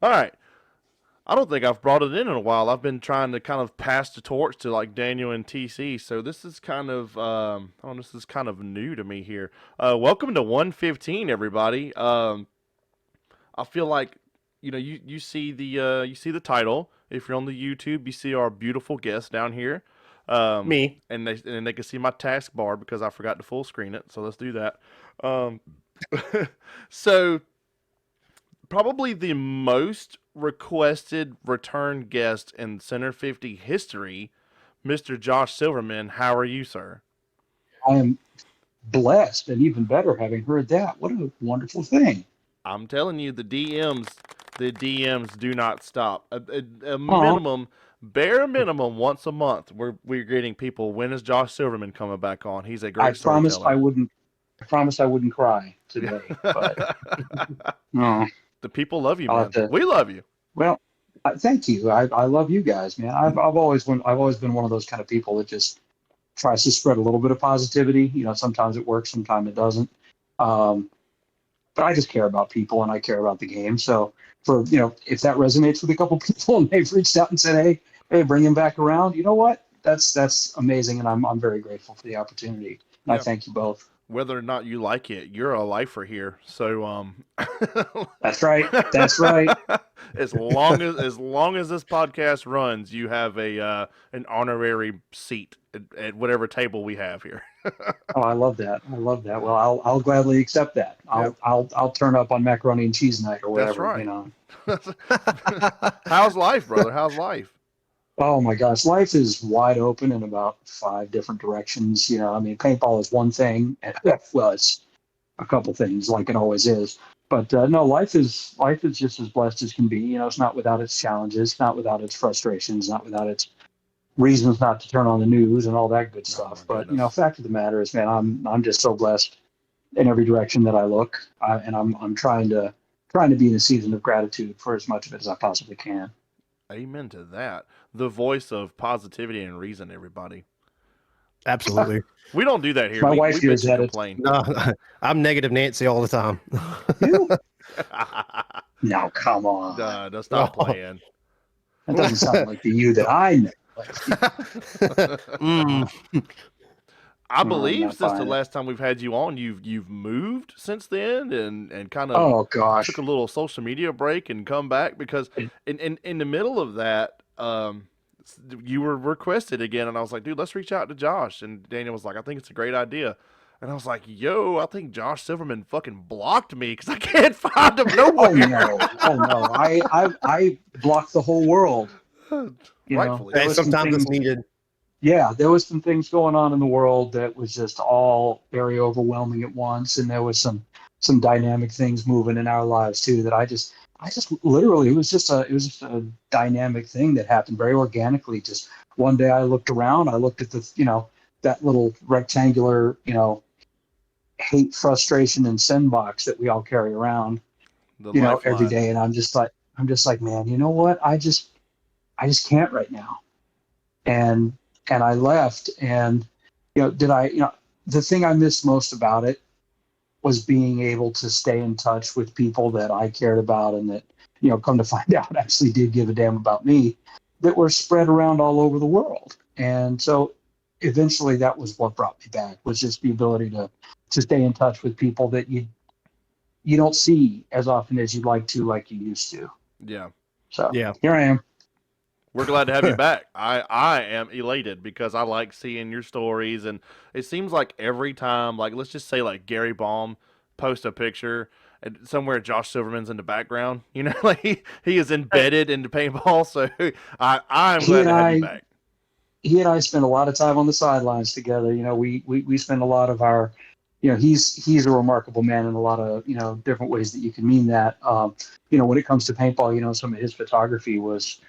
All right. I don't think I've brought it in a while. I've been trying to kind of pass the torch to like Daniel and TC. So this is kind of this is kind of new to me here. Welcome to 115, everybody. I feel like you see the title. If you're on the YouTube, you see our beautiful guest down here. Me. And they can see my taskbar because I forgot to full screen it. So let's do that. Um, so probably the most requested return guest in Center 50 history, Mr. Josh Silverman. How are you, sir? I am blessed and even better having heard that. What a wonderful thing. I'm telling you, the DMs do not stop. A Oh, minimum, bare minimum, once a month, we're getting people. When is Josh Silverman coming back on? He's a I great promised I storyteller. wouldn't. I promised I wouldn't cry today, but no, The people love you, I'll have man. to. We love you. Well, thank you. I love you guys, man. I've always been one of those kind of people that just tries to spread a little bit of positivity. Sometimes it works, sometimes it doesn't. Um, but I just care about people and I care about the game. So if that resonates with a couple people and they've reached out and said, hey, bring him back around. You know what? That's amazing, and I'm very grateful for the opportunity. And I Yeah. thank you both. Whether or not you like it, you're a lifer here. So That's right. That's right. as long as this podcast runs, you have a an honorary seat at whatever table we have here. Oh, I love that. I love that. Well, I'll gladly accept that. Yeah, I'll turn up on macaroni and cheese night or that's whatever. right. How's life, brother? How's life? Oh my gosh, life is wide open in about five different directions. I mean, paintball is one thing, and well, it's a couple things like it always is. But no, life is just as blessed as can be. It's not without its challenges, not without its frustrations, not without its reasons not to turn on the news and all that good Oh my stuff. But goodness. fact of the matter is, man, I'm just so blessed in every direction that I look, and I'm trying to be in a season of gratitude for as much of it as I possibly can. Amen to that. The voice of positivity and reason, everybody. Absolutely. We don't do that here. My We wife here is bitch and at it. complain. No, I'm negative Nancy all the time. You? No, come on. Duh, stop Oh. playing. That doesn't sound like the you that I know. Mm. I I'm believe not since the buying it. last time we've had you on, you've moved since then and kind of Oh took a gosh. little social media break and come back because in the middle of that, you were requested again, and I was like, dude, let's reach out to Josh. And Daniel was like, I think it's a great idea. And I was like, yo, I think Josh Silverman fucking blocked me because I can't find him Oh nowhere. no. Oh no. I blocked the whole world. Rightfully There Hey, was some sometimes it's things. needed. Yeah, there was some things going on in the world that was just all very overwhelming at once, and there was some dynamic things moving in our lives too that I just literally it was just a dynamic thing that happened very organically. Just one day I looked around, I looked at that little rectangular hate, frustration, and send box that we all carry around the every lifeline. day, and I'm just like, man, you know what? I just can't right now. And I left, and did I the thing I missed most about it was being able to stay in touch with people that I cared about and that come to find out actually did give a damn about me, that were spread around all over the world. And so eventually that was what brought me back, was just the ability to stay in touch with people that you don't see as often as you'd like to, like you used to. Yeah. So Yeah. here I am. We're glad to have you back. I am elated because I like seeing your stories, and it seems like every time, like let's just say like Gary Baum posts a picture and somewhere Josh Silverman's in the background, like he is embedded into paintball. So I'm he glad and to have you I back. he and I spend a lot of time on the sidelines together. We spend a lot of our, he's a remarkable man in a lot of different ways that you can mean that. When it comes to paintball, some of his photography was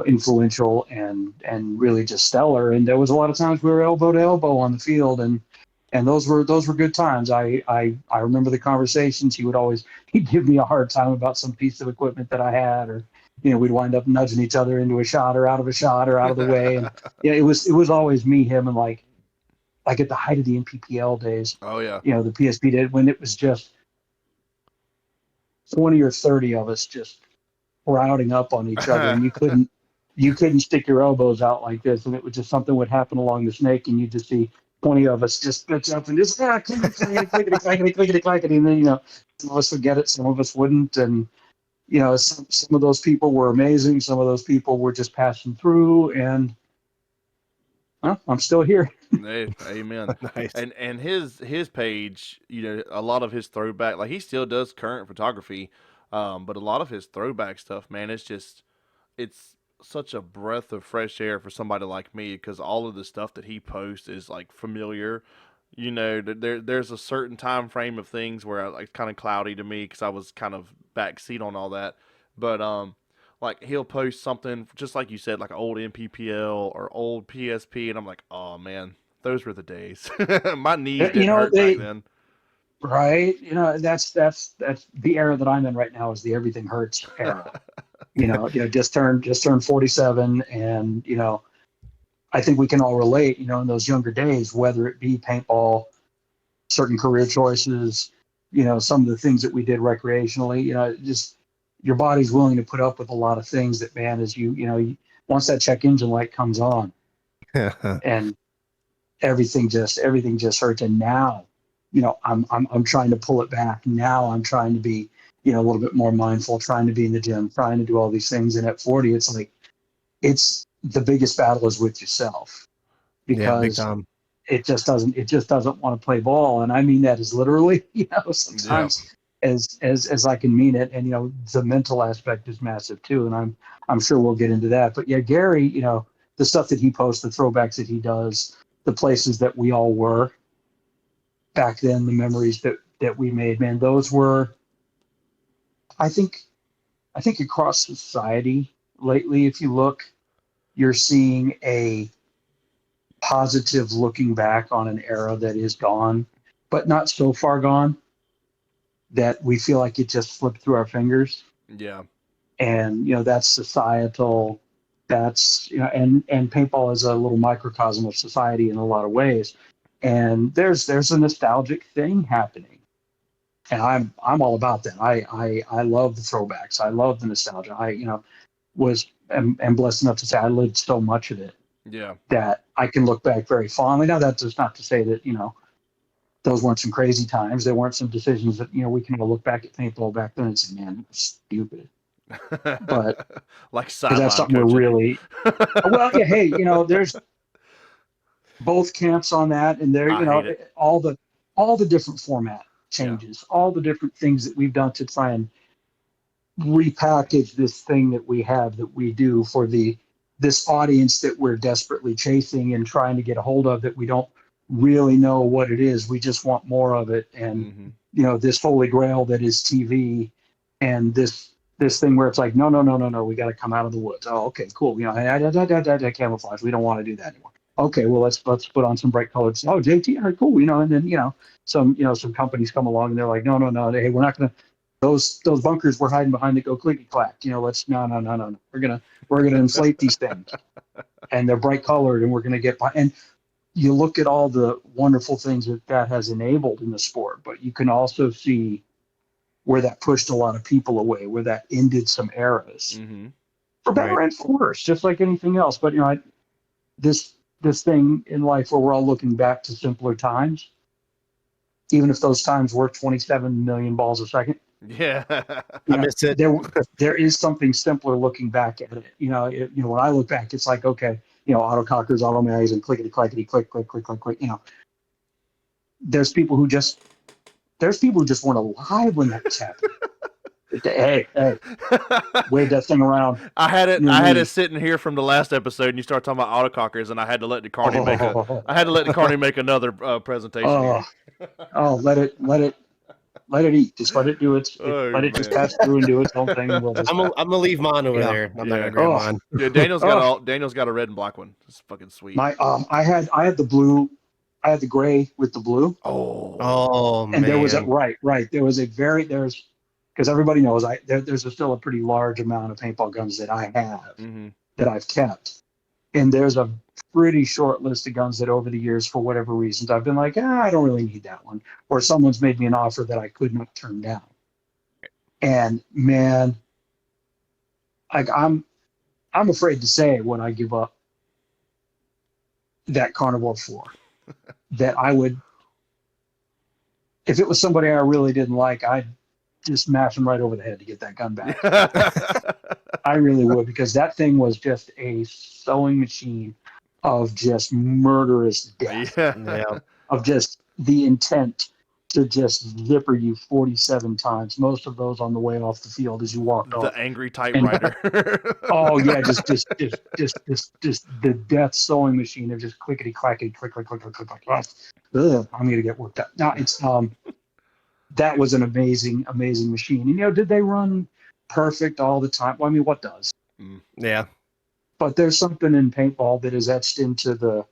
influential and really just stellar. And there was a lot of times we were elbow to elbow on the field, and those were good times. I remember the conversations. He'd give me a hard time about some piece of equipment that I had, or we'd wind up nudging each other into a shot or out of a shot or out of the way. And it was always me, him, and like at the height of the NPPL days, Oh yeah, the PSP did, when it was just 20 or 30 of us just crowding up on each other, and you couldn't stick your elbows out like this, and it was just something would happen along the snake, and you just see 20 of us just pitch up and just clickety clickety clickety clickety, and then some of us would get it, some of us wouldn't, and some of those people were amazing, some of those people were just passing through, and well, I'm still here. Hey, amen. Nice. And his page, a lot of his throwback, like he still does current photography, but a lot of his throwback stuff, man, it's such a breath of fresh air for somebody like me because all of the stuff that he posts is like familiar. There's a certain time frame of things where like kind of cloudy to me because I was kind of backseat on all that, but like he'll post something just like you said, like an old MPPL or old PSP, and I'm like, oh man, those were the days. My knees didn't hurt back then. Right. That's the era that I'm in right now is the everything hurts era. Just turned 47, and I think we can all relate, in those younger days, whether it be paintball, certain career choices, some of the things that we did recreationally, just your body's willing to put up with a lot of things that, man, as once that check engine light comes on and everything just hurts. And now, I'm trying to pull it back. Now I'm trying to be, a little bit more mindful, trying to be in the gym, trying to do all these things. And at 40, it's like, it's the biggest battle is with yourself because it just doesn't want to play ball. And I mean that as literally, sometimes as I can mean it. And, the mental aspect is massive too. And I'm sure we'll get into that, but yeah, Gary, the stuff that he posts, the throwbacks that he does, the places that we all were back then, the memories that we made, man, those were, I think across society lately, if you look, you're seeing a positive looking back on an era that is gone, but not so far gone that we feel like it just slipped through our fingers. Yeah. And, that's societal. That's, and paintball is a little microcosm of society in a lot of ways. And there's a nostalgic thing happening. And I'm all about that. I love the throwbacks. I love the nostalgia. I, am blessed enough to say I lived so much of it. Yeah. That I can look back very fondly. Now that's just not to say that, those weren't some crazy times. There weren't some decisions that, we can all look back at paintball back then and say, man, it was stupid. But like sideline that's something coaching. we're really, well, yeah, hey, there's both camps on that, and there, all the different format changes, all the different things that we've done to try and repackage this thing that we have that we do for this audience that we're desperately chasing and trying to get a hold of, that we don't really know what it is. We just want more of it. And, this holy grail that is TV, and this thing where it's like, no, we got to come out of the woods. Oh, okay, cool. Camouflage. We don't want to do that anymore. Okay, well, let's put on some bright colors. Oh, JT, all right, cool. And then, some companies come along and they're like, no. Hey, we're not going to, those bunkers we're hiding behind that go clicky clack. Let's no. We're gonna inflate these things, and they're bright colored, and we're gonna get by. And you look at all the wonderful things that has enabled in the sport, but you can also see where that pushed a lot of people away, where that ended some eras, for better and for worse, just like anything else. But this thing in life where we're all looking back to simpler times, even if those times were 27 million balls a second. Yeah. I missed it. There is something simpler looking back at it. When I look back, it's like, okay, auto cockers, auto mags, and clickety clackety click. There's people who just weren't alive when that was happening. Hey, wave that thing around. I had it sitting here from the last episode, and you start talking about autocockers, and I had to let DeCarney make another presentation. Let it eat. Just let it do its. Let it just pass through and do its own thing. We'll just, I'm gonna leave mine over there. I'm not gonna grab mine. Yeah, Daniel's got a red and black one. It's fucking sweet. I had the blue. I had the gray with the blue. Oh, man. And there was because everybody knows there's still a pretty large amount of paintball guns that I have that I've kept, and there's a pretty short list of guns that over the years, for whatever reasons, I've been like, I don't really need that one, or someone's made me an offer that I could not turn down. And man, like I'm afraid to say when I give up that carnivore floor that I would, if it was somebody I really didn't like, I'd just smash them right over the head to get that gun back. I really would, because that thing was just a sewing machine of just murderous death, of just the intent to just zipper you 47 times, most of those on the way off the field as you walked off. The angry typewriter. Oh yeah, just the death sewing machine of just clickety clackety click click click click click click. Ugh, I'm gonna get worked up. Now it's that was an amazing machine. And, you know, did they run perfect all the time? Well, I mean, what does? Yeah. But there's something in paintball that is etched into the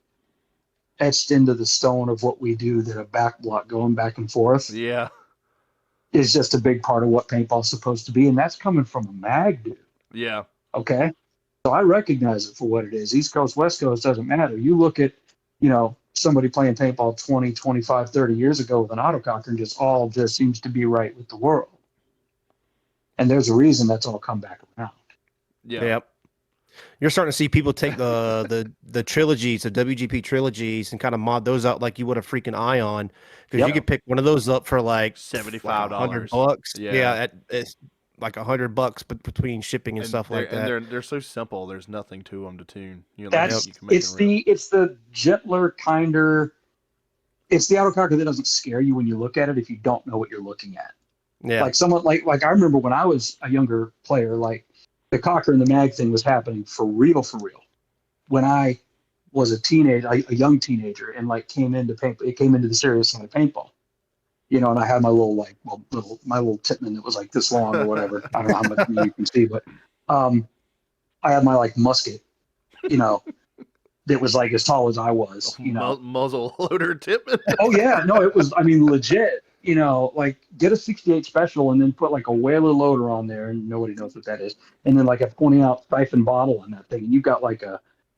stone of what we do, that a back block going back and forth is just a big part of what paintball's supposed to be. And that's coming from a mag dude. Yeah. Okay. So I recognize it for what it is. East Coast, West Coast, doesn't matter. You look at, you know, somebody playing paintball 20, 25, 30 years ago with an autococker and just seems to be right with the world. And there's a reason that's all come back around. Yeah. Yep. You're starting to see people take the trilogies, the WGP trilogies, and kind of mod those out like you would a freaking Ion, because you could pick one of those up for like $75. $100. Yeah, it's like $100, but between shipping and stuff like that. And they're so simple. There's nothing to them to tune. You know, That's you can make it's the gentler, kinder. It's the autococker that doesn't scare you when you look at it if you don't know what you're looking at. Yeah. Like someone like I remember when I was a younger player, like the cocker and the mag thing was happening for real. When I was a young teenager, and like came into the serious side of paintball, you know, and I had my little my little Titman that was like this long or whatever. I don't know how much you can see, but I had my like musket, you know, that was like as tall as I was, you know, muzzle loader Titman. Oh yeah, no, it was. I mean, legit. You know, like get a 68 special and then put like a whaler loader on there, and nobody knows what that is, and then like a 20-ounce siphon bottle on that thing, and you got like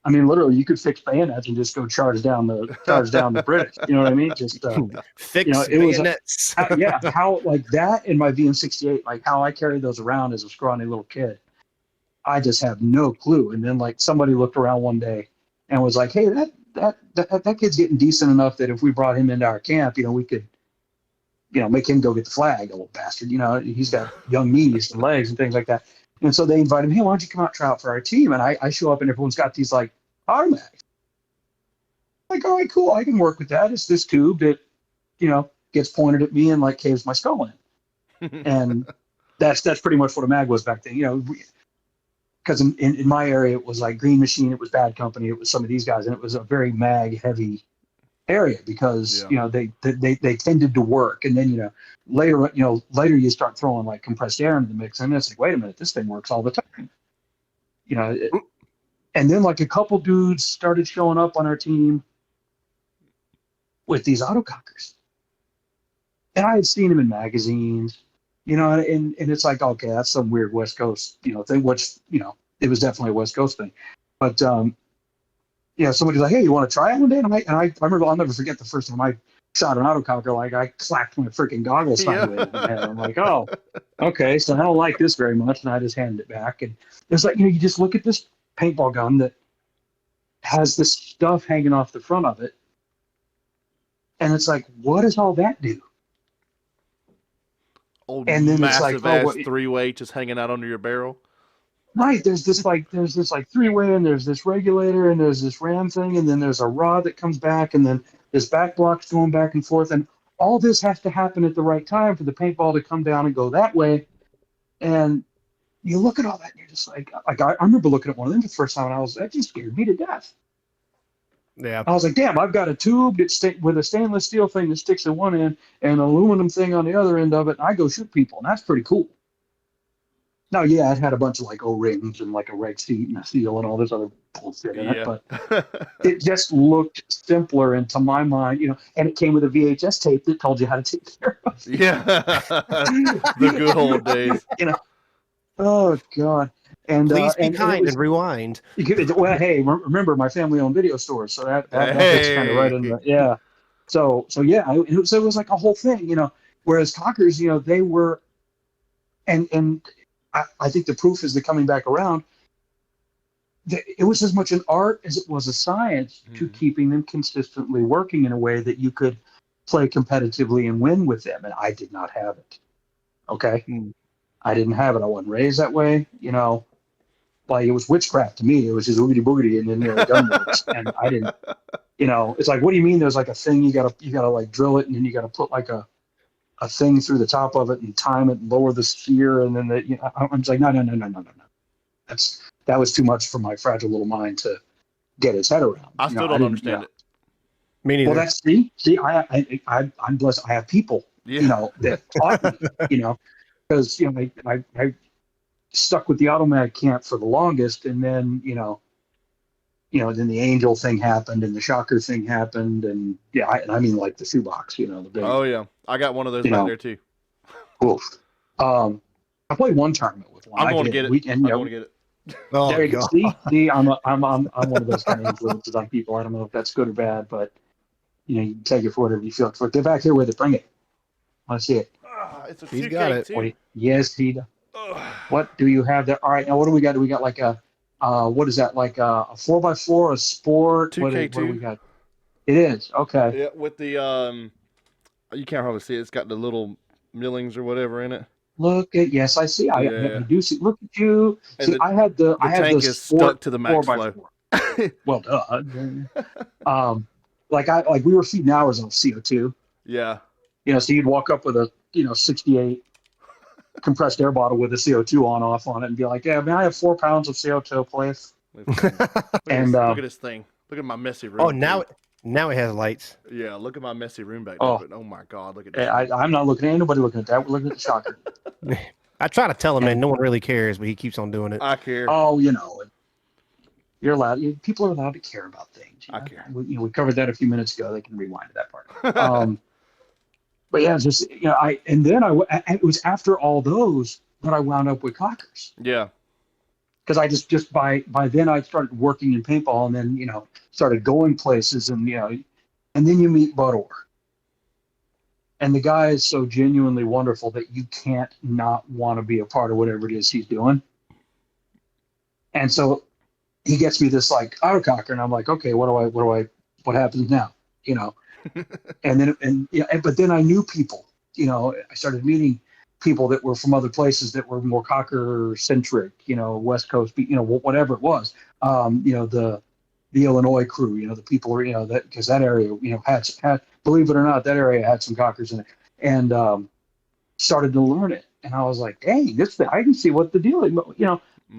I mean, literally, you could fix bayonets and just go charge down the British. You know what I mean? Just fix, you know, it bayonets. how like that in my VM68, like how I carried those around as a scrawny little kid. I just have no clue. And then like somebody looked around one day and was like, "Hey, that kid's getting decent enough that if we brought him into our camp, you know, we could, you know, make him go get the flag, a little bastard. You know, he's got young knees and legs and things like that." And so they invite him, "Hey, why don't you come out and try out for our team?" And I show up and everyone's got these like automatics. Like, all right, cool, I can work with that. It's this tube that, you know, gets pointed at me and like caves my skull in. And that's pretty much what a mag was back then. You know, because in my area it was like Green Machine, it was Bad Company, it was some of these guys, and it was a very mag heavy area because you know they tended to work. And then, you know, later you start throwing like compressed air into the mix, and it's like, wait a minute, this thing works all the time. You know, and then like a couple dudes started showing up on our team with these autocockers, and I had seen them in magazines, you know, and it's like, okay, that's some weird West Coast, you know, thing, which, you know, it was definitely a West Coast thing. But yeah, somebody's like, "Hey, you want to try it one day?" And I remember, I'll never forget the first time I shot an autococker, like I clacked my freaking goggles sideways in my head. I'm like, "Oh, okay, so I don't like this very much," and I just handed it back. And it's like, you know, you just look at this paintball gun that has this stuff hanging off the front of it, and it's like, what does all that do? Old and then massive it's like, ass 3-way just hanging out under your barrel. Right, there's this 3-way, and there's this regulator, and there's this ram thing, and then there's a rod that comes back, and then this back block's going back and forth, and all this has to happen at the right time for the paintball to come down and go that way. And you look at all that, and you're just like I remember looking at one of them the first time, and that just scared me to death. Yeah, I was like, damn, I've got a tube with a stainless steel thing that sticks at one end and an aluminum thing on the other end of it, and I go shoot people, and that's pretty cool. Now, yeah, it had a bunch of like O-rings and like a reg seat and a seal and all this other bullshit in it, but it just looked simpler. And to my mind, you know, and it came with a VHS tape that told you how to take care of it. Yeah, the good old days. You know, oh god. And please be kind and rewind. Well, hey, remember my family-owned video store, so that fits kind of right in the yeah. So yeah, it was like a whole thing, you know. Whereas cockers, you know, they were, and I think the proof is that coming back around, it was as much an art as it was a science to keeping them consistently working in a way that you could play competitively and win with them. And I did not have it. Okay. I didn't have it. I wasn't raised that way. Like it was witchcraft to me. It was just oogity boogity and then done with it. And I didn't, it's like, what do you mean? There's like a thing you gotta like drill it and then you gotta put like a thing through the top of it and time it and lower the sphere. And then I'm just like, no. That was too much for my fragile little mind to get its head around. I still don't understand it. Me neither. Well, that's I'm blessed. I have people, that taught me, because I stuck with the automatic camp for the longest, and then then the angel thing happened and the shocker thing happened, and I mean like the shoebox, the big. Oh yeah, I got one of those back there too. Cool. I played one tournament with one. I'm going to get it. I'm going to get it. Oh, there you go. God. See, I'm one of those kind of influences on people. I don't know if that's good or bad, but you can take it for whatever you feel. Get back here with it. Bring it. I want to see it. It's a He's got it. Wait, yes, he does. What do you have there? All right, now what do we got? Do we got like a what is that? Like a 4x4, a sport? 2K2. What do we got? It is okay. Yeah, with the you can't hardly see it. It's got the little millings or whatever in it. Look at yes, I see. I do see. Look at you. And See, I had the tank is stuck to the max flow. 4x4. Well, like we were feeding hours of CO2. Yeah. So you'd walk up with a 68 compressed air bottle with a CO2 on-off on it and be like, yeah, man, I have 4 pounds of CO2, please. Look at this thing. Look at my messy room. Oh, now it has lights. Yeah, look at my messy room back there. But, oh my God, look at this. I'm not looking at anybody looking at that. We're looking at the shocker. I try to tell him, man, no one really cares, but he keeps on doing it. I care. Oh, you're allowed. People are allowed to care about things. I care. We covered that a few minutes ago. They can rewind to that part. But yeah, it's just it was after all those that I wound up with cockers. Yeah. Because I just by then I started working in paintball and then started going places and and then you meet Bud Orr. And the guy is so genuinely wonderful that you can't not want to be a part of whatever it is he's doing. And so he gets me this like autococker, and I'm like, okay, what happens now? But then I knew people. I started meeting people that were from other places that were more cocker centric. West Coast, whatever it was. The Illinois crew. The people are that because that area had believe it or not, that area had some cockers in it, and started to learn it. And I was like, hey, I can see what the deal is.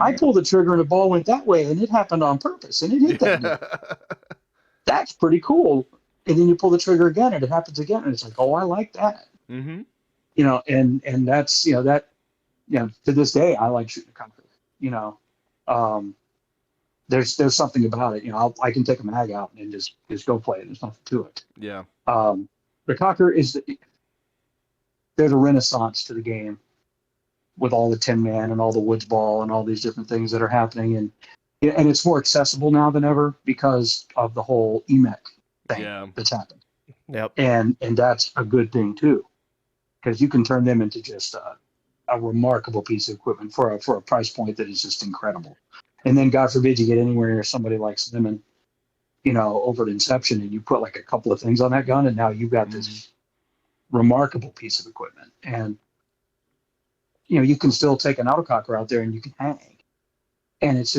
I pulled the trigger and the ball went that way, and it happened on purpose, and it hit that. That's pretty cool. And then you pull the trigger again, and it happens again, and it's like, oh, I like that. Mm-hmm. And that's to this day, I like shooting a cocker. There's something about it. I can take a mag out and just go play it. There's nothing to it. Yeah. The cocker there's a renaissance to the game with all the Tin Man and all the Woods Ball and all these different things that are happening, and it's more accessible now than ever because of the whole EMEC thing that's happened. Yep. And that's a good thing too, because you can turn them into just a remarkable piece of equipment for a price point that is just incredible. And then God forbid you get anywhere near somebody like Silverman, over at Inception, and you put like a couple of things on that gun, and now you've got this remarkable piece of equipment. And you can still take an autococker out there and you can hang, and it's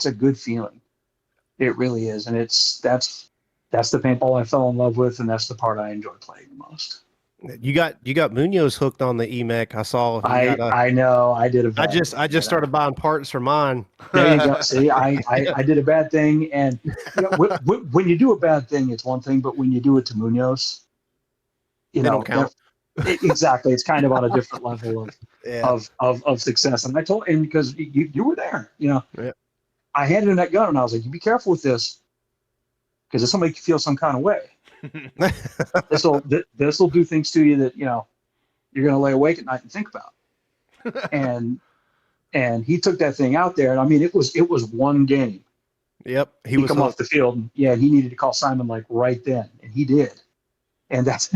a good feeling. It really is, and that's the paintball I fell in love with, and that's the part I enjoy playing the most. You got Munoz hooked on the EMEC. I saw. I know. I did a bad thing. I just started buying parts for mine. There you go. See, I did a bad thing, and when you do a bad thing, it's one thing, but when you do it to Munoz, they don't count. Exactly. It's kind of on a different level of success. And I told him, because you were there, I handed him that gun and I was like, you be careful with this, because if somebody feels some kind of way, this will do things to you that, you're going to lay awake at night and think about. And he took that thing out there. And I mean, it was one game. Yep. He was come off the field. And, he needed to call Simon like right then. And he did. And that's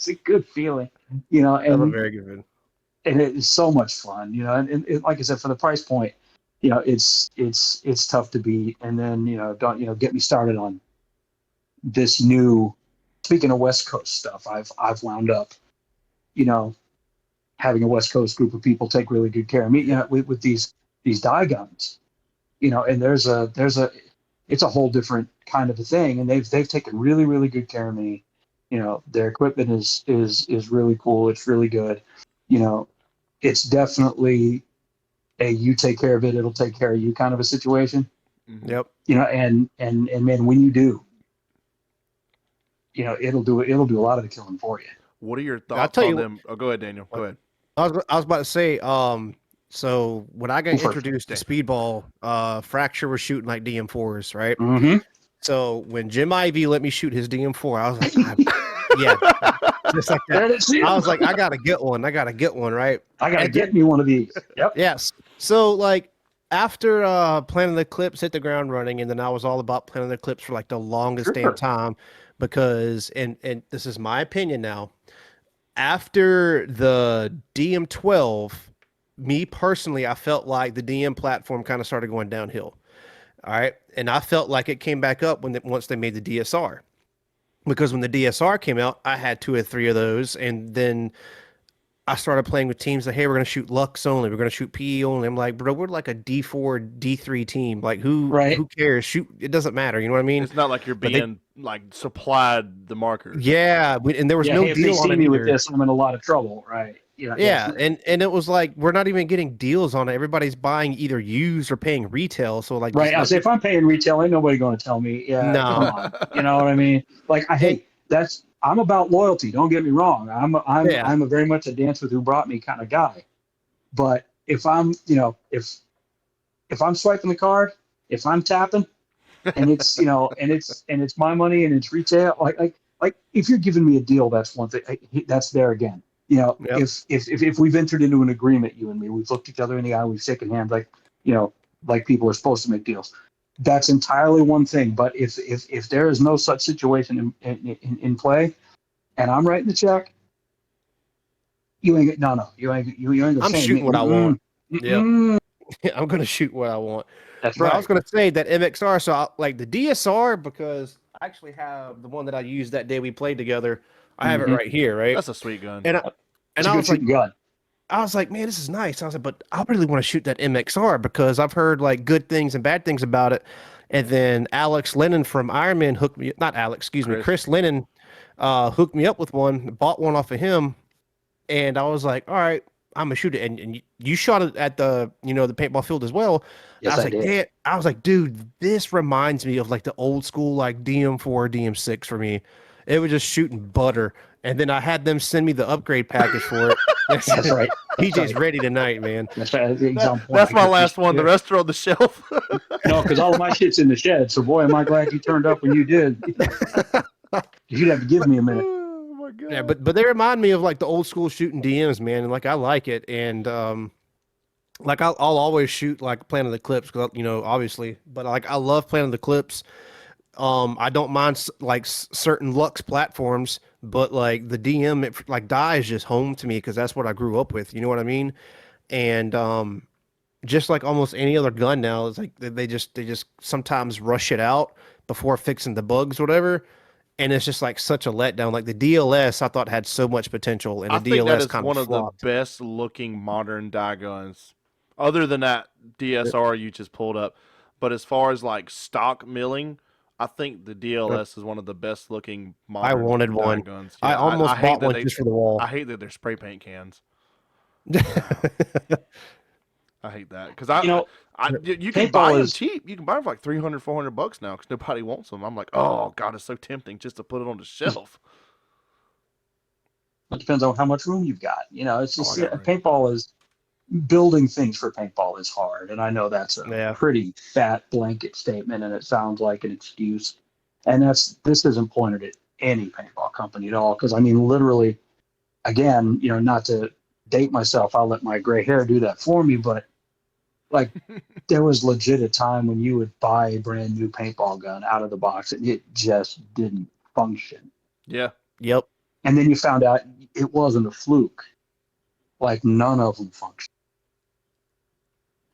a good feeling, And very good. and it's so much fun, and like I said, for the price point, it's tough to beat. And then, don't, get me started on this new, speaking of West Coast stuff, I've wound up, you know, having a West Coast group of people take really good care of me, with these dye guns, and it's a whole different kind of a thing, and they've taken really, really good care of me. Their equipment is really cool. It's really good. It's definitely a you take care of it, it'll take care of you kind of a situation. Mhm. Yep. And man, when you do, it'll do a lot of the killing for you. What are your I'll thoughts tell on you. them? Oh, go ahead, Daniel. Go ahead. I was about to say. So when I got Go first. introduced to speedball, Fracture was shooting like DM4s, right? Mm-hmm. So when Jim Ivy let me shoot his DM4, I was like, yeah, just like that. I was like, I gotta get one. I gotta get one, right? I gotta And get me one of these. Yep. Yes. So like after planning the clips, hit the ground running, and then I was all about planning the clips for like the longest Sure. damn time because and this is my opinion now. After the DM12, me personally, I felt like the DM platform kind of started going downhill. All right. And I felt like it came back up once they made the DSR. Because when the DSR came out, I had 2 or 3 of those. And then I started playing with teams that, hey, we're going to shoot Lux only. We're going to shoot PE only. I'm like, bro, we're like a D4, D3 team. Like, who cares? Shoot. It doesn't matter. You know what I mean? It's not like you're being like supplied the markers. Yeah. And there was no hey, if they deal on see it me either. with this, I'm in a lot of trouble, right? Yeah, and it was like we're not even getting deals on it. Everybody's buying either used or paying retail. So like, right. I say if I'm paying retail, ain't nobody going to tell me. Yeah, No. come on. You know what I mean? Like, I'm about loyalty. Don't get me wrong. I'm a very much a dance with who brought me kind of guy. But if I'm, if I'm swiping the card, if I'm tapping, and it's and it's my money and it's retail, like if you're giving me a deal, that's one thing. That's there again. Yep. If we've entered into an agreement, you and me, we've looked each other in the eye, we've shaken hands, like people are supposed to make deals. That's entirely one thing. But if there is no such situation in play, and I'm writing the check, you ain't gonna. I'm say shooting what I want. Yeah, Mm-mm. I'm gonna shoot what I want. That's But right. I was gonna say that MXR. So like the DSR, because I actually have the one that I used that day we played together. I have it right here, right? That's a sweet gun. And It's I a good was like, shooting gun. I was like, man, this is nice. I was like, but I really want to shoot that MXR because I've heard like good things and bad things about it. And then Alex Lennon from Iron Man hooked me, not Alex, excuse me, Chris Lennon hooked me up with one, bought one off of him. And I was like, all right, I'm gonna shoot it. And you shot it at the, the paintball field as well. Yes, I was I like, did. damn, I was like, dude, this reminds me of like the old school, like DM4, DM6 for me. It was just shooting butter. And then I had them send me the upgrade package for it. That's right. PJ's ready tonight, man. That's right. That's my last one. The rest are on the shelf. No, because all of my shit's in the shed. So boy, am I glad you turned up when you did. You'd have to give me a minute. Oh my god. Yeah, but they remind me of like the old school shooting DMs, man, and like I like it, and like I'll always shoot like planning the clips, obviously, but like I love planning the clips. I don't mind like certain Lux platforms, but like the DM, like die is just home to me because that's what I grew up with. You know what I mean? And just like almost any other gun now, it's like they just sometimes rush it out before fixing the bugs, or whatever. And it's just like such a letdown. Like the DLS, I thought had so much potential, and I the think that DLS is kind one of of the flopped. best looking modern die guns, other than that DSR you just pulled up. But as far as like stock milling, I think the DLS is one of the best looking modern I wanted die one. guns. I almost hate bought that one just for the wall. I hate that they're spray paint cans. I hate that because you can buy them cheap. You can buy them for like $300, $400 now because nobody wants them. I'm like, oh god, it's so tempting just to put it on the shelf. It depends on how much room you've got. It's just I got room. paintball is building things for paintball is hard, and I know that's a pretty fat blanket statement, and it sounds like an excuse. And this isn't pointed at any paintball company at all, because I mean, literally, again, not to date myself, I'll let my gray hair do that for me, but like there was legit a time when you would buy a brand new paintball gun out of the box and it just didn't function. Yeah. Yep. And then you found out it wasn't a fluke. like none of them functioned.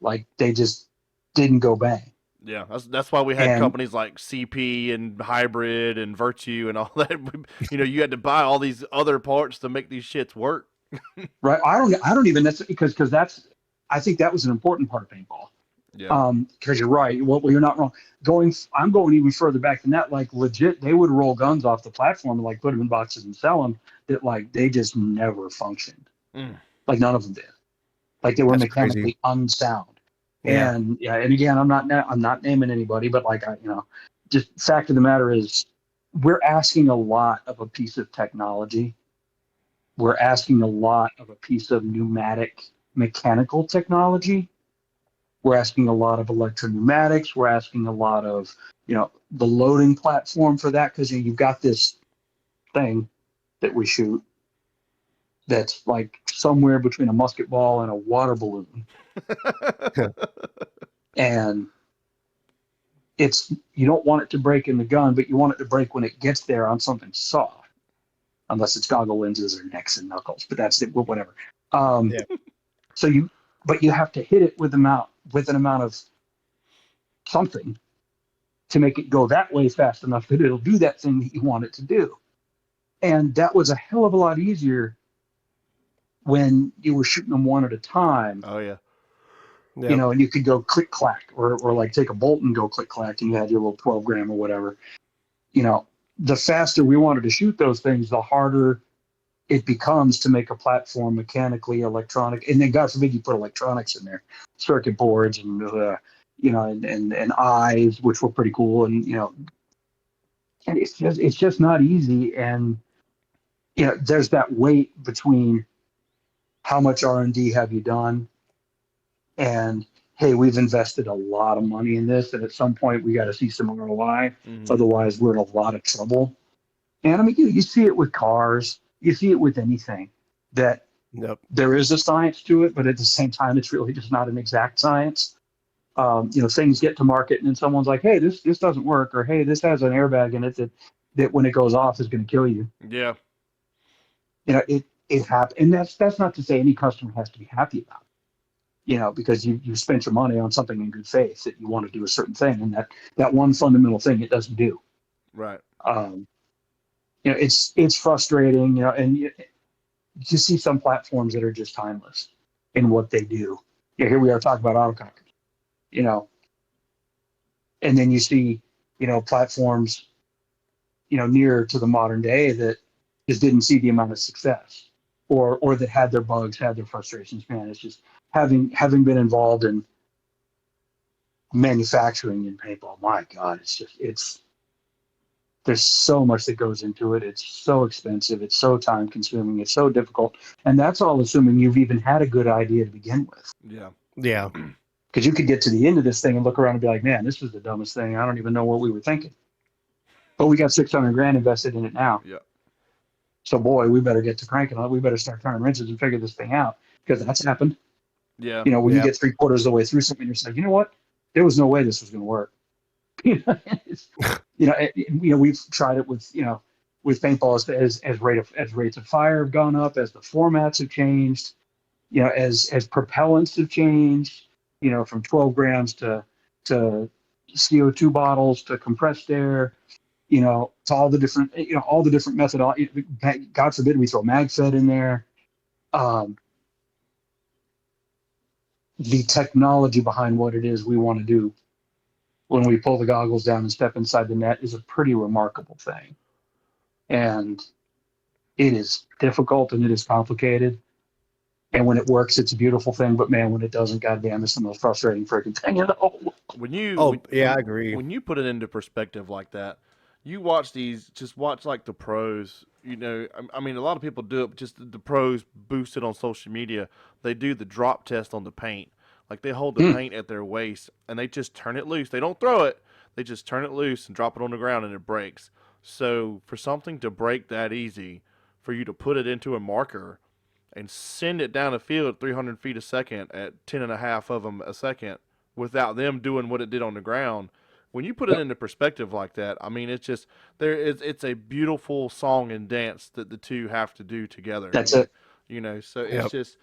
Like they just didn't go bang. Yeah, that's why we had And companies like CP and Hybrid and Virtue and all that. You had to buy all these other parts to make these shits work. right, I don't even necessarily because that's I think that was an important part of paintball. Yeah. Because you're right. Well, you're not wrong. I'm going even further back than that. Like legit, they would roll guns off the platform and like put them in boxes and sell them. That like they just never functioned. Mm. Like none of them did. Like they were That's crazy. mechanically unsound. Yeah. And yeah, and again, I'm not naming anybody, but like just fact of the matter is, we're asking a lot of a piece of technology. We're asking a lot of a piece of pneumatic mechanical technology. We're asking a lot of electro-pneumatics. We're asking a lot of, the loading platform for that, because you've got this thing that we shoot that's like somewhere between a musket ball and a water balloon. And you don't want it to break in the gun, but you want it to break when it gets there on something soft, unless it's goggle lenses or necks and knuckles, but that's it, whatever. Yeah. So but you have to hit it with an amount of something to make it go that way fast enough that it'll do that thing that you want it to do. And that was a hell of a lot easier when you were shooting them one at a time, Oh yeah. Yep. and you could go click clack or like take a bolt and go click clack and you had your little 12 gram or whatever. The faster we wanted to shoot those things, the harder it becomes to make a platform mechanically, electronic, and then God forbid you put electronics in there, circuit boards and and eyes, which were pretty cool, and and it's just not easy, and there's that weight between how much R&D have you done, and hey, we've invested a lot of money in this, and at some point we got to see some ROI, Mm-hmm. otherwise we're in a lot of trouble. And I mean, you see it with cars, you see it with anything, that Yep. there is a science to it, but at the same time, it's really just not an exact science. Things get to market, and then someone's like, "Hey, this doesn't work," or "Hey, this has an airbag in it that when it goes off is going to kill you." Yeah. It happens, and that's not to say any customer has to be happy about it. Because you spent your money on something in good faith that you want to do a certain thing, and that one fundamental thing it doesn't do. Right. It's frustrating, and you see some platforms that are just timeless in what they do. Here we are talking about autocockers, and then you see, platforms, near to the modern day that just didn't see the amount of success, or that had their bugs, had their frustrations. Man, it's just having been involved in manufacturing in paintball. My God, there's so much that goes into it. It's so expensive. It's so time consuming. It's so difficult. And that's all assuming you've even had a good idea to begin with. Yeah. Yeah. Because you could get to the end of this thing and look around and be like, man, this was the dumbest thing. I don't even know what we were thinking. But we got 600 grand invested in it now. Yeah. So boy, we better get to cranking on it. We better start turning wrenches and figure this thing out, because that's happened. Yeah. When you Yep. get 3/4 of the way through something, you're like, you know what? There was no way this was going to work. We've tried it with paintball as rates of fire have gone up, as the formats have changed, as propellants have changed, from 12 grams to CO2 bottles to compressed air, to all the different methodology. God forbid we throw MagFed in there. The technology behind what it is we want to do when we pull the goggles down and step inside the net is a pretty remarkable thing. And it is difficult and it is complicated. And when it works, it's a beautiful thing. But man, when it doesn't, goddamn, it's the most frustrating freaking thing in the whole world. I agree. When you put it into perspective like that, you watch like the pros. I mean, a lot of people do it, but just the pros boost it on social media. They do the drop test on the paint. Like they hold the paint at their waist and they just turn it loose. They don't throw it. They just turn it loose and drop it on the ground and it breaks. So for something to break that easy, for you to put it into a marker and send it down the field at 300 feet a second at 10 and a half of them a second without them doing what it did on the ground. When you put it into perspective like that, I mean, it's a beautiful song and dance that the two have to do together. That's it. So it's Yep. just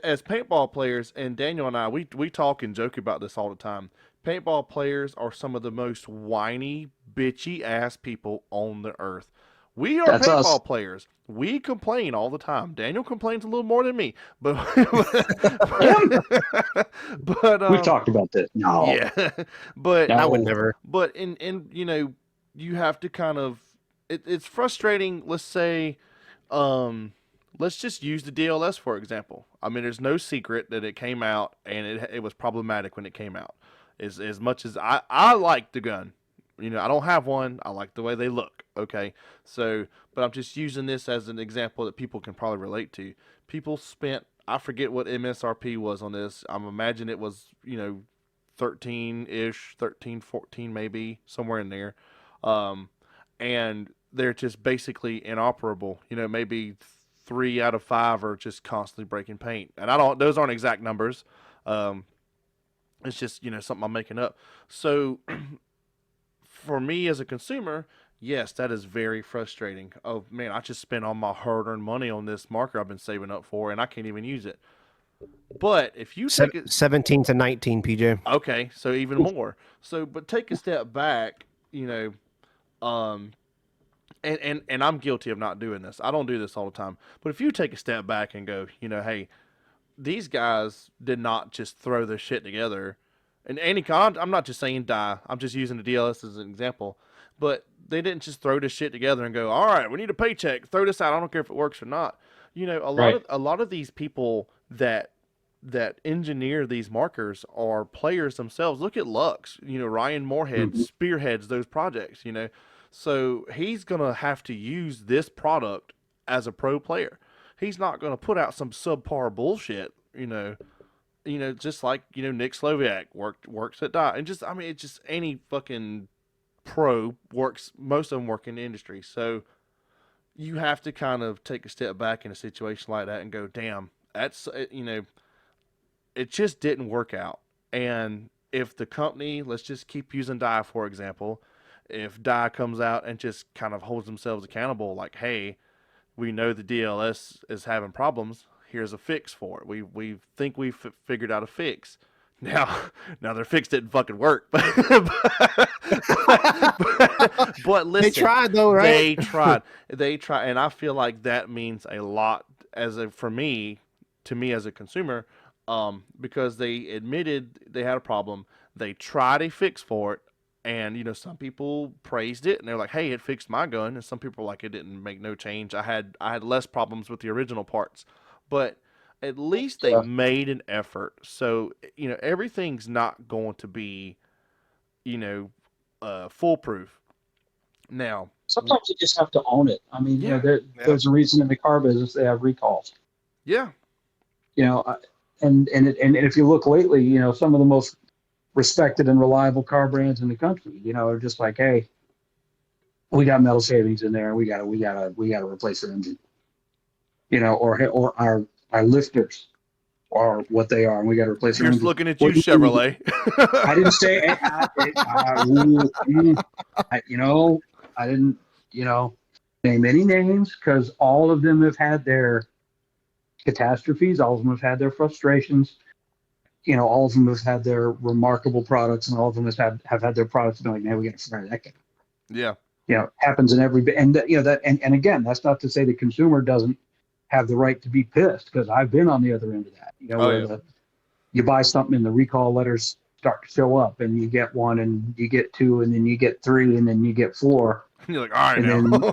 as paintball players, and Daniel and I, we talk and joke about this all the time. Paintball players are some of the most whiny, bitchy ass people on the earth. We are That's us. paintball players. We complain all the time. Daniel complains a little more than me, but Yeah, but we've talked about this. No, yeah, but I would no. never. but in you have to kind of it's frustrating. Let's say, um, let's just use the DLS for example. I mean, there's no secret that it came out and it was problematic when it came out. As much as I like the gun, I don't have one. I like the way they look. Okay, so but I'm just using this as an example that people can probably relate to. People spent, I forget what MSRP was on this. I'm imagine it was 13 ish, 13, 14 maybe, somewhere in there. Um, and they're just basically inoperable. Maybe 3 out of 5 are just constantly breaking paint. And those aren't exact numbers. Um, it's just, something I'm making up. So for me as a consumer, yes, that is very frustrating. Oh man, I just spent all my hard earned money on this marker I've been saving up for and I can't even use it. But if you take it, 17 to 19, PJ. okay, so even more. So, but take a step back, um, and I'm guilty of not doing this. I don't do this all the time. But if you take a step back and go, hey, these guys did not just throw this shit together. And I'm not just saying die. I'm just using the DLS as an example. But they didn't just throw this shit together and go, all right, we need a paycheck. Throw this out. I don't care if it works or not. Right. A lot of these people that engineer these markers are players themselves. Look at Lux. Ryan Moorhead Mhm. spearheads those projects. So he's gonna have to use this product as a pro player. He's not gonna put out some subpar bullshit. Just like Nick Sloviak works at Dot, and just I mean, it's just any fucking pro works. Most of them work in the industry, so you have to kind of take a step back in a situation like that and go, damn, that's it just didn't work out. And if the company, let's just keep using Dye for example, if Dye comes out and just kind of holds themselves accountable, like, hey, we know the DLS is having problems. Here's a fix for it. We think we've figured out a fix. Now, now their fix didn't fucking work, but They listen, tried though, right? they try, and I feel like that means a lot for me, to me as a consumer, because they admitted they had a problem. They tried a fix for it, and some people praised it, and they're like, "Hey, it fixed my gun," and some people were like, "It didn't make no change. I had less problems with the original parts," but at least they Yeah. made an effort. So everything's not going to be you know foolproof. Now, Sometimes you just have to own it. I mean, yeah, Yeah. there's a reason in the car business they have recalls. yeah, You know, I- and if you look lately, some of the most respected and reliable car brands in the country, are just like, hey, we got metal shavings in there, and we gotta replace the engine, or our lifters are what they are, and we got to replace their here's engine. looking at you, What do you mean? Chevrolet. I didn't say, I didn't, name any names because all of them have had their catastrophes, all of them have had their frustrations, all of them have had their remarkable products, and all of them have had their products been like, man, we got to fire that guy. Yeah, Happens in every bit. And and again, that's not to say the consumer doesn't have the right to be pissed because I've been on the other end of that. oh Where yeah, you buy something and the recall letters start to show up, and you get one, and you get two, and then you get three, and then you get four, you're like, all right and now. then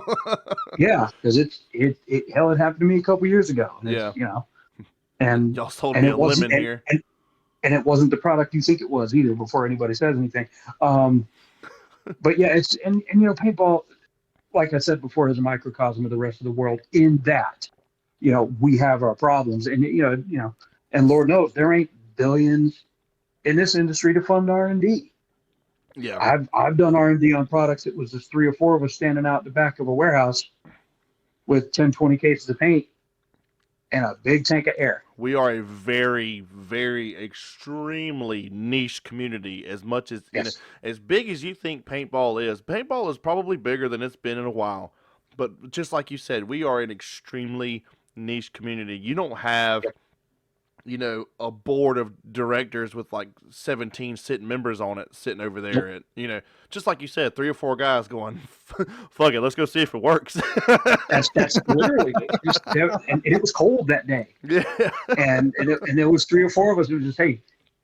yeah, because it hell, it happened to me a couple years ago, and Yeah, and y'all sold and me it a wasn't lemon here. and it wasn't the product you think it was either. Before anybody says anything, but yeah, it's and paintball, like I said before, is a microcosm of the rest of the world in that, we have our problems, and and Lord knows there ain't billions in this industry to fund R&D. Yeah, I've done R&D on products that was just three or four of us standing out the back of a warehouse with 10, 20 cases of paint and a big tank of air. we are a very, very extremely niche community. As much as Yes. as big as you think paintball is probably bigger than it's been in a while. But just like you said, we are an extremely niche community. You don't have, Yep. A board of directors with like 17 sitting members on it sitting over there. Nope. And, just like you said, 3 or 4 guys going, fuck it, let's go see if it works. That's literally it. And it was cold that day, Yeah. and there was 3 or 4 of us. It was just, hey,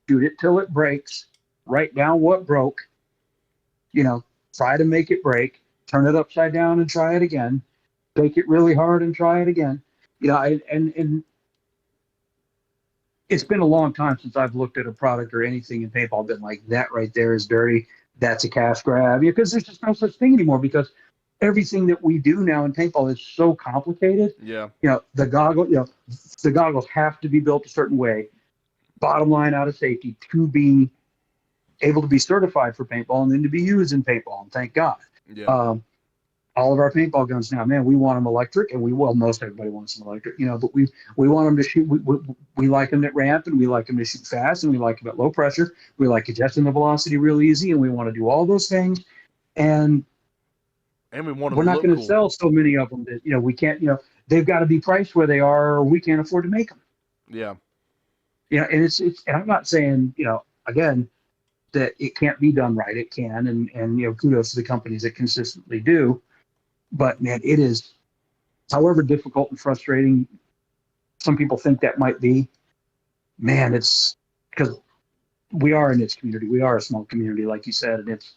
shoot it till it breaks. Write down what broke. Try to make it break. Turn it upside down and try it again. Bake it really hard and try it again. And it's been a long time since I've looked at a product or anything in paintball been like, that right there is dirty. That's a cash grab. Because there's just no such thing anymore, because everything that we do now in paintball is so complicated. Yeah. The goggles have to be built a certain way. Bottom line, out of safety, to be able to be certified for paintball and then to be used in paintball. And thank God. Yeah. All of our paintball guns now, man, we want them electric, and most everybody wants them electric, but we want them to shoot. We like them at ramp, and we like them to shoot fast, and we like them at low pressure. We like adjusting the velocity real easy, and we want to do all those things. And we want them we're to not look going to cool. sell so many of them that we can't. They've got to be priced where they are, or we can't afford to make them. Yeah. And it's and I'm not saying again that it can't be done right. It can, and kudos to the companies that consistently do. But man, it is, however difficult and frustrating some people think that might be, man, it's because we are in this community. We are a small community, like you said, and it's,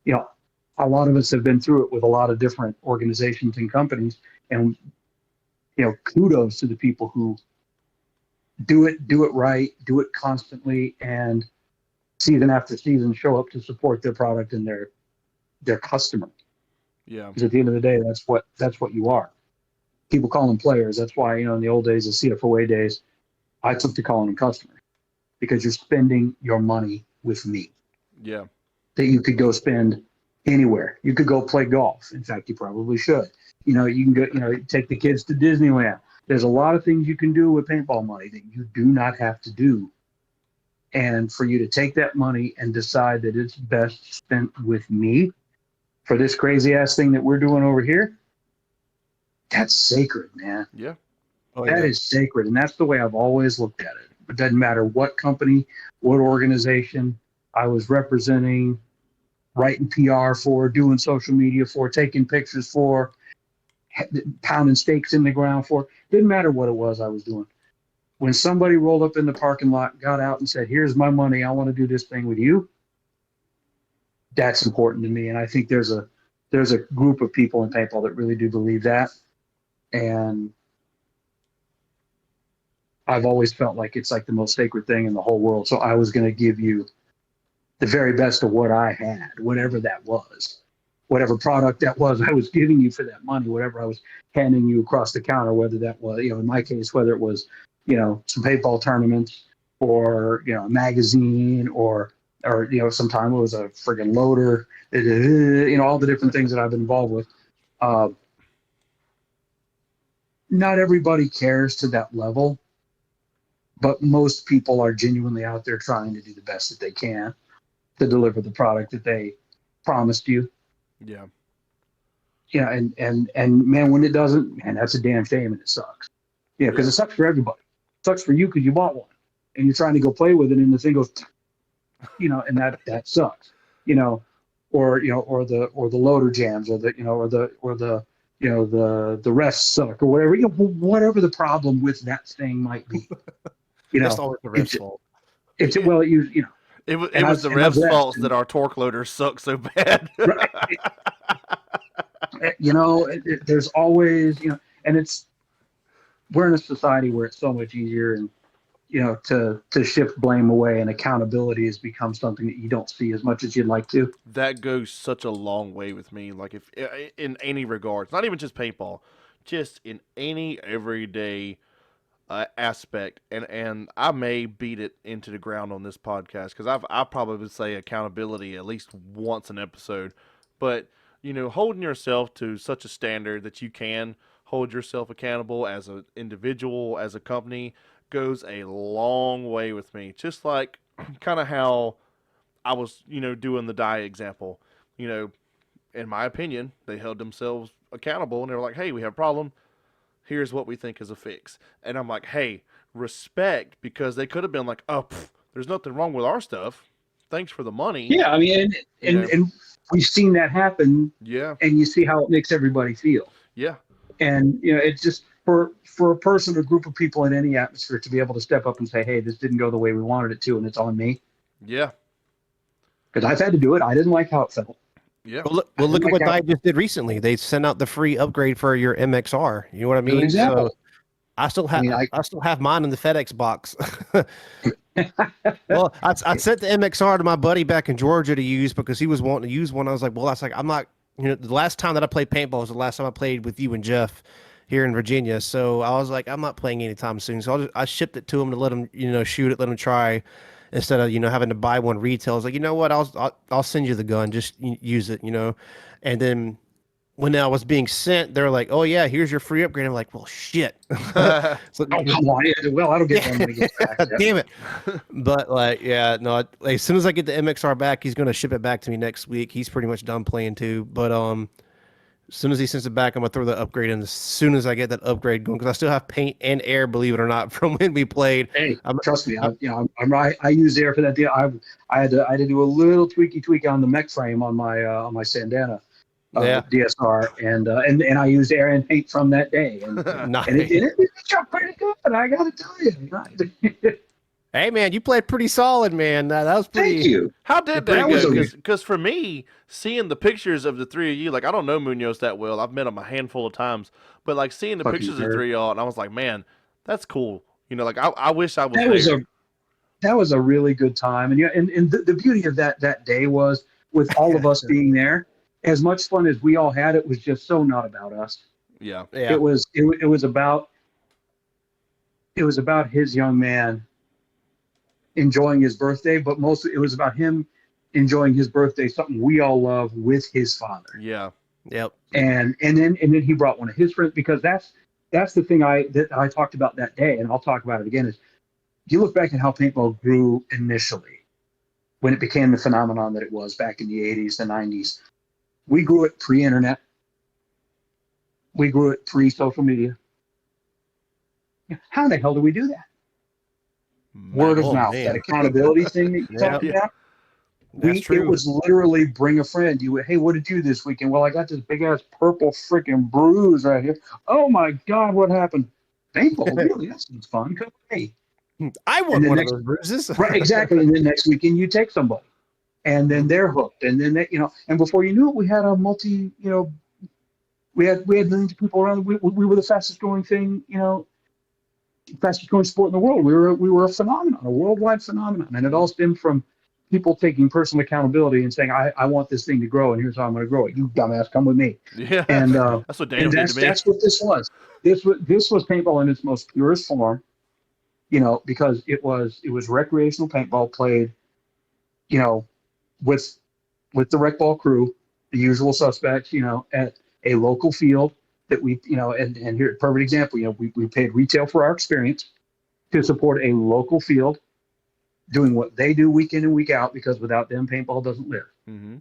a lot of us have been through it with a lot of different organizations and companies, and kudos to the people who do it right, do it constantly, and season after season show up to support their product and their customer. Yeah. Because at the end of the day, that's what you are. People call them players. That's why, in the old days, the CFOA days, I took to calling them customers, because you're spending your money with me Yeah. that you could go spend anywhere. You could go play golf. In fact, you probably should. You can go, take the kids to Disneyland. There's a lot of things you can do with paintball money that you do not have to do. And for you to take that money and decide that it's best spent with me for this crazy ass thing that we're doing over here, that's sacred, man. Yeah. Oh, That is sacred. And that's the way I've always looked at it. It doesn't matter what company, what organization I was representing, writing PR for, doing social media for, taking pictures for, pounding stakes in the ground for. Didn't matter what it was I was doing. When somebody rolled up in the parking lot, got out and said, here's my money, I want to do this thing with you, that's important to me. And I think there's a group of people in paintball that really do believe that. And I've always felt like it's like the most sacred thing in the whole world. So I was going to give you the very best of what I had, whatever that was, whatever product that was, I was giving you for that money, whatever I was handing you across the counter, whether that was, in my case, whether it was, some paintball tournaments or, a magazine or, sometime it was a friggin' loader, all the different things that I've been involved with. Not everybody cares to that level, but most people are genuinely out there trying to do the best that they can to deliver the product that they promised you. Yeah. And man, when it doesn't, man, that's a damn shame, and it sucks. Because it sucks for everybody. It sucks for you because you bought one and you're trying to go play with it, and the thing goes, and that sucks. Or the loader jams, or the refs suck, or whatever. Whatever the problem with that thing might be. That's always the ref's fault. It's well, It was the ref's fault that our torque loaders suck so bad. Right. There's always, and we're in a society where it's so much easier, and to shift blame away, and accountability has become something that you don't see as much as you'd like to. That goes such a long way with me. Like, if in any regards, not even just paintball, just in any everyday aspect, and I may beat it into the ground on this podcast, because I probably would say accountability at least once an episode, but holding yourself to such a standard that you can hold yourself accountable as an individual, as a company, goes a long way with me. Just like kind of how I was, doing the die example. In my opinion, they held themselves accountable, and they were like, "Hey, we have a problem. here's what we think is a fix. And I'm like, hey, respect, because they could have been like, oh, there's nothing wrong with our stuff. Thanks for the money. Yeah, I mean, You know? and we've seen that happen, Yeah. and you see how it makes everybody feel. Yeah. And it's just for a person or group of people in any atmosphere to be able to step up and say, hey, this didn't go the way we wanted it to, and it's on me. Yeah. Because I've had to do it. I didn't like how it felt. Yeah. Well, look at what I just did recently. They sent out the free upgrade for your MXR. You know what I mean? Example. So I still have I still have mine in the FedEx box. Well, I sent the MXR to my buddy back in Georgia to use because he was wanting to use one. I was like, well, that's like I'm not. The last time that I played paintball was the last time I played with you and Jeff here in Virginia. So I was like, I'm not playing anytime soon. So I shipped it to him to let him shoot it, let him try. Instead of having to buy one retail, I was like, you know what, I'll send you the gun, just use it, And then when I was being sent, they're like, oh yeah, here's your free upgrade. I'm like, well, shit. So, oh, come on, yeah, well, I don't get one when it gets back. Damn it. But as soon as I get the MXR back, he's gonna ship it back to me next week. He's pretty much done playing too. But as soon as he sends it back, I'm gonna throw the upgrade in as soon as I get that upgrade going, because I still have paint and air, believe it or not, from when we played. Hey, trust me, I'm right. I used air for that deal. I had to do a little tweak on the mech frame on my Sandana DSR, and I used air and paint from that day, and Nice. and it shot pretty good. I got to tell you. Hey man, you played pretty solid, man. That was pretty. Thank you. How did that was go? a- Because for me, seeing the pictures of the three of you, like I don't know Munoz that well. I've met him a handful of times, but like seeing the Fucking pictures of the nerd. three of y'all, and I was like, man, that's cool. Like I wish I was there. That was a really good time, and the beauty of that day was, with all of us being there, as much fun as we all had, it was just so not about us. Yeah. It was about his young man enjoying his birthday, but mostly it was about him enjoying his birthday, something we all love, with his father. Yeah. Yep. And then he brought one of his friends, because that's the thing that I talked about that day, and I'll talk about it again, is you look back at how paintball grew initially when it became the phenomenon that it was back in the 80s, the 90s. We grew it pre-internet. We grew it pre-social media. How the hell do we do that? Word of mouth, man. that accountability thing that you talked about. That's true. It was literally bring a friend. Hey, what did you do this weekend? Well, I got this big ass purple freaking bruise right here. Oh my God, what happened? Paintball, really? That sounds fun. Come hey. I want one of those bruises. Right, exactly. And then next weekend you take somebody, and then they're hooked, and then and before you knew it, we had a we had millions of people around. We were the fastest growing thing, fastest growing sport in the world. We were a phenomenon, a worldwide phenomenon, and it all stemmed from people taking personal accountability and saying, I want this thing to grow, and here's how I'm going to grow it. You dumbass, come with me. Yeah. And that's what Daniel did to me. That's what this was. This was paintball in its most purest form, because it was recreational paintball played, with the rec ball crew, the usual suspects, at a local field that we, and here, perfect example, we paid retail for our experience to support a local field doing what they do week in and week out, because without them, paintball doesn't live. Mm-hmm.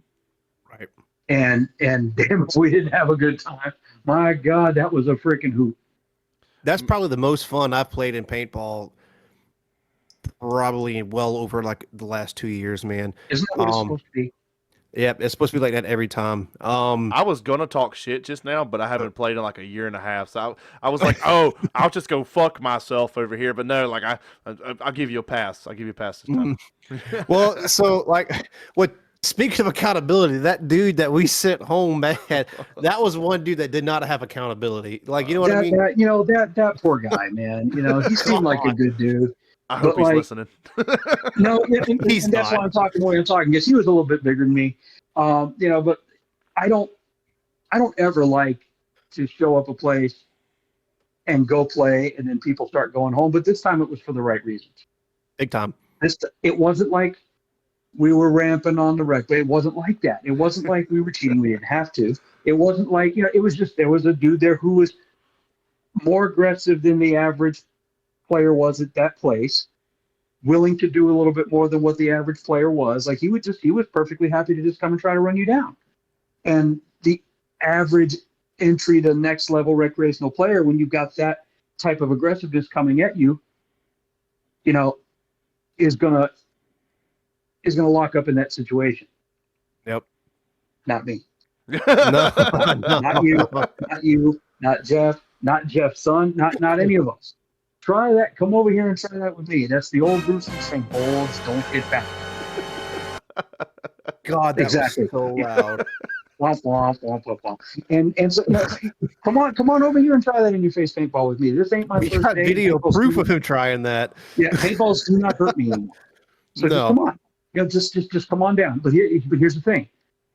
Right. And damn, if we didn't have a good time, my God, that was a freaking hoot. That's probably the most fun I've played in paintball, probably well over like the last 2 years, man. Isn't that what it's supposed to be? Yeah, it's supposed to be like that every time. I was gonna talk shit just now, but I haven't played in like a year and a half, so I was like, "Oh, I'll just go fuck myself over here." But no, like I'll give you a pass. I'll give you a pass this time. Well, so like, speaking of accountability, that dude that we sent home, man, that was one dude that did not have accountability. Like, you know what I mean? That poor guy, man. He seemed like a good dude. I hope he's listening. No, and He's that's not. why I'm talking the way I'm talking, because he was a little bit bigger than me. But I don't ever like to show up a place and go play, and then people start going home. But this time it was for the right reasons. Big time. It wasn't like we were ramping on the rec, but it wasn't like that. It wasn't like we were cheating. We didn't have to. It wasn't like, it was just, there was a dude there who was more aggressive than the average player was at that place, willing to do a little bit more than what the average player was. Like he was perfectly happy to just come and try to run you down. And the average entry to next level recreational player, when you've got that type of aggressiveness coming at you, you know, is gonna lock up in that situation. Yep. Not me. No, Not you. no. Not you. Not Jeff. Not Jeff's son. Not any of us. Try that. Come over here and try that with me. That's the old Bruce Lee saying, "Boys, don't hit back." God, that Exactly. was so loud. Womp, womp, womp, womp, womp. And so, no, come on over here and try that in your face paintball with me. This ain't my We first got day. video Paintballs proof do- of him trying that. Yeah, paintballs do not hurt me anymore. So just No. come on. Just come on down. But here's the thing.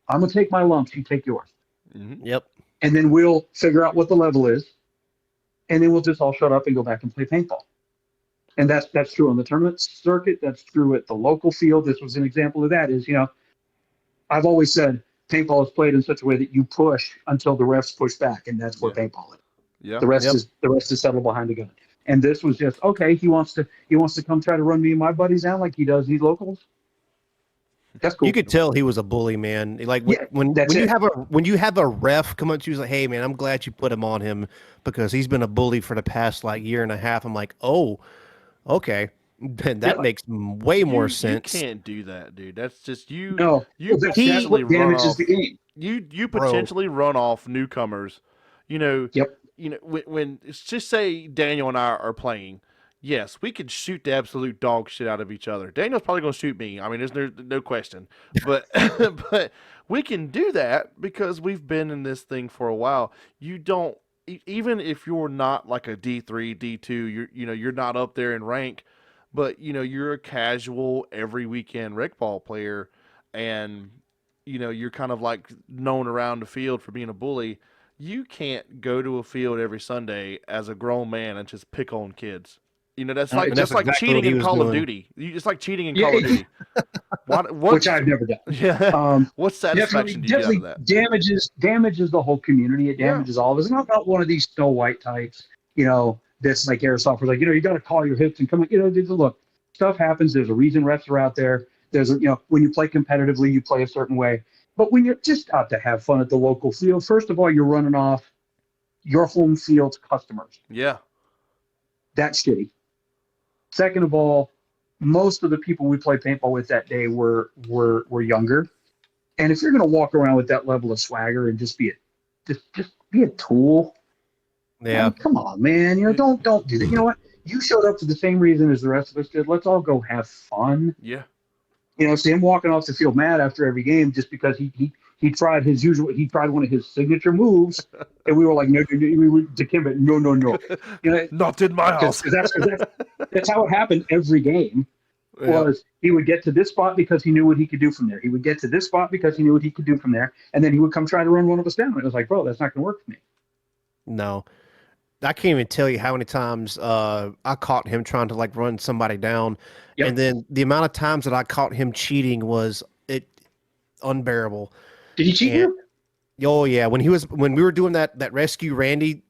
I'm gonna take my lumps. You take yours, Yep. and then we'll figure out what the level is, and then we'll just all shut up and go back and play paintball. And that's true on the tournament circuit. That's true at the local field. This was an example of that. I've always said paintball is played in such a way that you push until the refs push back, and that's where paintball is. Yeah. The rest is settled behind the gun. And this was just okay. He wants to come try to run me and my buddies down like he does these locals. That's cool. You could tell he was a bully, man. Like when you have a ref come up to you, like, "Hey, man, I'm glad you put him on him because he's been a bully for the past like year and a half." I'm like, "Oh, okay, that makes way more sense." You can't do that, dude. That's just you. No, You that's potentially what run damages off. the game. You potentially run off newcomers. Yep. When just say Daniel and I are playing. Yes, we could shoot the absolute dog shit out of each other. Daniel's probably going to shoot me. I mean, there's no question. But but we can do that because we've been in this thing for a while. You don't even if you're not like a D3, D2, you're not up there in rank, but you're a casual every weekend rec ball player, and you're kind of like known around the field for being a bully. You can't go to a field every Sunday as a grown man and just pick on kids. That's like And just that's like exactly cheating what he in was Call of doing. Duty. It's like cheating in Call of Duty. What, Which I've never done. Yeah. What satisfaction do you get out of that? Damages the whole community. It damages all of us. I'm not one of these Snow White types, that's like airsoft. Like, you got to call your hits and come. Look, stuff happens. There's a reason refs are out there. When you play competitively, you play a certain way. But when you're just out to have fun at the local field, first of all, you're running off your home field's customers. Yeah. That's shitty. Second of all, most of the people we played paintball with that day were younger, and if you're going to walk around with that level of swagger and just be a tool, Yeah. come on, man. Don't do that. You know what? You showed up for the same reason as the rest of us did. Let's all go have fun. Yeah. See him walking off the field mad after every game just because he tried one of his signature moves, and we were like, no, we were to Kim, no. Not in my house. That's how it happened every game. Was he would get to this spot because he knew what he could do from there. He would get to this spot because he knew what he could do from there, and then he would come try to run one of us down. It was like, bro, that's not going to work for me. No, I can't even tell you how many times I caught him trying to like run somebody down, and then the amount of times that I caught him cheating was unbearable. Did he cheat you? Oh yeah, when we were doing that rescue Randy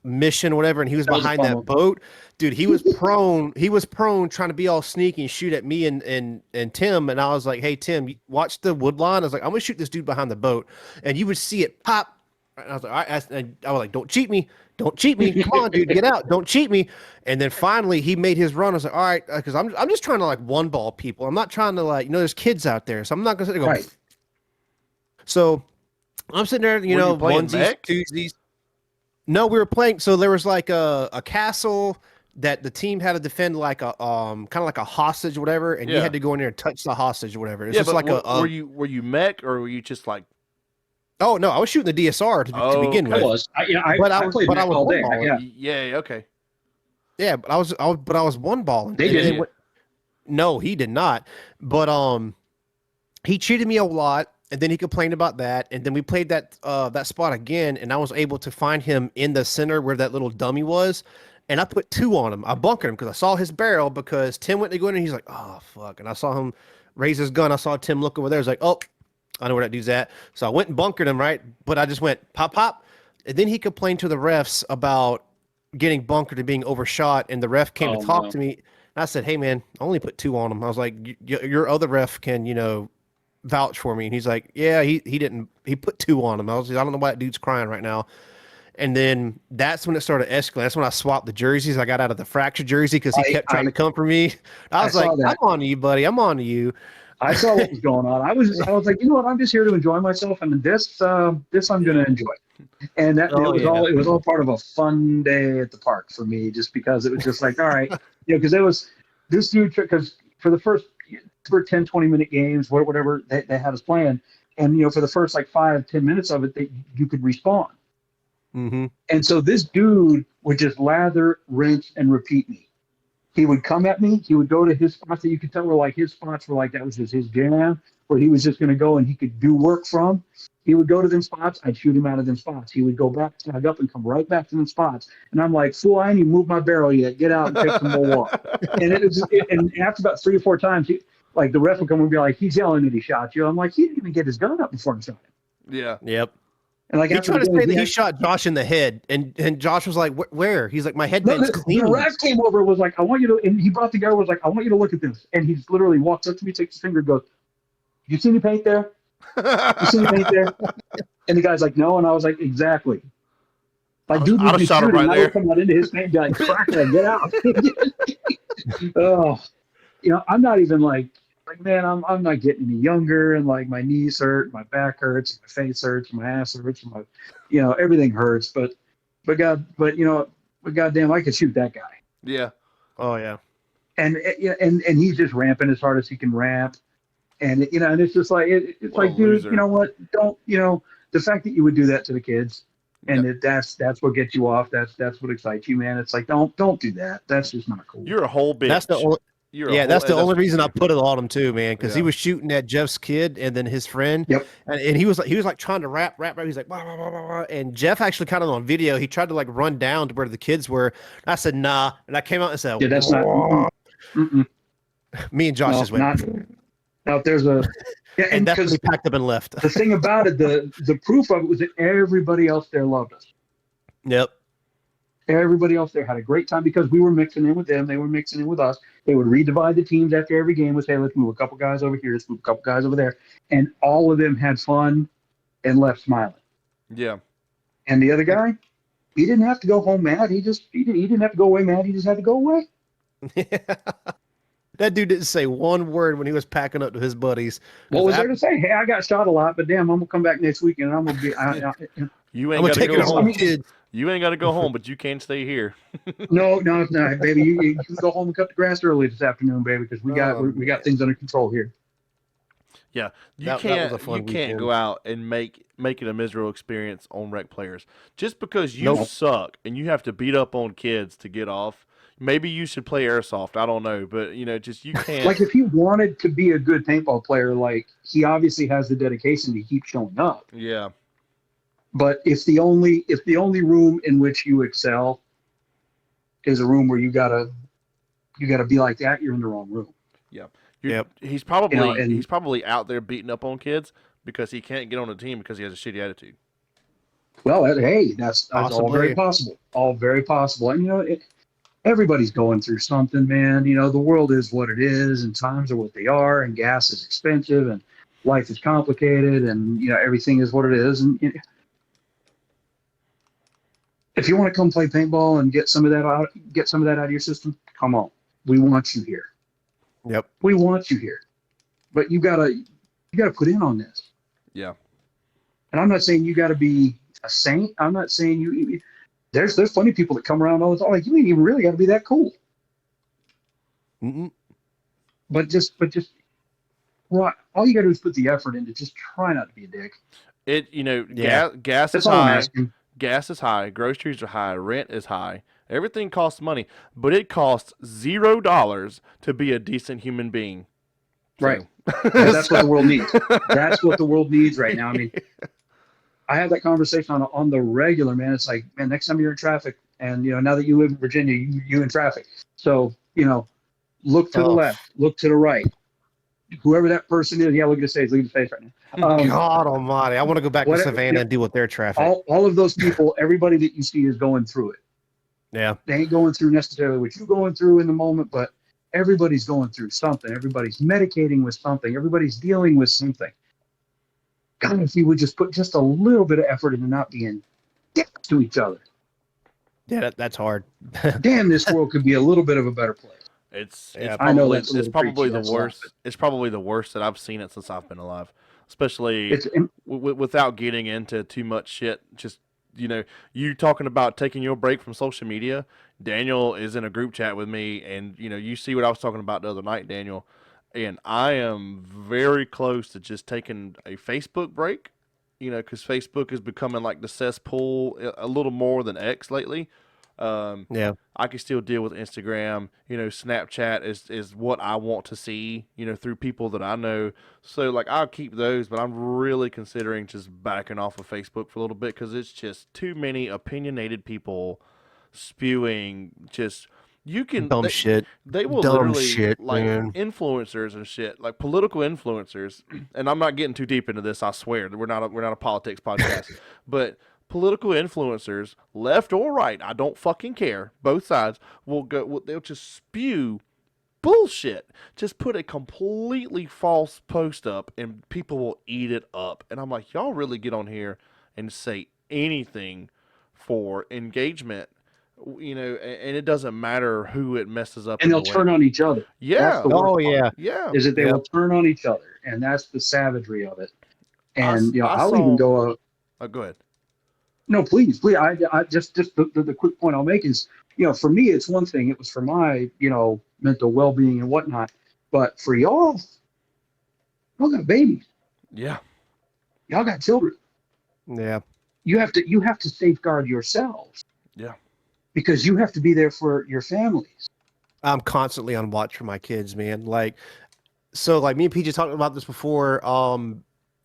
mission or whatever, and he was behind that boat, dude. He was prone. He was prone trying to be all sneaky and shoot at me and Tim. And I was like, hey Tim, watch the wood line. I was like, I'm gonna shoot this dude behind the boat, and you would see it pop. And I was like, all right. I was like, don't cheat me. Don't cheat me. Come on, dude, get out. Don't cheat me. And then finally he made his run. I was like, all right, because I'm just trying to like one ball people. I'm not trying to like, there's kids out there, so I'm not gonna sit there and go. Right. So I'm sitting there, onesies, twosies. No, we were playing. So there was like a castle that the team had to defend, like a kind of like a hostage or whatever, and you had to go in there and touch the hostage or whatever. It's just like were you mech or were you just like? Oh no, I was shooting the DSR to begin with. I was. I played mech all day. Yeah. Okay. Yeah, but I was one balling. They did. No, he did not. But he cheated me a lot. And then he complained about that, and then we played that spot again, and I was able to find him in the center where that little dummy was, and I put 2 on him. I bunkered him because I saw his barrel because Tim went to go in, and he's like, oh, fuck. And I saw him raise his gun. I saw Tim look over there. I was like, oh, I know where that dude's at. So I went and bunkered him, right? But I just went pop, pop. And then he complained to the refs about getting bunkered and being overshot, and the ref came to talk to me. And I said, hey, man, I only put 2 on him. I was like, your other ref can, vouch for me. And he's like, yeah, he put 2 on him. I was like, I don't know why that dude's crying right now. And then that's when it started escalating. That's when I swapped the jerseys. I got out of the fractured jersey because he kept trying to come for me. I was like, I'm on to you, buddy. I'm on to you. I saw what was going on. I was like, you know what? I'm just here to enjoy myself, and this I'm going to enjoy. And that it was all part of a fun day at the park for me, just because it was just like, all right, because it was this dude, because for the first 10, 20-minute games, whatever they had us playing, and for the first like 5-10 minutes of it, you could respawn. Mm-hmm. And so this dude would just lather, rinse, and repeat me. He would come at me. He would go to his spots that you could tell were like his spots were like that was just his jam, where he was just going to go and he could do work from. He would go to them spots. I'd shoot him out of them spots. He would go back, tag up, and come right back to them spots. And I'm like, fool, I ain't even moved my barrel yet. Get out and take some more walk. And and after about 3 or 4 times, like the ref would come and be like, he's yelling that he shot you. I'm like, he didn't even get his gun up before he shot him. Yeah. Yep. And like he tried to say that he shot Josh in the head, and Josh was like, "Where?" He's like, "My headband's clean." The ref came over, was like, "I want you to," and he brought the guy, was like, "I want you to look at this." And he literally walks up to me, takes his finger, and goes, "You see any paint there? You see any paint there?" And the guy's like, "No," and I was like, "Exactly." Like, dude, I'd have shot him right there. I would come out into his paint and be like, "Crackhead, get out!" Oh, I'm not even like, man, I'm not getting any younger, and like my knees hurt, my back hurts, my face hurts, my ass hurts, my, everything hurts. But goddamn, I could shoot that guy. Yeah. Oh yeah. And he's just ramping as hard as he can ramp, and and it's just like it's like, dude, loser. you know what? Don't the fact that you would do that to the kids, and that's what gets you off. That's what excites you, man. It's like don't do that. That's just not cool. You're a whole bitch. That's the only. That's the only reason I put it on him too, man. Because he was shooting at Jeff's kid and then his friend. Yep. And he was like trying to rap. He's like, wah, wah, wah, wah. And Jeff actually kind of on video, he tried to like run down to where the kids were. I said, nah. And I came out and said, yeah, that's not. Me and Josh just went. Now if there's a. Yeah, and that's when he packed up and left. The thing about it, the proof of it was that everybody else there loved us. Yep. Everybody else there had a great time because we were mixing in with them. They were mixing in with us. They would redivide the teams after every game. Would say, let's move a couple guys over here. Let's move a couple guys over there. And all of them had fun and left smiling. Yeah. And the other guy, he didn't have to go home mad. He didn't have to go away mad. He just had to go away. That dude didn't say one word when he was packing up to his buddies. What was there to say? Hey, I got shot a lot, but damn, I'm gonna come back next weekend and I'm gonna be. You ain't got to go home. Kid. You ain't got to go home, but you can't stay here. No, baby. You can go home and cut the grass early this afternoon, baby, because we got things under control here. Yeah, you can't go out and make it a miserable experience on rec players just because you suck and you have to beat up on kids to get off. Maybe you should play airsoft. I don't know, but just you can't. Like if he wanted to be a good paintball player, like he obviously has the dedication to keep showing up. Yeah. But if the only room in which you excel is a room where you gotta be like that, you're in the wrong room. Yeah. He's probably out there beating up on kids because he can't get on the team because he has a shitty attitude. Well, hey, that's all very possible. All very possible. And everybody's going through something, man. The world is what it is, and times are what they are, and gas is expensive, and life is complicated, and everything is what it is. And if you want to come play paintball and get some of that out of your system, come on. We want you here. Yep. We want you here. But you gotta put in on this. Yeah. And I'm not saying you gotta be a saint. I'm not saying you. There's funny people that come around all the time. Like, you ain't even really got to be that cool. Mm-mm. But just right. All you got to do is put the effort into. Just try not to be a dick. Gas is all I'm high. asking. Gas is high. Groceries are high. Rent is high. Everything costs money, but it costs $0 to be a decent human being. Right. That's what the world needs. That's what the world needs right now. I mean, I have that conversation on the regular, man. It's like, man, next time you're in traffic, and now that you live in Virginia, you in traffic. So look to the left, look to the right. Whoever that person is, look at his face. Look at his face right now. God Almighty! I want to go back to Savannah and deal with their traffic. All of those people, everybody that you see is going through it. Yeah, they ain't going through necessarily what you're going through in the moment, but Everybody's going through something. Everybody's medicating with something. Everybody's dealing with something. God, if you would just put just a little bit of effort into not being dicks to each other, Yeah, that's hard. damn, this world could be a little bit of a better place. Yeah. I know that's a little preachy, the that's a lot, worst. It's probably the worst that I've seen it since I've been alive. Especially it's without getting into too much shit. Just you talking about taking your break from social media. Daniel is in a group chat with me, and you see what I was talking about the other night, Daniel. And I am very close to just taking a Facebook break. Because Facebook is becoming like the cesspool a little more than X lately. Yeah. I can still deal with Instagram. Snapchat is what I want to see, through people that I know. So, like, I'll keep those, but I'm really considering just backing off of Facebook for a little bit because it's just too many opinionated people spewing just. You can. Dumb shit. They will Dumb literally, shit, like, man. influencers and shit, like political influencers, and I'm not getting too deep into this, I swear. We're not a politics podcast. But political influencers, left or right, I don't fucking care. Both sides they'll just spew bullshit. Just put a completely false post up and people will eat it up. And I'm like, y'all really get on here and say anything for engagement, and it doesn't matter who it messes up. and they'll turn on each other. That's Yeah. the worst Oh part, yeah. Yeah. is that they Yep. will turn on each other, and that's the savagery of it. I And I'll saw. even go. Oh, go ahead. No, please. I just the quick point I'll make is, for me, it's one thing. It was for my, mental well-being and whatnot. But for y'all got babies. Yeah. Y'all got children. Yeah. You have to safeguard yourselves Yeah. because you have to be there for your families. I'm constantly on watch for my kids, man. Like, so like me and PJ talked about this before.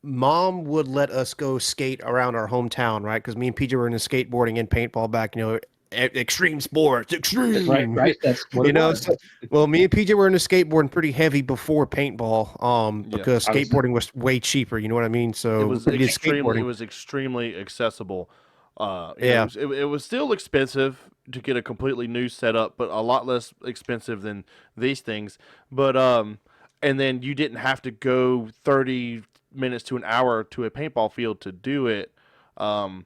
Mom would let us go skate around our hometown, right? Because me and PJ were into skateboarding and paintball back, extreme sports, extreme. Right. That's what it was. Well, me and PJ were into skateboarding pretty heavy before paintball, because I was- skateboarding was way cheaper. You know what I mean? So It was we did extremely. It skateboarding. was extremely accessible. Yeah. It was still expensive to get a completely new setup, but a lot less expensive than these things. But and then you didn't have to go 30 minutes to an hour to a paintball field to do it. Kind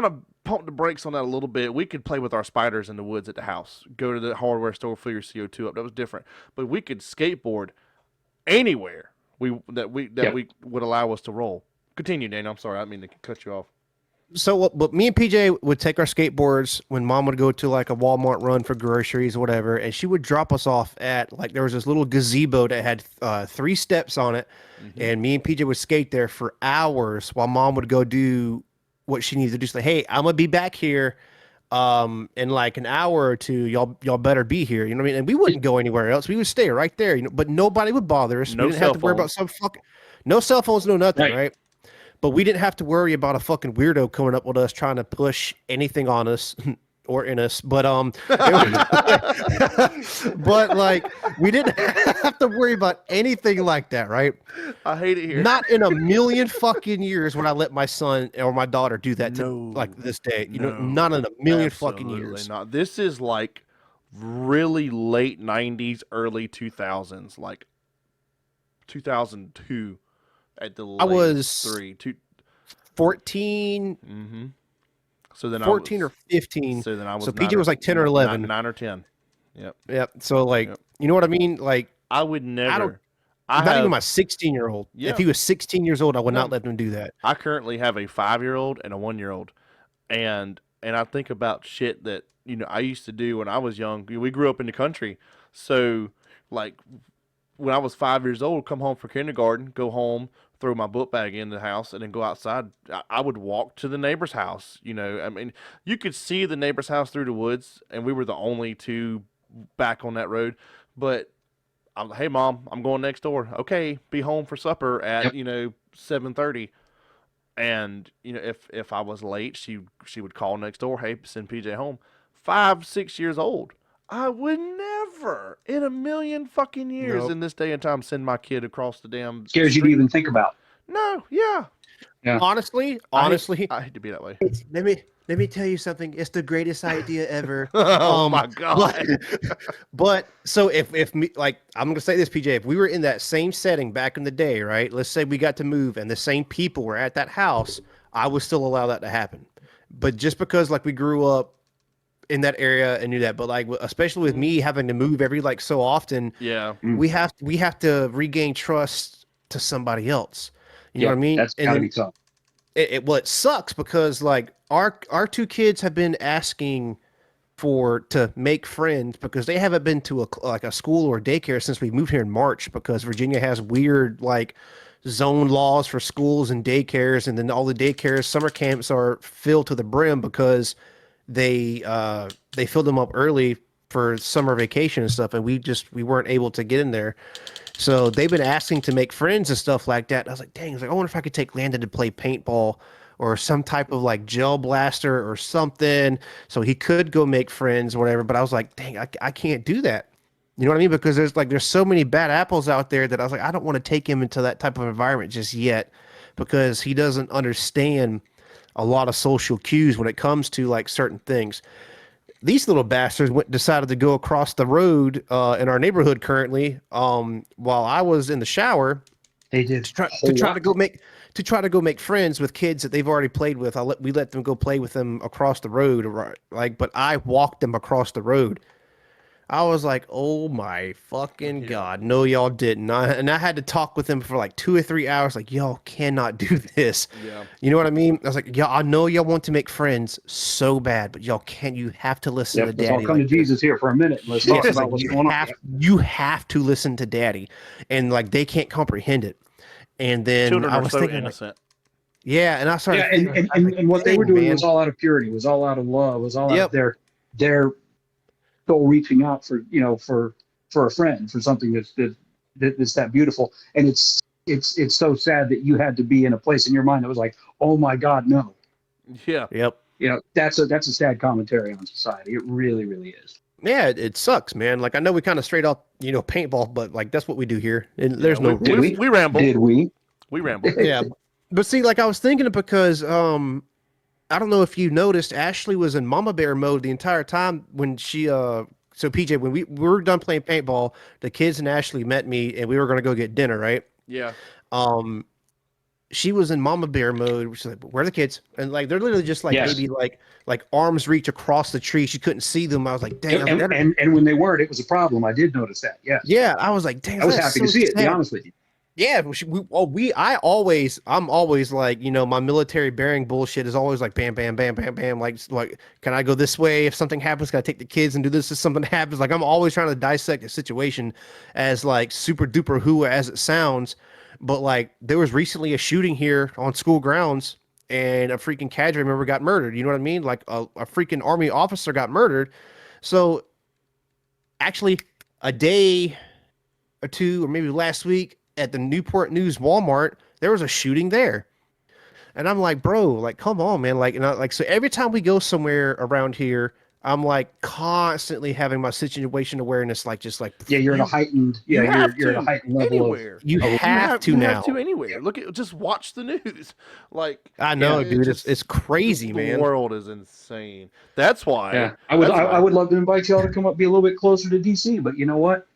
of pump the brakes on that a little bit. We could play with our spiders in the woods at the house. Go to the hardware store, fill your CO2 up. That was different. But we could skateboard anywhere we would allow us to roll. Continue, Daniel. I'm sorry, I didn't mean to cut you off. So, but me and PJ would take our skateboards when Mom would go to like a Walmart run for groceries or whatever, and she would drop us off at like there was this little gazebo that had 3 steps on it, and me and PJ would skate there for hours while Mom would go do what she needed to do. She's like, "Hey, I'm gonna be back here, in like an hour or two. Y'all better be here." You know what I mean? And we wouldn't go anywhere else. We would stay right there. But nobody would bother us. No we didn't have to worry about cell no cell phones, no nothing, Right. right? But we didn't have to worry about a fucking weirdo coming up with us trying to push anything on us or in us. But but like we didn't have to worry about anything like that, right? I hate it here. Not in a million fucking years would I let my son or my daughter do that to No. like this day. No. Not in a million fucking Absolutely years. not. This is like really late 90s, early 2000s, like 2002 at the latest. I was 14, Mm-hmm. So then 14 I or was, 15. So then I was. So 9 PJ was like 10 or 11. 9 or 10. Yep. Yep. So like, Yep. you know what I mean? Like, I would never. not even my 16-year-old. Yeah. If he was 16 years old, I would No. not let him do that. I currently have a 5-year-old and a 1-year-old, and I think about shit that I used to do when I was young. We grew up in the country, so like when I was 5 years old, come home for kindergarten, go home, throw my book bag in the house, and then go outside. I would walk to the neighbor's house. I mean, you could see the neighbor's house through the woods, and we were the only two back on that road. But I'm like, hey mom, I'm going next door. Okay, be home for supper at 7:30. And if I was late, she would call next door. Hey, send PJ home. 5, 6 years old. I would never in a million fucking years Nope. in this day and time send my kid across the damn Scares you to street. even think about. No, yeah. Yeah. Honestly, I hate to be that way. let me tell you something. It's the greatest idea ever. Oh my But god. but so if me like I'm gonna say this, PJ, if we were in that same setting back in the day, right? Let's say we got to move and the same people were at that house, I would still allow that to happen. But just because like we grew up in that area and knew that, but like especially with me having to move every like so often, Yeah. we have to regain trust to somebody else. You know Yeah, what I mean? that's And gotta then be tough. it sucks because like our two kids have been asking for to make friends because they haven't been to a school or daycare since we moved here in March because Virginia has weird like zone laws for schools and daycares, and then all the daycares summer camps are filled to the brim because they filled them up early for summer vacation and stuff, and we weren't able to get in there. So they've been asking to make friends and stuff like that. I was like, dang, I was like, I wonder if I could take Landon to play paintball or some type of like gel blaster or something. So he could go make friends or whatever. But I was like, dang, I can't do that. You know what I mean? Because there's so many bad apples out there that I was like, I don't want to take him into that type of environment just yet because he doesn't understand a lot of social cues when it comes to like certain things. These little bastards decided to go across the road in our neighborhood currently while I was in the shower They did to try to go make friends with kids that they've already played with. We let them go play with them across the road, like, but I walked them across the road. I was like, oh my fucking God. No, y'all didn't. And I had to talk with them for like 2 or 3 hours. Like, y'all cannot do this. Yeah. You know what I mean? I was like, y'all, I know y'all want to make friends so bad, but y'all can't. You have to listen to Yep, let's all daddy. come like to this. Jesus here for a minute. And let's talk Yes, about like, what's you going have, on. you have to listen to daddy. And like, they can't comprehend it. And then Children I are was so thinking, like, innocent. yeah. And I started Yeah, thinking, I was like, and what they were dang, doing man. was all out of purity, was all out of love, was all out of Yep. their soul reaching out for for a friend, for something that's that beautiful. And it's so sad that you had to be in a place in your mind that was like, oh my God, no. Yeah. Yep. That's a sad commentary on society. It really, really is. Yeah, it sucks, man. Like I know we kind of straight up, paintball, but like that's what we do here. And there's no Did rules. we? We ramble. Did we? We ramble. Yeah, but see, like I was thinking it because I don't know if you noticed, Ashley was in Mama Bear mode the entire time when she So PJ, when we were done playing paintball, the kids and Ashley met me, and we were gonna go get dinner, right? Yeah. Um, she was in Mama Bear mode. She's like, "Where are the kids?" And like they're literally just like Yes. maybe like arms reach across the tree. She couldn't see them. I was like, "Dang!" I was like, And when they weren't, it was a problem. I did notice that. Yes. yeah, I was like, "Dang!" I was that's happy so to see it, to be sad. honest with you. Yeah, I'm always like, my military bearing bullshit is always like, bam, bam, bam, bam, bam. Like, can I go this way? If something happens, can I take the kids and do this? If something happens, like, I'm always trying to dissect a situation as like super duper who as it sounds. But like, there was recently a shooting here on school grounds, and a freaking cadre member got murdered. You know what I mean? Like a freaking army officer got murdered. So actually, a day or two, or maybe last week, at the Newport News Walmart, there was a shooting there. And I'm like, bro, like, come on, man. Like, so every time we go somewhere around here, I'm like constantly having my situation awareness, like, just like, Yeah, you're at a heightened. Yeah, you're at a heightened level anywhere. you have to you now. have to anywhere. Look at just watch the news. Like I know, yeah, dude. It's crazy, the man. world is insane. That's why. Yeah, I would love to invite y'all to come up, be a little bit closer to DC. But you know what?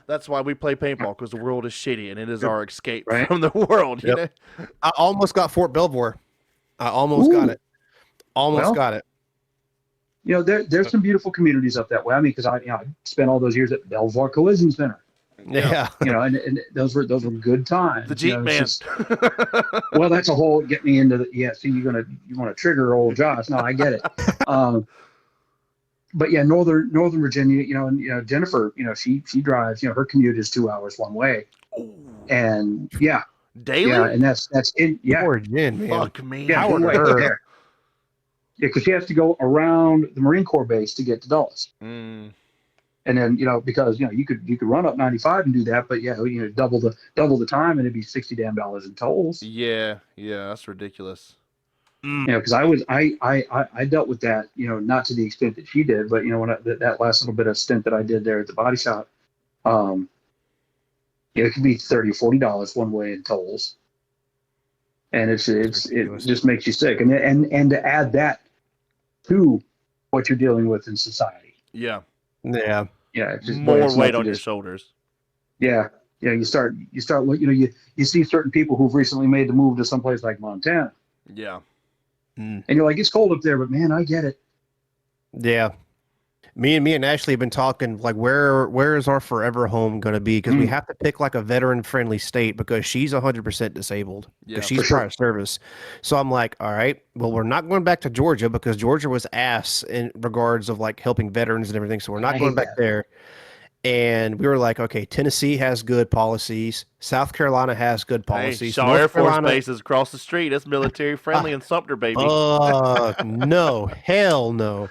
That's why we play paintball, because the world is shitty and it is our escape Right. from the world. You know? I almost got Fort Belvoir. I almost got it. Almost got it. You know, there's some beautiful communities up that way. I mean, because I spent all those years at Belvoir Collision Center. Yeah. You know, and those were good times. The Jeep man. Well, that's a whole get me into the See, you want to trigger old Josh. No, I get it. But yeah, Northern Virginia, and Jennifer, she drives, her commute is 2 hours one way. Ooh. And yeah. Daily? Yeah, and that's in Poor Jen, man. Fuck me. Yeah, Power one to way her. there. Yeah, because she has to go around the Marine Corps base to get to Dulles. Mm. And then, because you could run up 95 and do that, but yeah, double the time and it'd be $60 damn in tolls. Yeah, that's ridiculous. Because I dealt with that, not to the extent that she did, but when that last little bit of stint that I did there at the body shop, it could be $30 or $40 one way in tolls, and it ridiculous. just makes you sick. And to add that to what you're dealing with in society, Yeah. Yeah. it's just More it's weight enough on to your just, shoulders. yeah. You start you see certain people who've recently made the move to someplace like Montana, Yeah. and you're like, it's cold up there, but man, I get it. Yeah. Me and Ashley have been talking like where is our forever home going to be, because we have to pick like a veteran friendly state because she's 100% disabled Yeah, because she's for sure. prior service. So I'm like, all right, well, we're not going back to Georgia because Georgia was ass in regards of like helping veterans and everything. So we're not I going hate back that. there. And we were like, okay, Tennessee has good policies. South Carolina has good Hey, policies. Shaw Air North Force Carolina, Base is across the street. That's military friendly in Sumter, baby. no, hell no.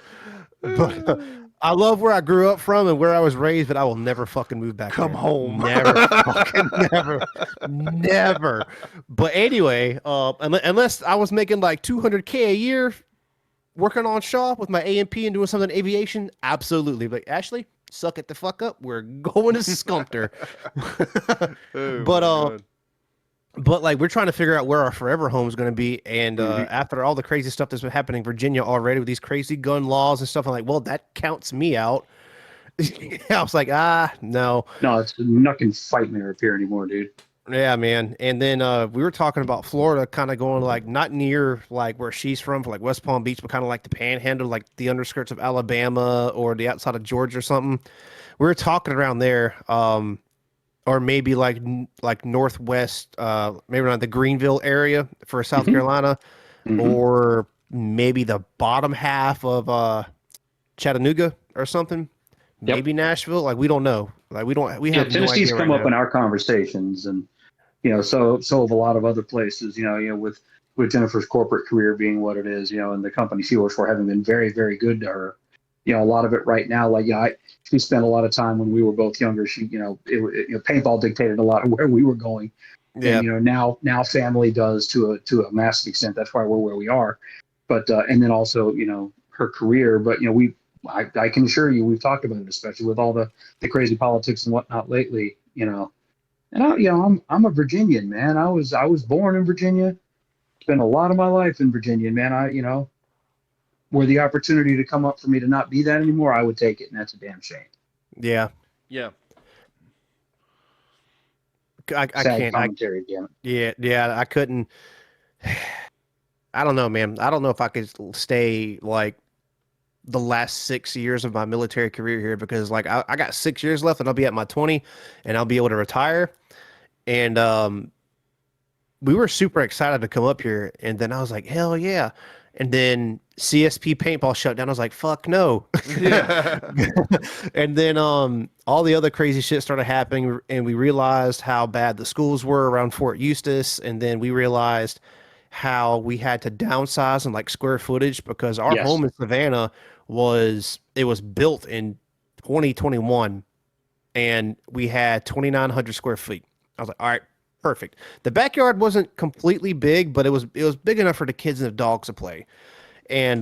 But I love where I grew up from and where I was raised, but I will never fucking move back Come there. home. Never, fucking never. But anyway, unless I was making like $200K a year working on Shaw with my A&P and doing something in aviation, absolutely. Like, Ashley, suck it the fuck up. We're going to Skumter. Oh, But my God. but like we're trying to figure out where our forever home is going to be, and Mhm. after all the crazy stuff that's been happening in Virginia already with these crazy gun laws and stuff, I'm like, well, that counts me out. I was like, no, No, it's nothing fight me up here anymore, dude. yeah, man. And then we were talking about Florida, kind of going like not near like where she's from, for like West Palm Beach, but kind of like the Panhandle, like the underskirts of Alabama or the outside of Georgia or something. We were talking around there. Or maybe like northwest, maybe around the Greenville area for South Mhm. Carolina, Mhm. or maybe the bottom half of Chattanooga or something. Yep. Maybe Nashville. Like we don't know. Like we Yeah, have no Tennessee's idea right come up now. in our conversations, and so have a lot of other places. With Jennifer's corporate career being what it is, and the company she works for having been very, very good to her. A lot of it right now, like she spent a lot of time when we were both younger. She, paintball dictated a lot of where we were going, Yeah, and now family does to a massive extent. That's why we're where we are. But and then also her career. But I can assure you we've talked about it, especially with all the crazy politics and whatnot lately. And I'm a Virginian, man. I was born in Virginia, spent a lot of my life in Virginia, man. Were the opportunity to come up for me to not be that anymore, I would take it, and that's a damn shame. yeah. Yeah. I Sad can't. commentary, damn it. Yeah. I couldn't. I don't know, man. I don't know if I could stay like the last 6 years of my military career here, because like I got 6 years left and I'll be at my 20 and I'll be able to retire. And we were super excited to come up here, and then I was like, hell yeah. And then CSP paintball shut down. I was like, fuck no. Yeah. And then all the other crazy shit started happening, and we realized how bad the schools were around Fort Eustis, and then we realized how we had to downsize in like square footage because our Yes. home in Savannah was built in 2021, and we had 2,900 square feet. I was like, all right, perfect. The backyard wasn't completely big, but it was big enough for the kids and the dogs to play. And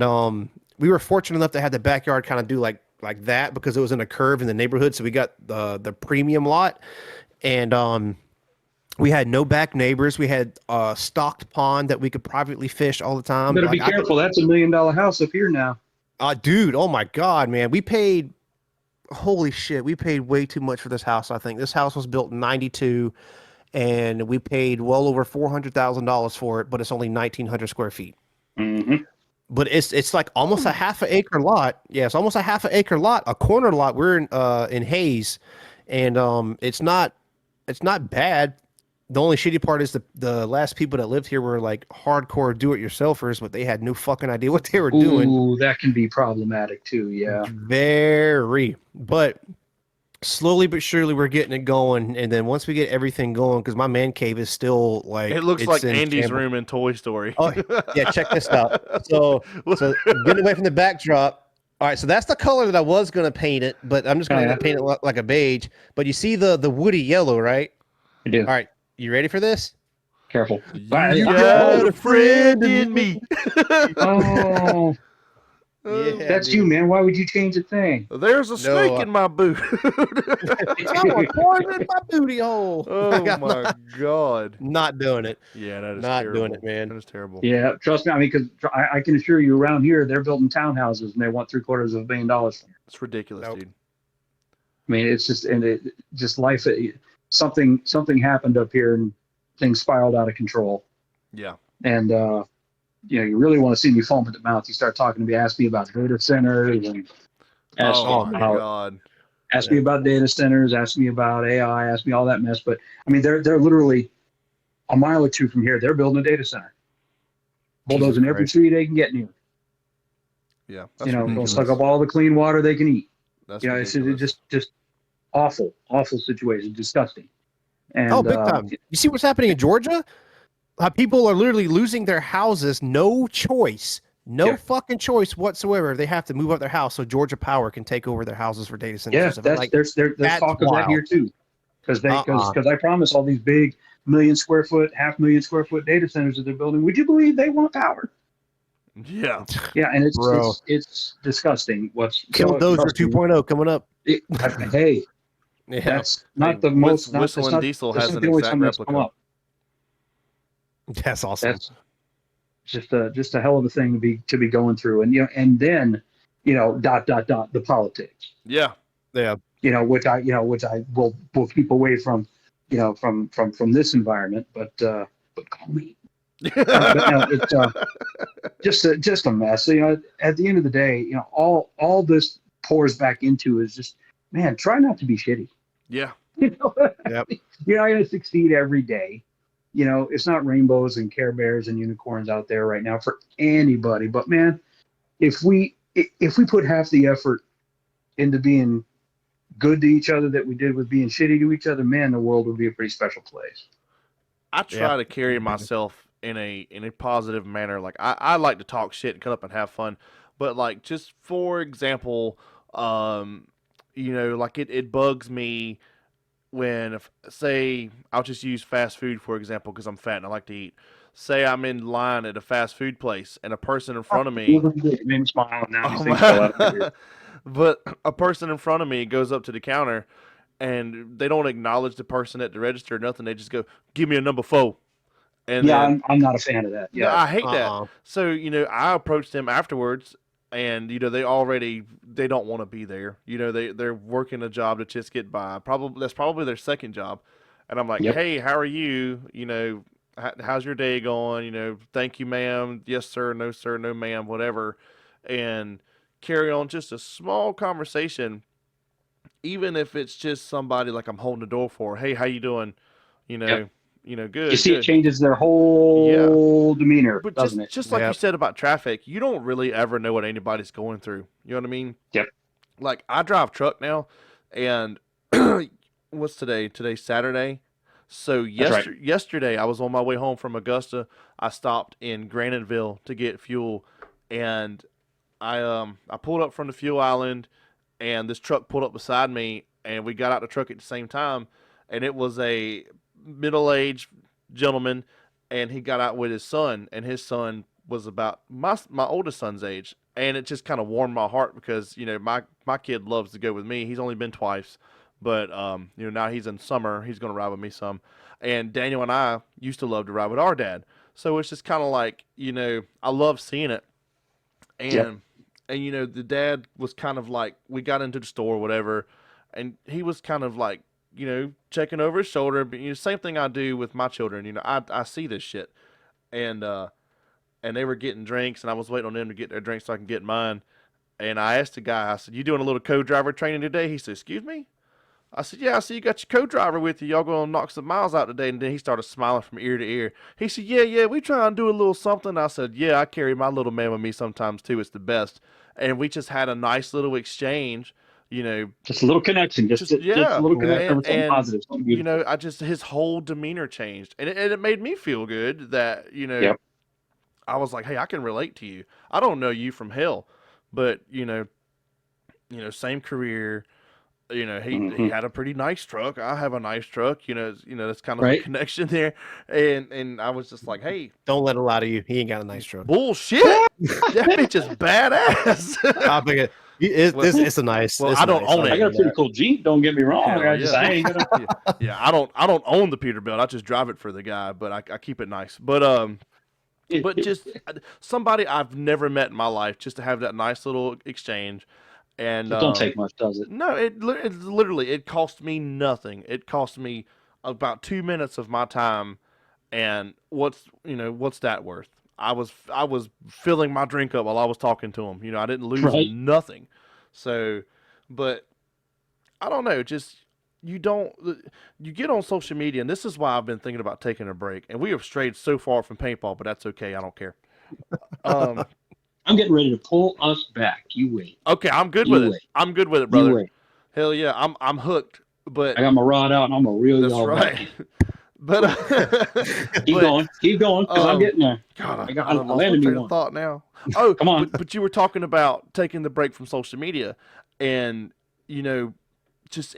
we were fortunate enough to have the backyard kind of do like that because it was in a curve in the neighborhood. So we got the premium lot, and we had no back neighbors. We had a stocked pond that we could privately fish all the time. Better Like, be careful. That's $1 million house up here now. Dude, oh my God, man. We paid, holy shit, we paid way too much for this house, I think. This house was built in 92, and we paid well over $400,000 for it, but it's only 1,900 square feet. Mm-hmm. But it's like almost a half an acre lot. Yeah, it's almost a half an acre lot, a corner lot. We're in Hayes, and it's not bad. The only shitty part is the last people that lived here were like hardcore do-it-yourselfers, but they had no fucking idea what they were doing. Ooh, that can be problematic too. Yeah. Very. But slowly but surely we're getting it going, and then once we get everything going, because my man cave is still like It looks it's like in Andy's shambles. room in Toy Story. Oh yeah, check this out. So getting away from the backdrop. All right, so that's the color that I was gonna paint it, but I'm just gonna paint it like a beige. But you see the woody yellow, right? I do. All right, you ready for this? Careful. You got a friend in me. Oh, Oh, Yeah, That's you, dude. man. Why would you change a thing? there's a No, snake in my boot. someone poisoned my booty hole. Like, Oh I'm my god. not doing it. Yeah, that is Not doing it, terrible. man. That is terrible. Yeah, trust me. I mean, because I can assure you, around here they're building townhouses and they want $750 million. It's ridiculous, Nope. dude. I mean, it's just and it just life. Something happened up here and things spiraled out of control. Yeah. And you really want to see me foam at the mouth. You start talking to me, ask me about data centers, and ask Oh me my about god. ask me about data centers, ask me about AI, ask me all that mess. But I mean, they're literally a mile or two from here. They're building a data center, bulldozing every Christ. tree they can get near. Yeah, that's They'll ridiculous. suck up all the clean water they can eat. That's It's ridiculous. just awful, awful situation, disgusting. And Oh, big time. You see what's happening in Georgia? People are literally losing their houses. No choice. No Yeah. fucking choice whatsoever. They have to move out their house so Georgia Power can take over their houses for data centers. yeah, and stuff. that's Like, there's that's talk of that wild. here too, because Uh-uh. I promise all these big 1 million square foot, 500,000 square foot data centers that they're building. Would you believe they want power? Yeah. Yeah, and Bro. it's disgusting. Kill Dozer trust me, 2.0 coming up. hey, Yeah. that's not Hey, the most. Not, Whistling Diesel that's has not an the only exact time that's come replica. up. That's awesome. That's just a hell of a thing to be going through, and then the politics, Yeah. Yeah. which I will keep away from, from this environment, but call me. But no, it's just a mess. At the end of the day, all this pours back into is just, man, try not to be shitty. Yeah. Yep. You're not going to succeed every day. It's not rainbows and Care Bears and unicorns out there right now for anybody. But man, if we put half the effort into being good to each other that we did with being shitty to each other, man, the world would be a pretty special place. I Yeah. try to carry myself in a positive manner. Like I like to talk shit and cut up and have fun. But like just for example, like it bugs me when if say I'll just use fast food for example because I'm fat and I like to eat. Say I'm in line at a fast food place and a person in front of me It made me smile now. These Oh things fell out of my my. ear. But a person in front of me goes up to the counter and they don't acknowledge the person at the register or nothing. They just go, "Give me a number 4." And Yeah, then I'm not a fan of that. no, Yeah, I hate that. Uh-uh. So, I approached them afterwards and they don't want to be there. They're working a job to just get by. Probably that's probably their second job. And I'm like, yep. "Hey, how are you? How's your day going? Thank you, ma'am. Yes, sir. No, sir. No, ma'am. Whatever." And carry on just a small conversation, even if it's just somebody like I'm holding the door for. Hey, how you doing? You Yep. know, You good, see, it good. changes their Yeah, whole demeanor, but doesn't just it? just like you Yep. said about traffic, you don't really ever know what anybody's going through. You know what I mean? Yep. Like I drive truck now, and what's today? Today's Saturday. So That's right. yesterday I was on my way home from Augusta. I stopped in Graniteville to get fuel, and I pulled up from the fuel island, and this truck pulled up beside me, and we got out the truck at the same time, and it was a middle-aged gentleman, and he got out with his son, and his son was about my oldest son's age, and it just kind of warmed my heart because my kid loves to go with me. He's only been twice, but now he's in summer. He's going to ride with me some, and Daniel and I used to love to ride with our dad. So it's just kind of like I love seeing it, Yep. and the dad was kind of like we got into the store or whatever, and he was kind of like checking over his shoulder, but same thing I do with my children. I see this shit, and they were getting drinks, and I was waiting on them to get their drinks so I can get mine. And I asked the guy, I said, "You doing a little co-driver training today?" He said, "Excuse me." I said, "Yeah, I see you got your co-driver with you. Y'all going to knock some miles out today." And then he started smiling from ear to ear. He said, "Yeah, we try and do a little something." I said, "Yeah, I carry my little man with me sometimes too. It's the best." And we just had a nice little exchange, you know, Just a little connection, just a yeah. little Yeah. connection with something And positive, something beautiful. I just his whole demeanor changed, and it made me feel good that Yep. I was like, "Hey, I can relate to you. I don't know you from hell, but same career, he had a pretty nice truck. I have a nice truck. That's kind of a Right. connection there. And I was just like, hey, Don't let it lie to you. He ain't got a nice truck. bullshit. That bitch is badass. I think it's a nice. Well, it's I don't nice. own I it. got a pretty cool Jeep. Don't get me wrong. Hell I just yeah. I ain't gonna. Yeah, I don't own the Peterbilt. I just drive it for the guy, but I keep it nice. But just somebody I've never met in my life, just to have that nice little exchange. And It don't take much, does it? no, it literally it cost me nothing. It cost me about 2 minutes of my time, and what's that worth? I was filling my drink up while I was talking to him. I didn't lose Right. nothing. So, but I don't know. Just you get on social media, and this is why I've been thinking about taking a break. And we have strayed so far from paintball, but that's okay. I don't care. Um, I'm getting ready to pull us back. You wait. okay, I'm good You with it. wait. I'm good with it, You brother. wait. Hell yeah, I'm hooked. But I got my rod out and I'm gonna reel that's y'all right. back. But Keep going, because I'm getting there. God, I I lost my landed me train one of thought now. Oh, Come on. but you were talking about taking the break from social media, and just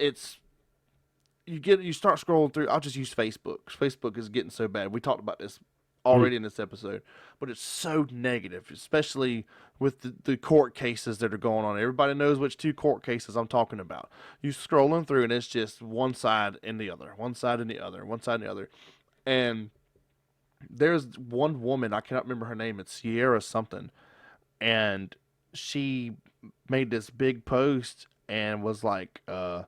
you start scrolling through. I'll just use Facebook. Facebook is getting so bad. We talked about this already in this episode, but it's so negative, especially with the court cases that are going on. Everybody knows which 2 court cases I'm talking about. You scrolling through, and it's just one side and the other, one side and the other, one side and the other, and there's one woman, I cannot remember her name. It's Sierra something, and she made this big post and was like, and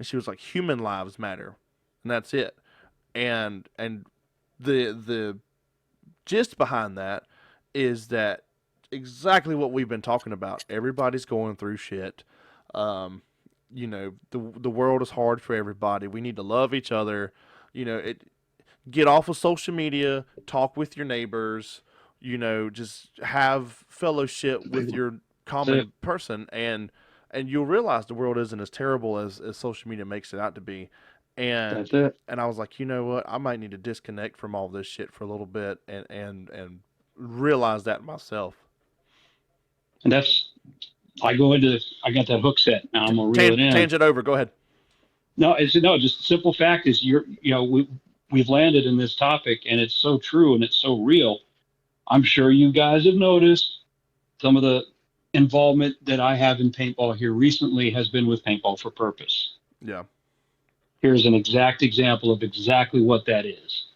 she was like, "Human lives matter," and that's it. And the gist behind that is that exactly what we've been talking about. Everybody's going through shit. The world is hard for everybody. We need to love each other. Get off of social media, talk with your neighbors, just have fellowship with your common person, and you'll realize the world isn't as terrible as social media makes it out to be. And That's it. and I was like, you know what? I might need to disconnect from all this shit for a little bit and realize that myself. And I got that hook set. Now I'm gonna reel it in. Tangent over. Go ahead. No, just the simple fact is we've landed in this topic and it's so true and it's so real. I'm sure you guys have noticed some of the involvement that I have in paintball here recently has been with Paintball for Purpose. Yeah. Here's an exact example of exactly what that is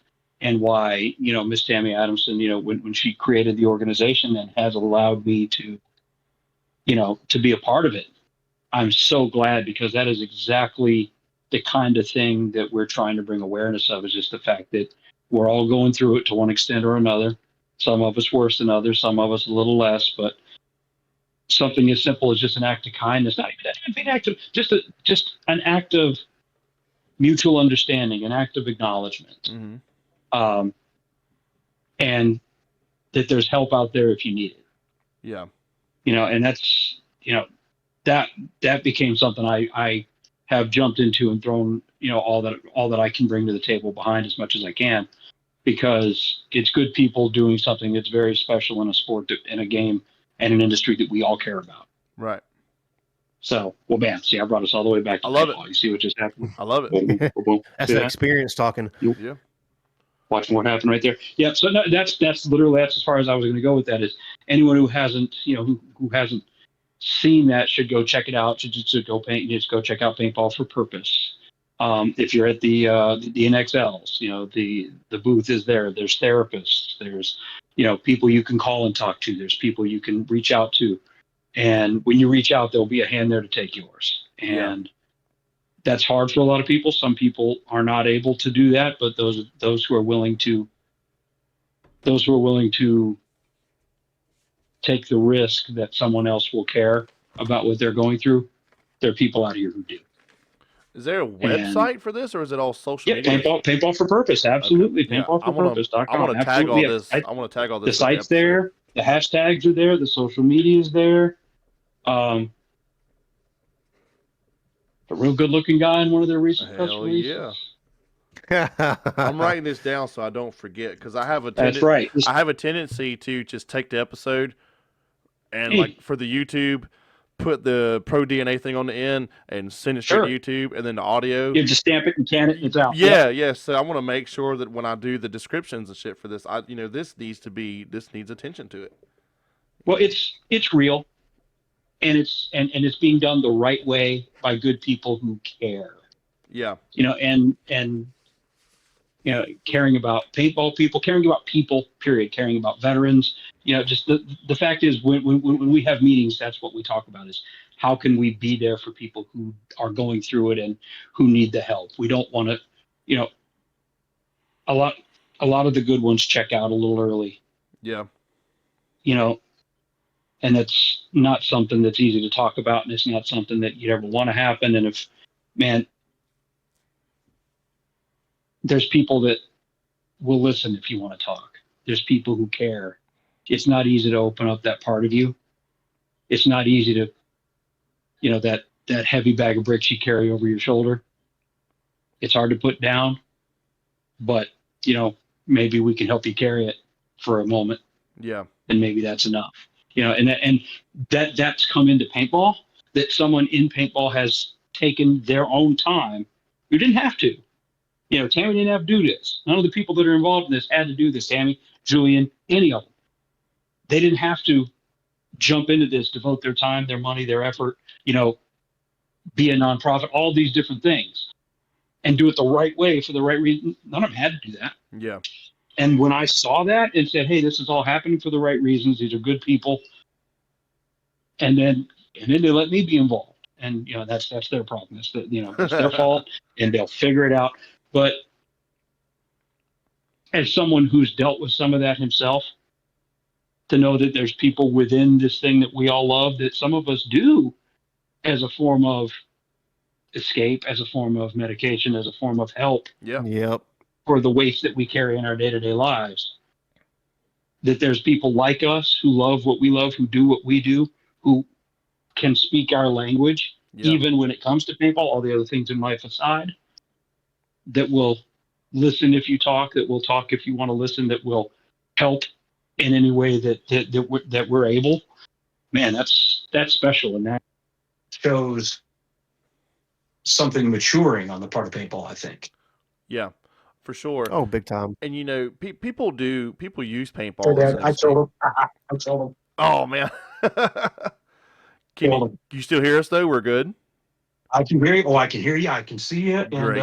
and why, Miss Tammy Adamson, when she created the organization and has allowed me to be a part of it. I'm so glad, because that is exactly the kind of thing that we're trying to bring awareness of, is just the fact that we're all going through it to one extent or another. Some of us worse than others, some of us a little less, but something as simple as just an act of kindness, not even an act of, just an act of mutual understanding, an act of acknowledgement. Mm-hmm. And that there's help out there if you need it. Yeah. And that's, that became something I have jumped into and thrown, all that I can bring to the table behind as much as I can, because it's good people doing something that's very special in a sport, in a game, and an industry that we all care about. Right. So, well, bam. See, I brought us all the way back to I love paintball. it. You see what just happened? I love it. Boom, boom, boom, boom. That's See an that? experience talking. Yeah. Watching what happened right there. Yeah. So no, that's literally, that's as far as I was going to go with that. Is anyone who hasn't, who hasn't seen that should go check it out. Should go check out Paintball for Purpose. If you're at the NXLs, the booth is there. There's therapists. There's people you can call and talk to. There's people you can reach out to, and when you reach out, there'll be a hand there to take yours. And that's hard for a lot of people. Some people are not able to do that, but those who are willing to take the risk that someone else will care about what they're going through, there are people out here who do. Is there a website for this, or is it all social media? Paintball for Purpose, absolutely. Okay. Yeah, Paintballforpurpose.com. I want to tag all this. I want to tag all this. The site's there, the hashtags are there, the social media is there. A real good-looking guy in one of their recent press releases. Yeah. I'm writing this down so I don't forget, because I have a That's right. I have a tendency to just take the episode and like for the YouTube, put the Pro DNA thing on the end and send it straight Sure. to YouTube, and then the audio. You just stamp it and can it, and it's out. Yep. Yeah, yeah. So I want to make sure that when I do the descriptions and shit for this, this needs attention to it. Well, it's real, and it's being done the right way by good people who care. Yeah, And caring about paintball people, caring about people, period, caring about veterans. Just the fact is, when we have meetings, that's what we talk about: is how can we be there for people who are going through it and who need the help. We don't want to, you know, a lot of the good ones check out a little early, yeah, you know, and it's not something that's easy to talk about, and it's not something that you'd ever want to happen. And if, man, there's people that will listen if you want to talk. There's people who care. It's not easy to open up that part of you. It's not easy to, that heavy bag of bricks you carry over your shoulder. It's hard to put down, but maybe we can help you carry it for a moment, yeah, and maybe that's enough. And that's come into paintball, that someone in paintball has taken their own time. You didn't have to. Tammy didn't have to do this. None of the people that are involved in this had to do this. Tammy, Julian, any of them. They didn't have to jump into this, devote their time, their money, their effort, be a nonprofit, all these different things, and do it the right way for the right reason. None of them had to do that. yeah, And when I saw that and said, hey, this is all happening for the right reasons, these are good people, and then they let me be involved. And that's their problem. It's their fault, and they'll figure it out. But as someone who's dealt with some of that himself, to know that there's people within this thing that we all love, that some of us do as a form of escape, as a form of medication, as a form of help yeah, Yep. for the waste that we carry in our day-to-day lives, that there's people like us who love what we love, who do what we do, who can speak our language, yeah, even when it comes to paintball, all the other things in life aside, that will listen if you talk, that will talk if you want to listen, that will help in any way that we're able. Man, that's special, and that shows something maturing on the part of paintball, I think. yeah, for sure. Oh, big time. And people use Hey, paintball as Dad, an I escape. told him. I told him. Oh man, can Told him. you still hear us though? We're good. I can hear you. Oh, I can hear you. I can see you. And Great.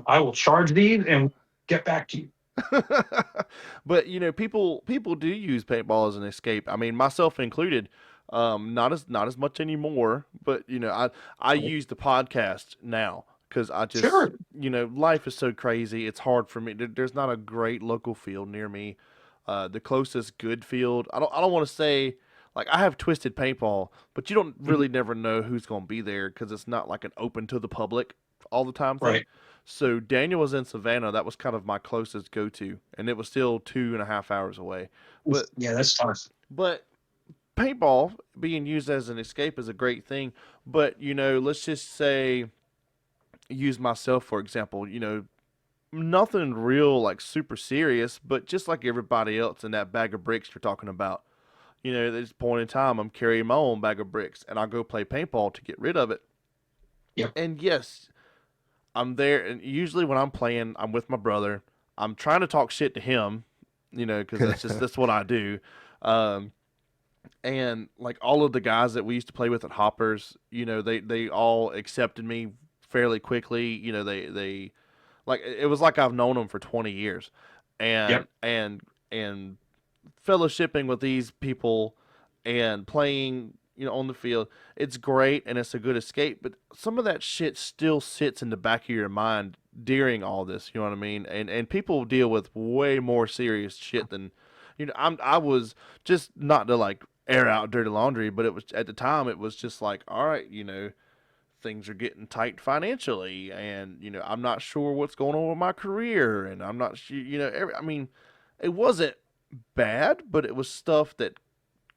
I will charge these and get back to you. But people do use paintball as an escape. I mean, myself included. Not as much anymore. But I use the podcast now because I just Sure. life is so crazy. It's hard for me. There's not a great local field near me. The closest good field. I don't want to say. Like I have Twisted Paintball, but you don't really never know who's going to be there because it's not like an open to the public all the time thing. Right. So Daniel was in Savannah. That was kind of my closest go to, and it was still 2.5 hours away. But Yeah, that's tough. but paintball being used as an escape is a great thing. But let's just say, use myself for example. Nothing real like super serious, but just like everybody else in that bag of bricks you're talking about. At this point in time, I'm carrying my own bag of bricks, and I go play paintball to get rid of it. Yep. And yes, I'm there, and usually when I'm playing, I'm with my brother. I'm trying to talk shit to him, because that's what I do. Um, and like all of the guys that we used to play with at Hoppers, they all accepted me fairly quickly. They like it was like I've known them for 20 years, and Yep. and fellowshipping with these people and playing on the field, it's great and it's a good escape, but some of that shit still sits in the back of your mind during all this, you know what I mean? And people deal with way more serious shit than I was, just not to like air out dirty laundry, but it was at the time it was just like, all right, things are getting tight financially, and I'm not sure what's going on with my career, and I'm not sure, I mean, it wasn't bad, but it was stuff that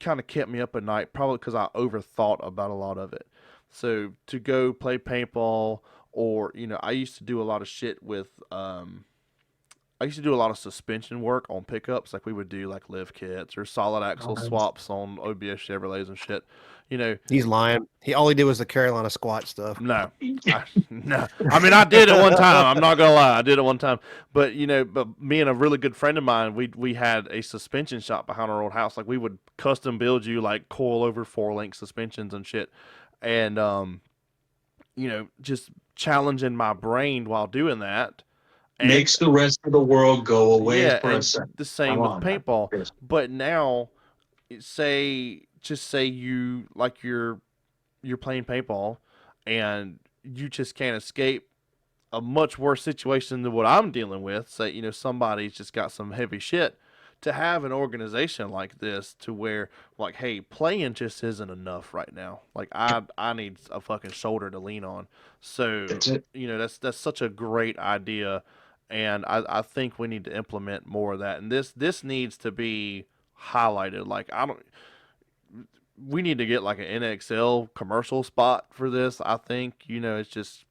kind of kept me up at night, probably because I overthought about a lot of it. So to go play paintball, or I used to do a lot of shit with I used to do a lot of suspension work on pickups. Like we would do like lift kits or solid axle swaps on OBS Chevrolets and shit. You know, He's lying. All he did was the Carolina squat stuff. no, no. I mean, I did it one time. I'm not gonna lie, I did it one time. But but me and a really good friend of mine, we had a suspension shop behind our old house. Like we would custom build you like coil over 4-link suspensions and shit, and just challenging my brain while doing that. And Makes the rest of the world go away yeah, for a and second. the same I'm with on that. paintball. Yes. But now, just say you like you're playing paintball, and you just can't escape a much worse situation than what I'm dealing with. Say somebody's just got some heavy shit. To have an organization like this, to where like, hey, playing just isn't enough right now. Like I need a fucking shoulder to lean on. So That's it. that's such a great idea, and I think we need to implement more of that. And this needs to be highlighted. Like I don't. We need to get like an NXL commercial spot for this. I think it's just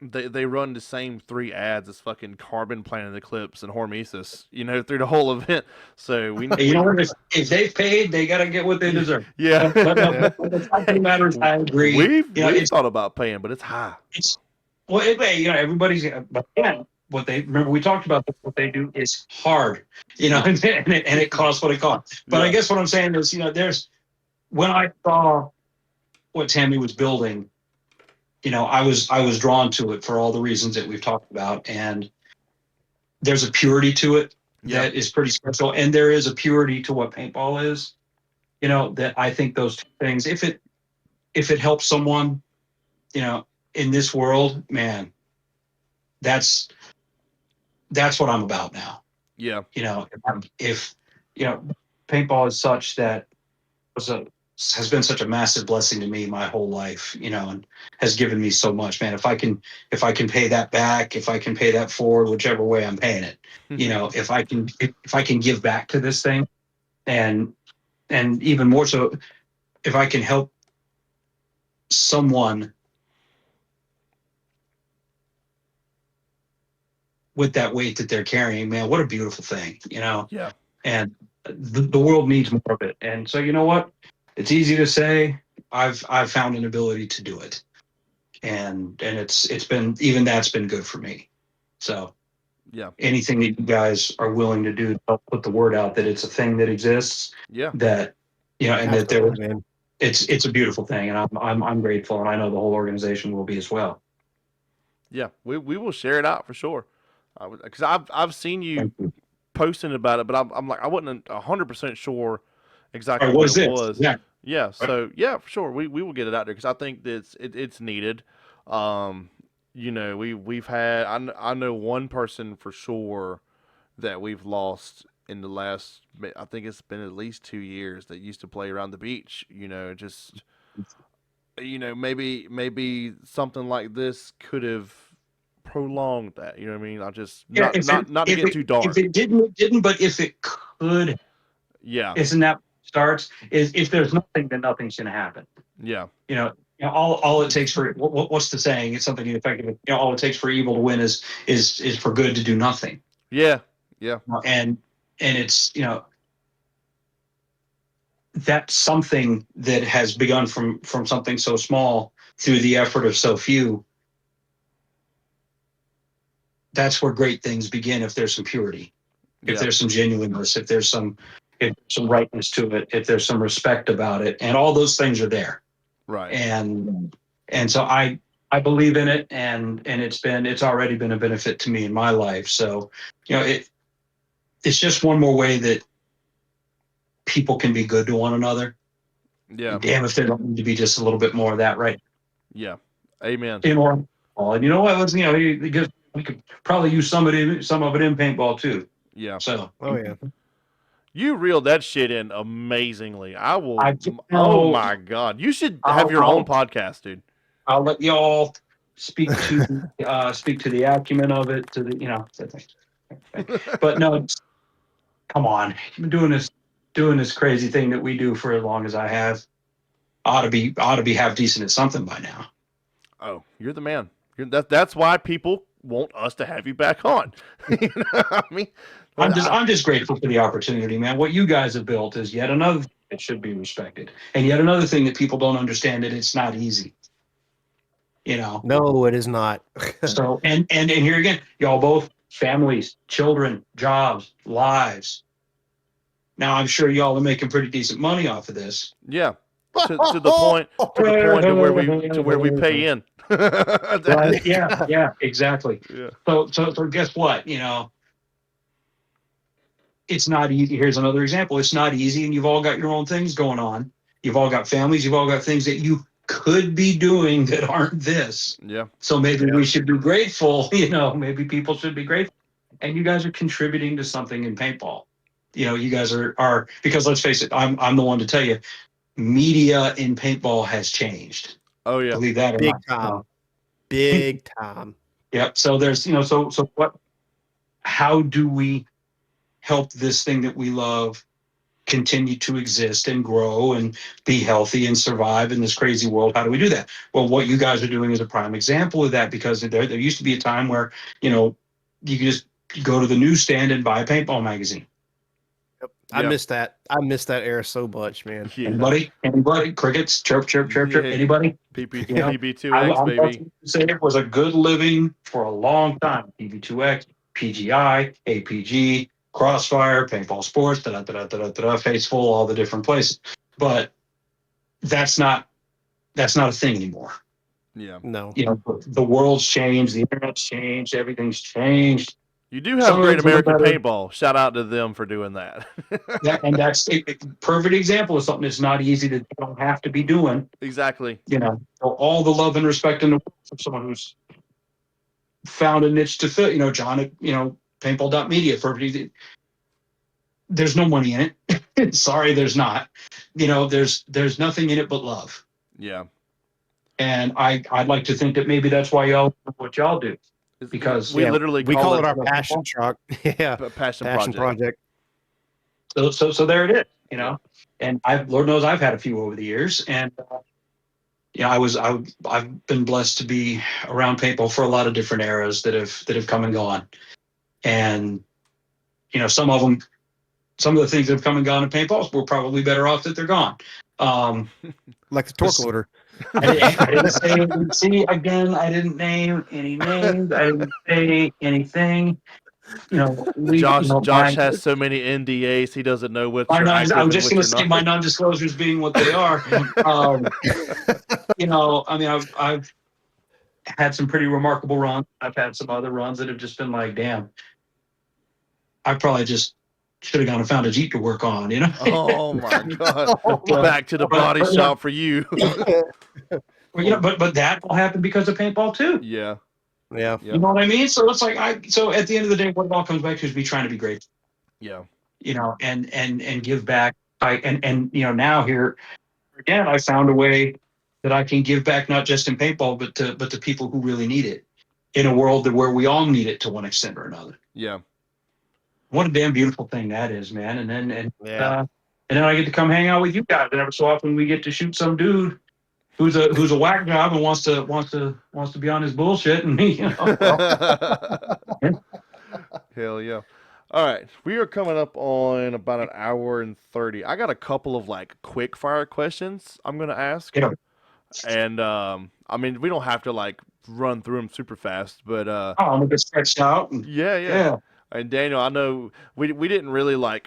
they run the same 3 ads as fucking Carbon, Planet Eclipse, and Hormesis, through the whole event. So Hey, you know what? If they've paid, they got to get what they deserve. yeah. But the fact of the matter is, I agree. We've thought about paying, but it's high. It's well, everybody's. But again, what they remember we talked about what they do is hard. And it costs what it costs. But I Yeah. guess what I'm saying is, there's when I saw what Tammy was building, I was drawn to it for all the reasons that we've talked about, and there's a purity to it Yeah. that is pretty special, and there is a purity to what paintball is. That I think those two things, if it helps someone, in this world, man, that's what I'm about now. Yeah. If paintball is such that has been such a massive blessing to me my whole life, and has given me so much, man. If I can pay that back, if I can pay that forward, whichever way I'm paying it, if I can give back to this thing, and even more so, if I can help someone with that weight that they're carrying, man, what a beautiful thing, Yeah. and the world needs more of it. And so, you know what? It's easy to say. I've found an ability to do it, and it's been, even that's been good for me. So Yeah. anything that you guys are willing to do to help put the word out that it's a thing that exists, Yeah. that and that there, Absolutely, man. it's a beautiful thing, and I'm grateful, and I know the whole organization will be as well. Yeah. We will share it out for sure. Because I've seen you Thank you. posting about it, but I'm like I wasn't 100% sure exactly All right, what what's it this? was. Yeah. Yeah, so yeah, for sure, we will get it out there because I think that it's needed. We've had I know one person for sure that we've lost in the last, I think it's been at least 2 years, that used to play around the beach. Just maybe something like this could have prolonged that. You know what I mean? I just Yeah, not to get too dark. If it didn't, it didn't. But if it could, Yeah, isn't that what starts? Is if there's nothing, then nothing's going to happen. yeah, All it takes for what's the saying? It's something effective. All it takes for evil to win is for good to do nothing. yeah, yeah, And it's that's something that has begun from something so small through the effort of so few. That's where great things begin. If there's some purity, if yeah, there's some genuineness, if there's some rightness to it, if there's some respect about it, and all those things are there. right. And so I believe in it, and it's already been a benefit to me in my life. So it's just one more way that people can be good to one another. Yeah, Damn if there don't need to be just a little bit more of that, right? yeah. Amen. In or and you know what? Because we could probably use some of it in paintball too. Yeah. So Oh yeah. You reeled that shit in amazingly. I will. I Oh my god! You should have your own podcast, dude. I'll let y'all speak to the acumen of it, to but no, come on, you've been doing this crazy thing that we do for as long as I have. Ought to be half decent at something by now. Oh, you're the man. That's why people want us to have you back on. I mean, I'm just grateful for the opportunity, man. What you guys have built is yet another thing that should be respected, and yet another thing that people don't understand that it's not easy. No, it is not. So and here again, y'all both families, children, jobs, lives. Now I'm sure y'all are making pretty decent money off of this. yeah, to the point to where we pay in. Right? Yeah, exactly. Yeah. So guess what? It's not easy. Here's another example. It's not easy, and you've all got your own things going on. You've all got families. You've all got things that you could be doing that aren't this. Yeah. So maybe we should be grateful. Maybe people should be grateful. And you guys are contributing to something in paintball. You guys are because let's face it, I'm the one to tell you, media in paintball has changed. Oh yeah. Believe that or Big not. time. Big time. Yep. So there's so what? How do we help this thing that we love continue to exist and grow and be healthy and survive in this crazy world? How do we do that? Well, what you guys are doing is a prime example of that, because there used to be a time where you could just go to the newsstand and buy a paintball magazine. I miss that. I miss that era so much, man. Yeah. Anybody? Crickets, chirp, chirp, chirp, chirp. Yeah. Anybody? PB2X, I'm baby. to say it was a good living for a long time. PB2X, PGI, APG, Crossfire, Paintball Sports, Faceful, all the different places. But that's not a thing anymore. Yeah. No. The world's changed, the internet's changed, everything's changed. You do have Some of Great it's a little American better. Paintball. Shout out to them for doing that. And that's a perfect example of something that's not easy, that you don't have to be doing. Exactly. So all the love and respect in the world from someone who's found a niche to fill. John at paintball.media for there's no money in it. Sorry, there's not. There's nothing in it but love. Yeah. And I'd like to think that maybe that's why y'all do what y'all do. Because we literally we call it our it passion truck. Yeah. passion project. So there it is, and Lord knows I've had a few over the years, and I've been blessed to be around paintball for a lot of different eras that have come and gone, and some of the things that have come and gone in paintballs, we're probably better off that they're gone. Like the torque loader. I didn't say. See, again, I didn't name any names. I didn't say anything. Josh has so many NDAs, he doesn't know what you're active I'm and just what going you're to say not. my non-disclosures being what they are. I've had some pretty remarkable runs. I've had some other runs that have just been like, damn, I probably just should have gone and found a Jeep to work on, Oh my God. Back to the body shop for you. But that all happened because of paintball too. Yeah. Yeah. You know what I mean? So it's like so at the end of the day, what it all comes back to is me trying to be great. Yeah. And give back. Now here again, I found a way that I can give back, not just in paintball, but to people who really need it, in a world where we all need it to one extent or another. Yeah. What a damn beautiful thing that is, man. And then Yeah. and then I get to come hang out with you guys, and every so often we get to shoot some dude who's a whack job and wants to be on his bullshit, and Hell yeah. All right, we are coming up on about an hour and 30. I got a couple of quick fire questions I'm gonna ask, and I mean we don't have to run through them super fast, but I'm gonna get stretched out. Yeah. And Daniel, I know we didn't really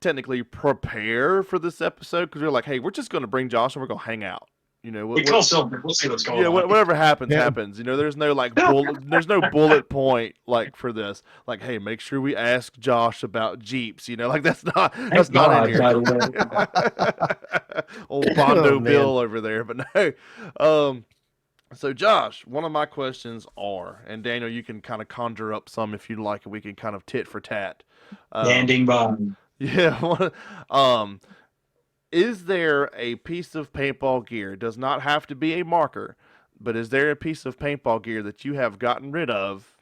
technically prepare for this episode because we were like, hey, we're just gonna bring Josh and we're gonna hang out. We call Silverman. We'll see what's going on. Whatever happens, happens. There's no there's no bullet point for this. Hey, make sure we ask Josh about Jeeps. That's not in here. Old Bondo Bill over there, but no. So Josh, one of my questions are, and Daniel, you can kind of conjure up some if you'd like, and we can kind of tit for tat. Standing by. Yeah. Is there a piece of paintball gear? It does not have to be a marker, but is there a piece of paintball gear that you have gotten rid of?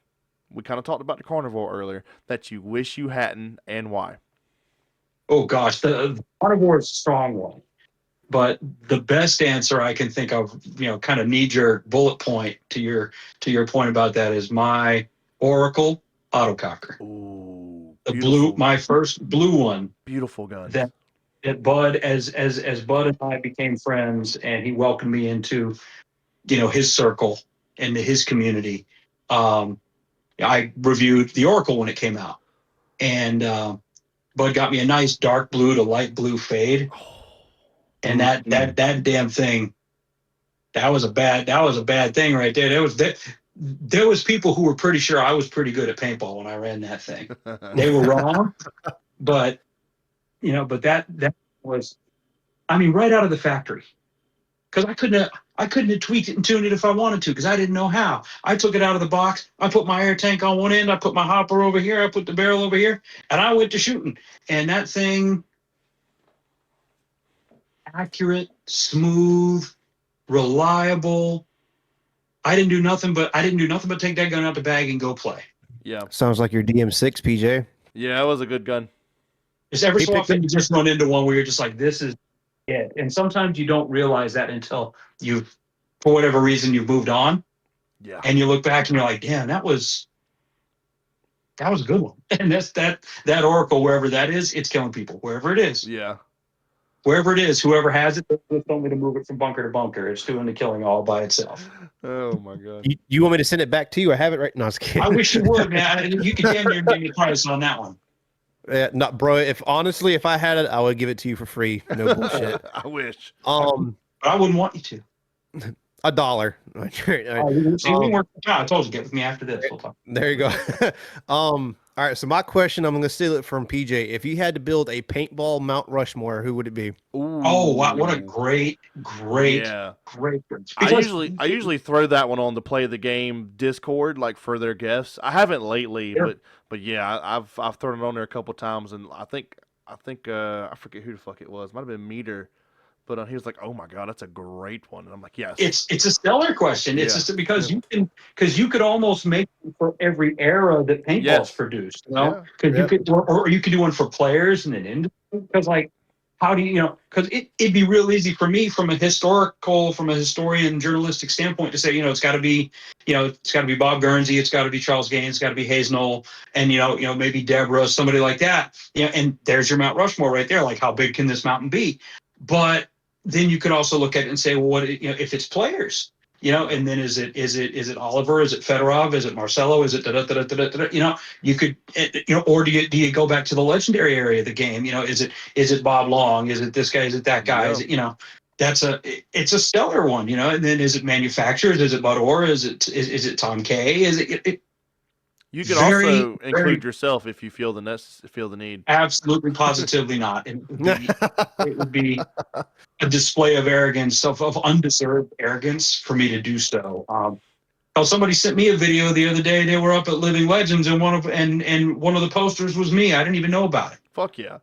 We kind of talked about the carnivore earlier, that you wish you hadn't, and why? Oh gosh, the carnivore is a strong one, but the best answer I can think of, kind of knee-jerk bullet point to your point about that is my Oracle autococker. Ooh, The blue, beautiful, my first blue one beautiful guns. that Bud, as Bud and I became friends, and he welcomed me into, his circle, into his community. I reviewed the Oracle when it came out, and Bud got me a nice dark blue to light blue fade, and that damn thing, that was a bad thing right there. There was people who were pretty sure I was pretty good at paintball when I ran that thing. They were wrong, but but that was, I mean, right out of the factory, because I couldn't have tweaked it and tuned it if I wanted to, because I didn't know how. I took it out of the box. I put my air tank on one end. I put my hopper over here. I put the barrel over here, and I went to shooting. And that thing, accurate, smooth, reliable. I didn't do nothing but take that gun out the bag and go play. Yeah, Sounds like your DM6, PJ. yeah, it was a good gun. Just every He so picked often you just run into one where you're just like, this is it. And sometimes you don't realize that until you've, for whatever reason, you've moved on, Yeah, and you look back and you're like, damn, that was a good one. And that Oracle, wherever that is, it's killing people. Wherever it is, yeah. whoever has it, it's only to move it from bunker to bunker. It's doing the killing all by itself. Oh my god. You want me to send it back to you? I have it right now. I was kidding. I wish you would, man. You could damn near give me a price on that one. Not, bro. If I had it, I would give it to you for free. No bullshit. I wish. But I wouldn't want you to. $1. See, we work out. I told you, get with me after this. We'll talk. There you go. All right. So my question, I'm going to steal it from PJ. If you had to build a paintball Mount Rushmore, who would it be? Ooh. Oh, wow, what a great. Yeah. I usually throw that one on the Play the Game Discord, like for their guests. I haven't lately, but yeah, I've thrown it on there a couple times, and I think I forget who the fuck it was. Might have been Meter, but he was like, "Oh my god, that's a great one," and I'm like, "Yes." It's a stellar question. It's just because you could almost make it for every era that paintball's produced. Because you could, or you could do one for players and an industry. Because like, how do because it'd be real easy for me from a historian journalistic standpoint to say, it's got to be, Bob Guernsey, it's got to be Charles Gaines, it's got to be Hayes Knoll, and maybe Deborah, somebody like that. And there's your Mount Rushmore right there. Like, how big can this mountain be? But then you could also look at it and say, well, what if it's players? And then is it Oliver? Is it Fedorov? Is it Marcelo? Is it you could, or do you go back to the legendary area of the game? Is it Bob Long? Is it this guy? Is it that guy? Is it, it's a stellar one, and then is it manufacturers? Is it Bud Orr? Is it Tom K? Is it you could also include yourself if you feel the need. Absolutely, positively not. It would be a display of arrogance, of undeserved arrogance for me to do so. Somebody sent me a video the other day. They were up at Living Legends, and one of the posters was me. I didn't even know about it. Fuck yeah.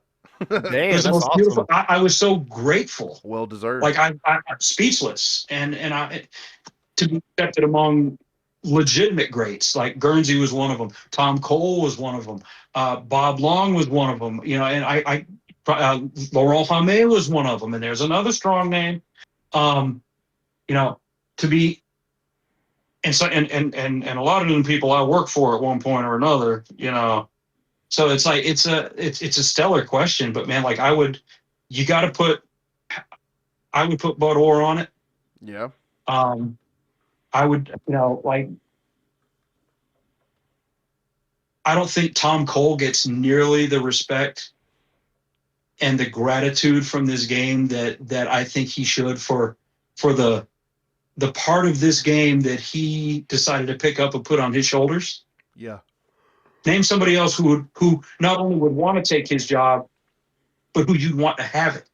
Damn, that's awesome. Beautiful. I was so grateful. Well deserved. Like I'm speechless, and I to be accepted among legitimate greats. Like Guernsey was one of them. Tom Cole was one of them. Bob Long was one of them. And Laurent Famé was one of them. And there's another strong name. To be, and so and a lot of them people I work for at one point or another. So it's like it's a stellar question. But man, like I would put Bud Orr on it. Yeah. I would, like, I don't think Tom Cole gets nearly the respect and the gratitude from this game that I think he should for the part of this game that he decided to pick up and put on his shoulders. Yeah. Name somebody else who not only would want to take his job, but who you'd want to have it.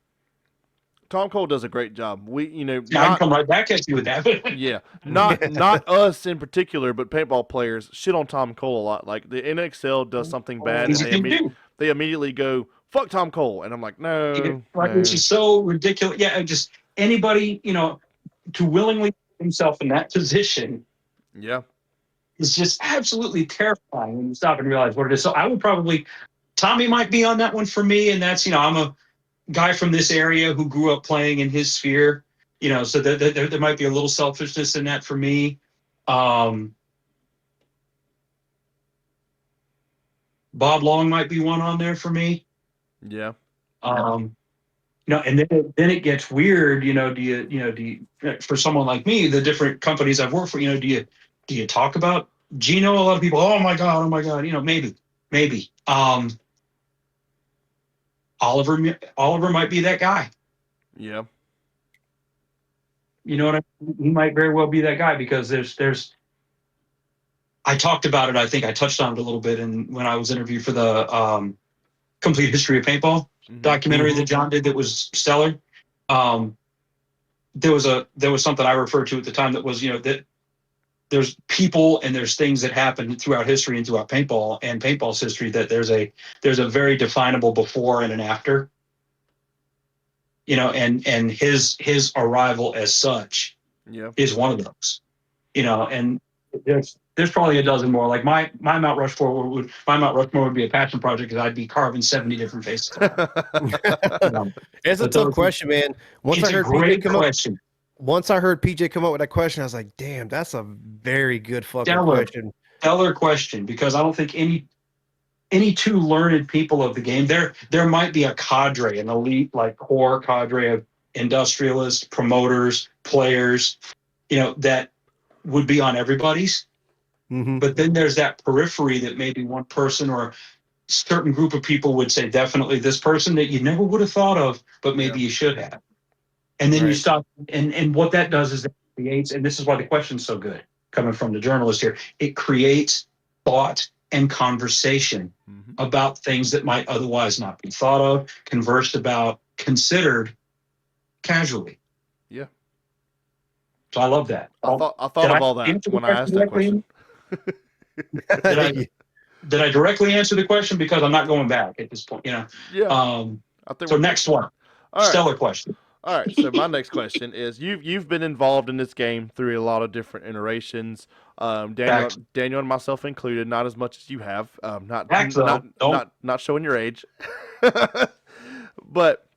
Tom Cole does a great job. I can come right back at you with that. Yeah, not us in particular, but paintball players shit on Tom Cole a lot. Like the NXL does something bad, and they immediately go fuck Tom Cole, and I'm like, no, which is so ridiculous. Yeah, just anybody to willingly put himself in that position. Yeah, is just absolutely terrifying when you stop and realize what it is. So I would probably, Tommy might be on that one for me, and that's I'm a guy from this area who grew up playing in his sphere, so there might be a little selfishness in that for me. Bob Long might be one on there for me. Yeah. And then it gets weird. For someone like me, the different companies I've worked for, do you talk about Gino? A lot of people, oh my god, maybe. Oliver might be that guy. Yeah. You know what I mean? He might very well be that guy because there's. I talked about it. I think I touched on it a little bit, when I was interviewed for the Complete History of Paintball documentary that John did that was stellar. There was something I referred to at the time that was, that there's people and there's things that happen throughout history and throughout paintball and paintball's history that there's a very definable before and an after. And his arrival as such is one of those. And there's probably a dozen more. Like my Mount Rushmore would be a passion project because I'd be carving 70 different faces. It's a tough question, man. Once I heard PJ come up with that question, I was like, damn, that's a very good fucking question. Stellar question, because I don't think any two learned people of the game, there might be a cadre, an elite, like core cadre of industrialists, promoters, players, that would be on everybody's. But then there's that periphery that maybe one person or a certain group of people would say, definitely this person that you never would have thought of, but maybe you should have. And then you stop. And what that does is it creates, and this is why the question's so good coming from the journalist here, it creates thought and conversation about things that might otherwise not be thought of, conversed about, considered casually. Yeah. So I love that. I thought of all that when I asked that question. Did I directly answer the question? Because I'm not going back at this point, Yeah. I think so next one. All right. Stellar question. All right. So my next question is: you've been involved in this game through a lot of different iterations. Daniel and myself included, not as much as you have. Not showing your age, but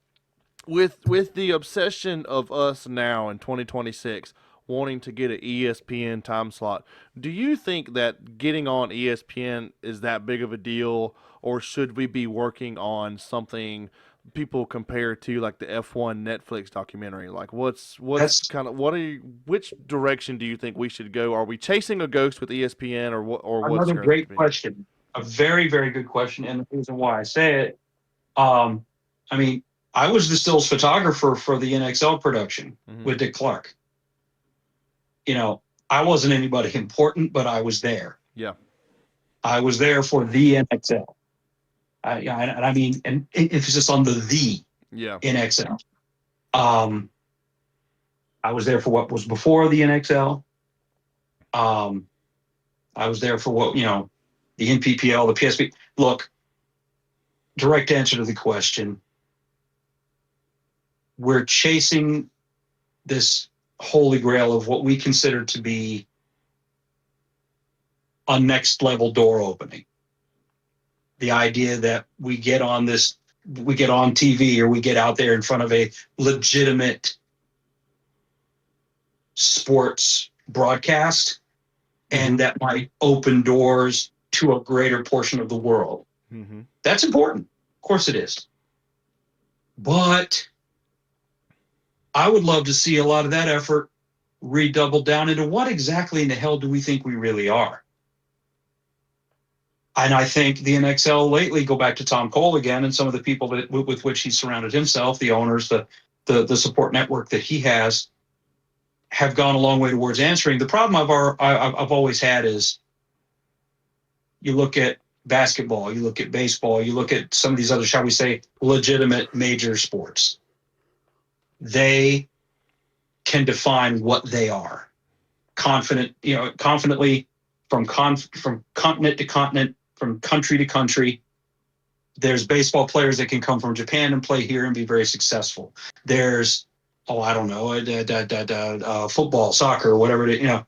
with the obsession of us now in 2026 wanting to get an ESPN time slot, do you think that getting on ESPN is that big of a deal, or should we be working on something people compare to like the F1 Netflix documentary? Like which direction do you think we should go? Are we chasing a ghost with ESPN, or what? Or what's another great question? A very, very good question, and the reason why I say it, I mean, I was the stills photographer for the NXL production with Dick Clark. I wasn't anybody important, but I was there. Yeah. I was there for the NXL. I mean, and emphasis on the NXL. I was there for what was before the NXL. I was there for what, the NPPL, the PSP. Look, direct answer to the question. We're chasing this holy grail of what we consider to be a next level door opening. The idea that we get on TV, or we get out there in front of a legitimate sports broadcast, and that might open doors to a greater portion of the world. That's important. Of course it is. But I would love to see a lot of that effort redoubled down into what exactly in the hell do we think we really are? And I think the NXL lately, go back to Tom Cole again, and some of the people with which he's surrounded himself, the owners, the support network that he has, have gone a long way towards answering. The problem I've always had is, you look at basketball, you look at baseball, you look at some of these other, shall we say, legitimate major sports. They can define what they are, confidently from continent to continent, from country to country. There's baseball players that can come from Japan and play here and be very successful. There's, I don't know, football, soccer, whatever it is,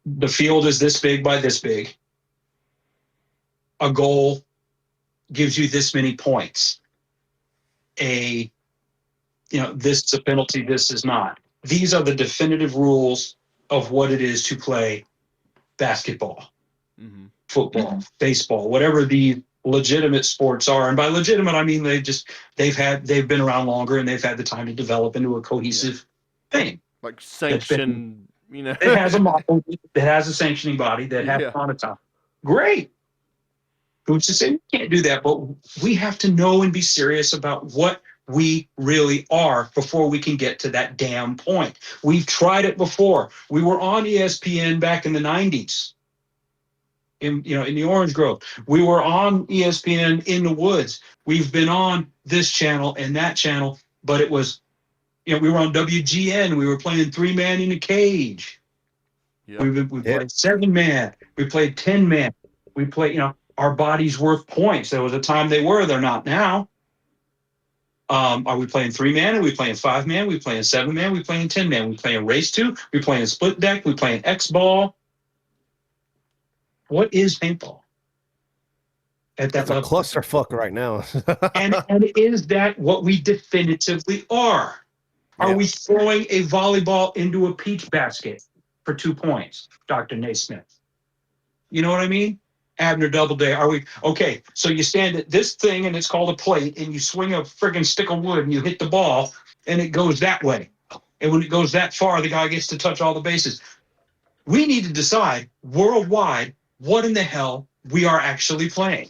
the field is this big by this big. A goal gives you this many points. This is a penalty, this is not. These are the definitive rules of what it is to play basketball. football, baseball, whatever the legitimate sports are. And by legitimate, I mean they've been around longer and they've had the time to develop into a cohesive thing Like that's been sanction, you know. that has a model, that has a sanctioning body, that has Yeah. on its own. Great. Who's to say we can't do that? But we have to know and be serious about what we really are before we can get to that damn point. We've tried it before. We were on ESPN back in the 90s. In the Orange Grove. We were on ESPN in the woods. We've been on this channel and that channel, but it was, we were on WGN. We were playing 3-man in a cage. Yep. We played 7-man. We played 10-man. We played, our body's worth points. There was a time they're not now. Are we playing 3-man? Are we playing 5-man? Are we playing 7-man? Are we playing 10-man? Are we playing race 2? Are we playing split deck? Are we playing X-ball? What is paintball at that It's a level? clusterfuck right now. And is that what we definitively are? Are Yeah. we throwing a volleyball into a peach basket for 2 points, Dr. Naismith? You know what I mean? Abner Doubleday. Are we okay? So you stand at this thing and it's called a plate, and you swing a friggin' stick of wood and you hit the ball and it goes that way. And when it goes that far, the guy gets to touch all the bases. We need to decide worldwide what in the hell we are actually playing.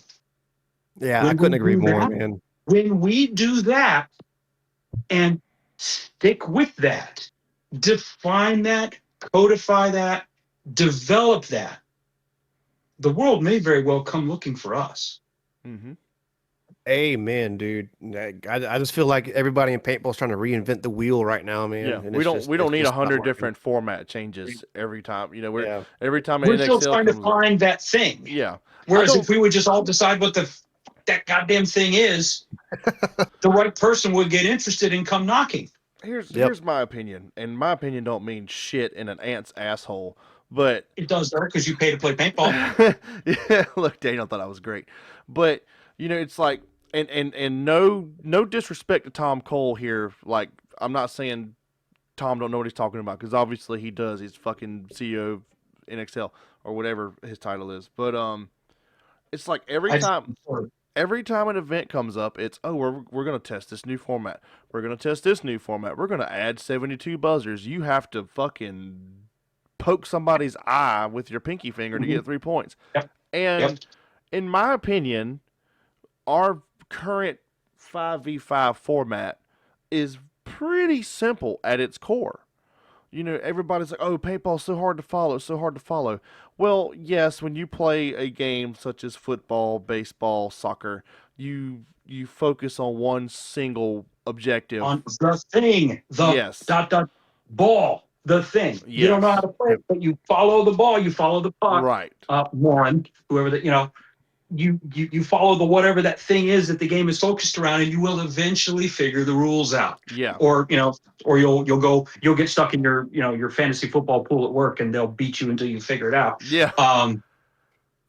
Yeah, When I couldn't we agree do more, that- man. When we do that and stick with that, define that, codify that, develop that, the world may very well come looking for us. Mm-hmm. Amen, dude. I just feel like everybody in paintball is trying to reinvent the wheel right now, man. Yeah, and we don't it's need just not 100 working. different format changes every time. Yeah. Every time an We're still NXL trying to comes up. find that thing. Yeah. Whereas if we would just all decide what that goddamn thing is, the right person would get interested and come knocking. Here's my opinion, and my opinion don't mean shit in an ant's asshole, but It does, though, because you pay to play paintball. yeah, look, Daniel thought I was great, but it's like, and no disrespect to Tom Cole here. Like, I'm not saying Tom don't know what he's talking about, because obviously he does. He's fucking CEO of NXL or whatever his title is. But it's like every time an event comes up, it's we're gonna test this new format. We're gonna test this new format. We're gonna add 72 buzzers. You have to fucking poke somebody's eye with your pinky finger to get 3 points. Yep. And in my opinion, our current 5v5 format is pretty simple at its core. Everybody's like, oh, paintball's so hard to follow, so hard to follow. Well, yes, when you play a game such as football, baseball, soccer, you focus on one single objective. On the thing, Yes. Ball, the thing. You don't know how to play it, but you follow the ball, you follow the puck. Right. Warren, whoever that, you follow the whatever that thing is that the game is focused around, and you will eventually figure the rules out. Yeah. Or you'll get stuck in your fantasy football pool at work, and they'll beat you until you figure it out. Yeah. But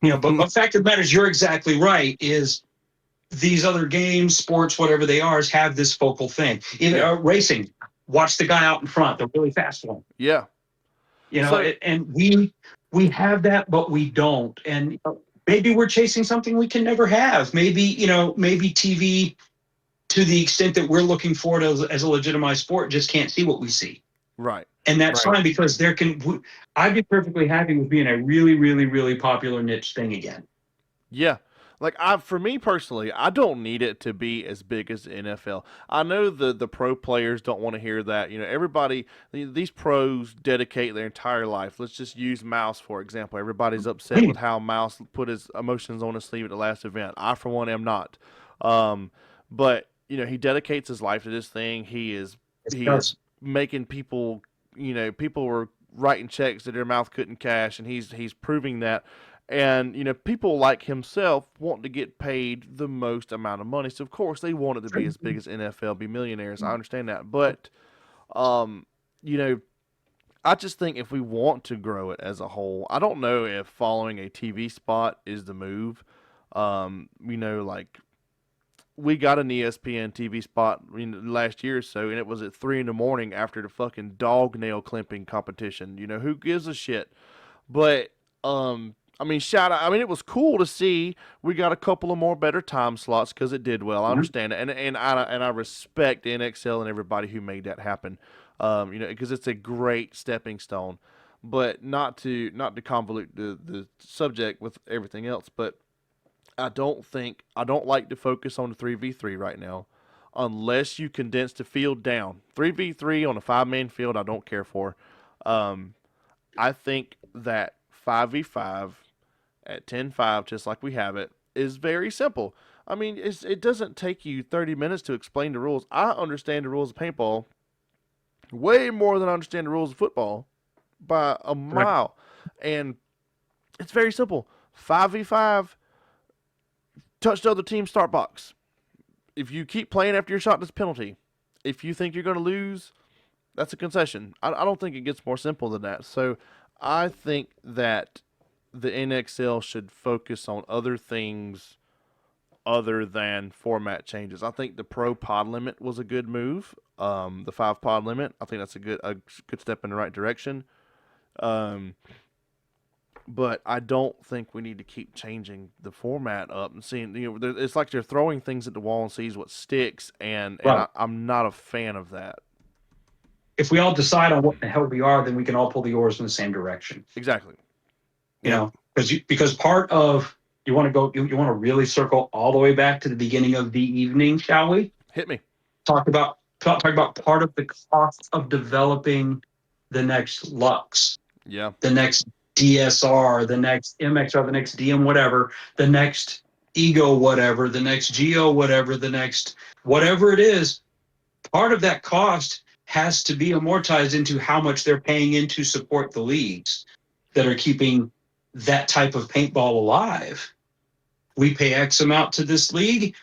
the fact of the matter is, you're exactly right. Is these other games, sports, whatever they are, have this focal thing. Even racing, watch the guy out in front, the really fast one. Yeah. And we have that, but we don't. And maybe we're chasing something we can never have. Maybe TV, to the extent that we're looking for it as a legitimized sport, just can't see what we see. Right. And that's fine, because I'd be perfectly happy with being a really, really, really popular niche thing again. Yeah. Like, for me personally, I don't need it to be as big as the NFL. I know the pro players don't want to hear that. Everybody, these pros dedicate their entire life. Let's just use Mouse, for example. Everybody's upset with how Mouse put his emotions on his sleeve at the last event. I, for one, am not. But, he dedicates his life to this thing. He is making people, people were writing checks that their mouth couldn't cash, and he's proving that. And, people like himself want to get paid the most amount of money. So, of course, they want it to be as big as NFL, be millionaires. I understand that. But, I just think if we want to grow it as a whole, I don't know if following a TV spot is the move. Like, we got an ESPN TV spot last year or so, and it was at 3 a.m. after the fucking dog nail clipping competition. Who gives a shit? But, I mean, shout out. I mean, it was cool to see we got a couple of more better time slots because it did well. I Mhm. understand it, and I respect NXL and everybody who made that happen. Because it's a great stepping stone, but not to convolute the subject with everything else. But I don't like to focus on the 3v3 right now, unless you condense the field down. 3v3 on a 5-man field, I don't care for. Um, I think that 5v5 at 10-5, just like we have it, is very simple. I mean, it doesn't take you 30 minutes to explain the rules. I understand the rules of paintball way more than I understand the rules of football by a Correct. mile. And it's very simple. 5v5, touch the other team's start box. If you keep playing after your shot, that's a penalty. If you think you're going to lose, that's a concession. I don't think it gets more simple than that. So I think that the NXL should focus on other things other than format changes. I think the pro pod limit was a good move. The 5 pod limit, I think that's a good step in the right direction. Um, but I don't think we need to keep changing the format up and seeing. It's like they're throwing things at the wall and sees what sticks, and Right. I'm not a fan of that. If we all decide on what the hell we are, then we can all pull the oars in the same direction. Exactly. You Yeah. know, because part of you want to go, you want to really circle all the way back to the beginning of the evening, shall we? Hit me. Talk about part of the cost of developing the next Lux, Yeah. the next DSR, the next MXR, the next DM whatever, the next Ego whatever, the next Geo whatever, the next whatever it is. Part of that cost has to be amortized into how much they're paying in to support the leagues that are keeping that type of paintball alive. We pay X amount to this league.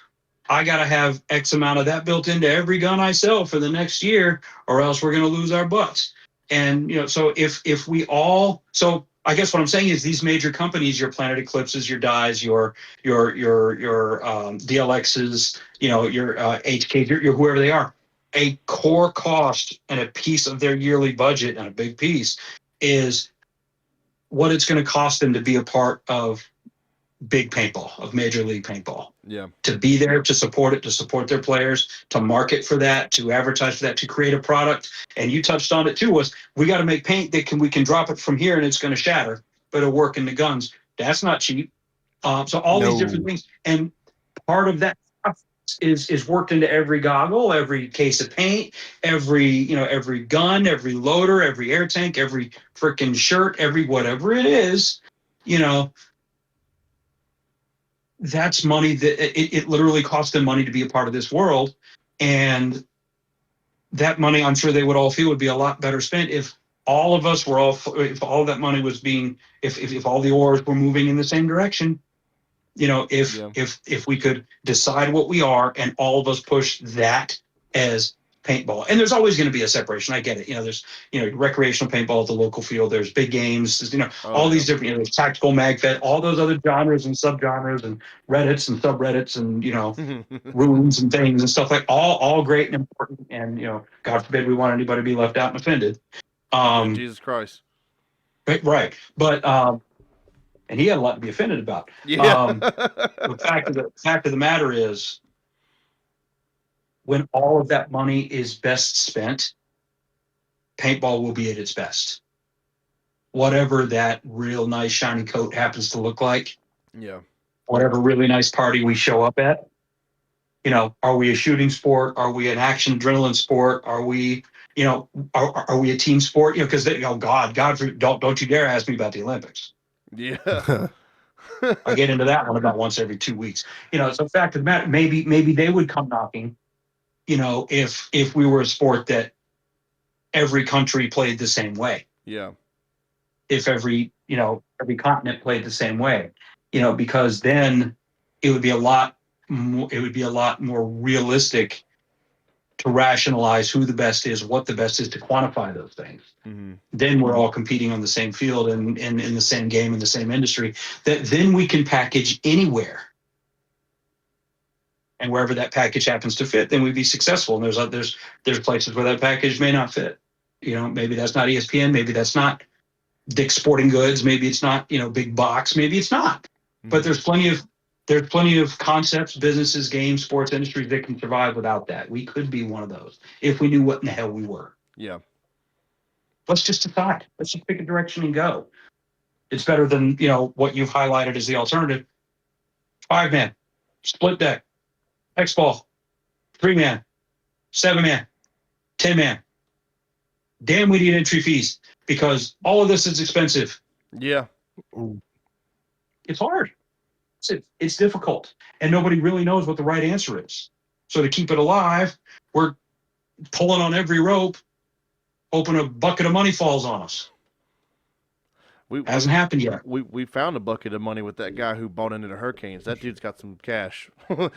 I got to have X amount of that built into every gun I sell for the next year, or else we're going to lose our butts. And so if we all, so I guess what I'm saying is these major companies, your Planet Eclipses, your Dyes, your DLXs, your HK, your whoever they are, a core cost and a piece of their yearly budget, and a big piece, is what it's going to cost them to be a part of big paintball, of Major League Paintball. Yeah. To be there, to support it, to support their players, to market for that, to advertise for that, to create a product. And you touched on it too, was we got to make paint that we can drop it from here and it's going to shatter, but it'll work in the guns. That's not cheap. So all these different No. things, and part of that stuff is worked into every goggle, every case of paint, every gun, every loader, every air tank, every freaking shirt, every whatever it is. That's money that it literally costs them money to be a part of this world. And that money, I'm sure they would all feel, would be a lot better spent if all of us were if all that money was being, if all the oars were moving in the same direction. Yeah. If we could decide what we are and all of us push that as paintball. And there's always going to be a separation. I get it. There's recreational paintball at the local field. There's big games. There's, Oh, all yeah. these different. There's tactical, magfed, all those other genres and subgenres and Reddits and subreddits and runes and things and stuff, like all great and important. And God forbid we want anybody to be left out and offended. Good Jesus Christ. Right. But and he had a lot to be offended about. Yeah. The fact of the matter is, when all of that money is best spent, paintball will be at its best. Whatever that real nice shiny coat happens to look like, Yeah. whatever really nice party we show up at, are we a shooting sport? Are we an action adrenaline sport? Are we, are we a team sport? Because God, don't you dare ask me about the Olympics. Yeah. I get into that one about once every 2 weeks. So fact of the matter, maybe they would come knocking. If we were a sport that every country played the same way. Yeah. If every continent played the same way, because then it would be a lot more realistic to rationalize who the best is, what the best is, to quantify those things. Mm-hmm. Then we're all competing on the same field and in the same game, in the same industry, that then we can package anywhere. And wherever that package happens to fit, then we'd be successful. And there's places where that package may not fit. Maybe that's not ESPN, maybe that's not Dick's Sporting Goods. Maybe it's not, big box. Maybe it's not. But there's plenty of concepts, businesses, games, sports industries that can survive without that. We could be one of those if we knew what in the hell we were. Yeah. Let's just decide. Let's just pick a direction and go. It's better than, what you've highlighted as the alternative. 5-man, split deck, X ball, 3-man, 7-man, 10-man. Damn, we need entry fees because all of this is expensive. Yeah. It's hard. It's difficult, and nobody really knows what the right answer is. So to keep it alive, we're pulling on every rope, hoping a bucket of money falls on us. Hasn't happened yet. We found a bucket of money with that guy who bought into the Hurricanes. That dude's got some cash. but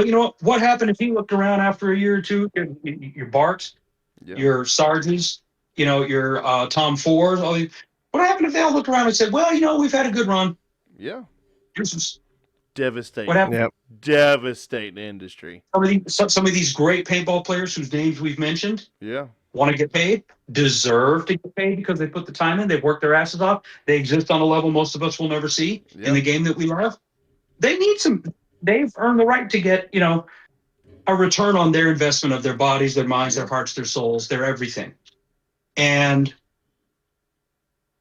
you know what happened if he looked around after a year or two? Your Barts, your Sargents, your Tom Fords, all these. What happened if they all looked around and said, "Well, we've had a good run." Yeah. This is devastating. What happened? Yep. Devastating industry. Some of these great paintball players whose names we've mentioned. Yeah. Want to get paid, deserve to get paid because they put the time in, they've worked their asses off, they exist on a level most of us will never see in the game that we love. They've earned the right to get, a return on their investment of their bodies, their minds, their hearts, their souls, their everything. And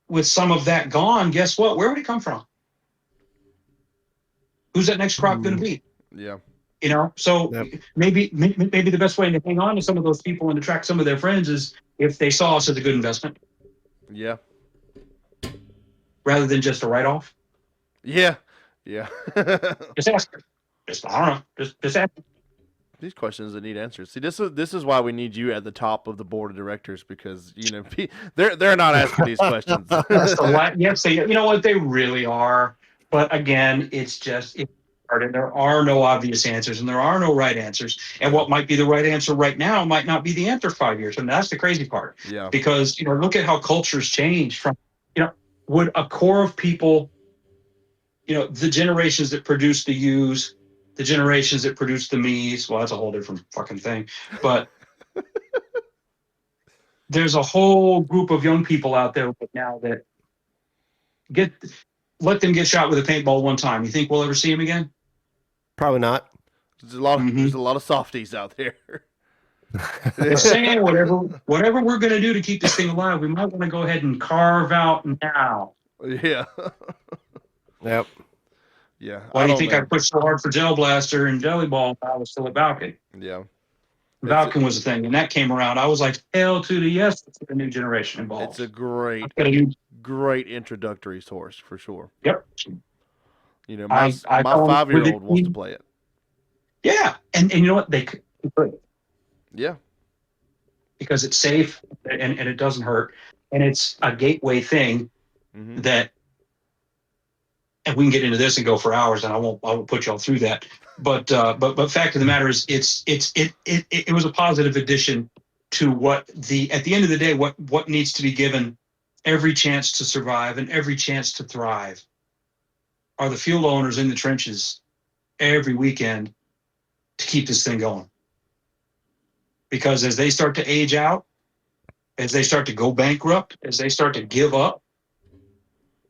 with some of that gone, guess what? Where would it come from? Who's that next crop going to be? Yeah. So Yep. maybe the best way to hang on to some of those people and attract some of their friends is if they saw us as a good investment. Yeah. Rather than just a write-off. Yeah. Yeah. Just ask. I don't know. Just ask. These questions that need answers. See, this is why we need you at the top of the board of directors because they're not asking these questions. Yes, you know what they really are. But again, it's hard, and there are no obvious answers, and there are no right answers. And what might be the right answer right now might not be the answer 5 years, and that's the crazy part. Yeah. Because look at how cultures change from. Would a core of people, the generations that produce the yous, the generations that produce the me's, well, that's a whole different fucking thing. But there's a whole group of young people out there right now that let them get shot with a paintball one time. You think we'll ever see them again? Probably not. There's a lot of softies out there. They're saying whatever we're going to do to keep this thing alive, we might want to go ahead and carve out now. Yeah. Yep. Yeah. Why do you think I pushed so hard for Gel Blaster and Jelly Ball when I was still at Valken? Yeah. Valken was the thing, and that came around. I was like, hell to the yes, it's a new generation involved. It's a great introductory source for sure. Yep. My 5-year-old wants to play it. Yeah, and you know what? They could. Yeah. Because it's safe and it doesn't hurt, and it's a gateway thing that. And we can get into this and go for hours, and I won't put y'all through that. But fact of the matter is, it was a positive addition to at the end of the day, what needs to be given every chance to survive and every chance to thrive are the field owners in the trenches every weekend to keep this thing going. Because as they start to age out, as they start to go bankrupt, as they start to give up,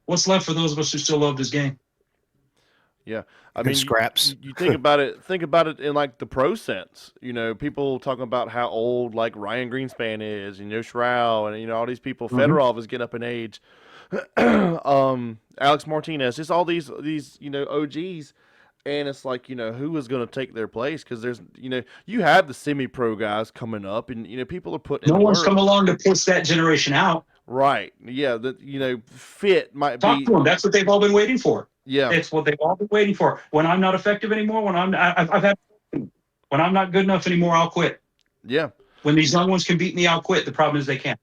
what's left for those of us who still love this game? Yeah. I mean, scraps. You think about it in like the pro sense. People talking about how old like Ryan Greenspan is, Shroud, and all these people. Fedorov is getting up in age. Alex Martinez, just all these OGs, and it's like who is going to take their place? Because there's you have the semi-pro guys coming up, and people are putting. No one's come along to push that generation out. Right. Yeah. That fit might Talk be. to them. That's what they've all been waiting for. Yeah. It's what they've all been waiting for. When I'm not effective anymore, when I'm not good enough anymore, I'll quit. Yeah. When these young ones can beat me, I'll quit. The problem is they can't.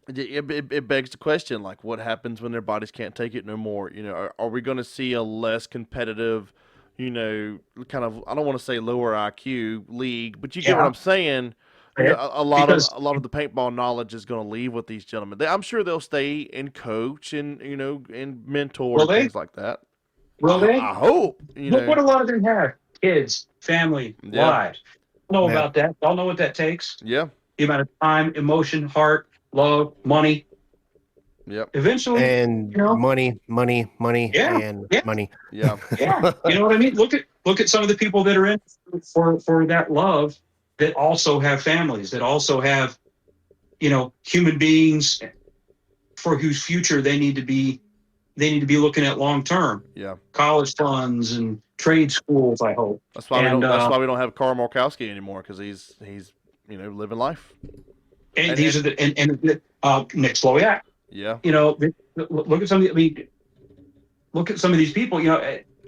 It begs the question, like, what happens when their bodies can't take it no more? Are we going to see a less competitive, kind of, I don't want to say lower IQ league, but you get what I'm saying. A lot of the paintball knowledge is going to leave with these gentlemen. I'm sure they'll stay and coach and and mentor and things like that. I hope. Look what a lot of them have: kids, family, lives. Know about that. Y'all know what that takes. Yeah. The amount of time, emotion, heart, love, money. Yep. Eventually, And you know, money, money, money, yeah, and yeah, money. Yeah. yeah. You know what I mean? Look at some of the people that are in for that love that also have families, that also have, human beings for whose future they need to be looking at long term. Yeah. College funds and trade schools, I hope. That's why we And don't. That's why we don't have Carl Markowski anymore, because he's living life. and And these are the and Nick Slowiak. yeah. Look at some of the, I mean, look at some of these people.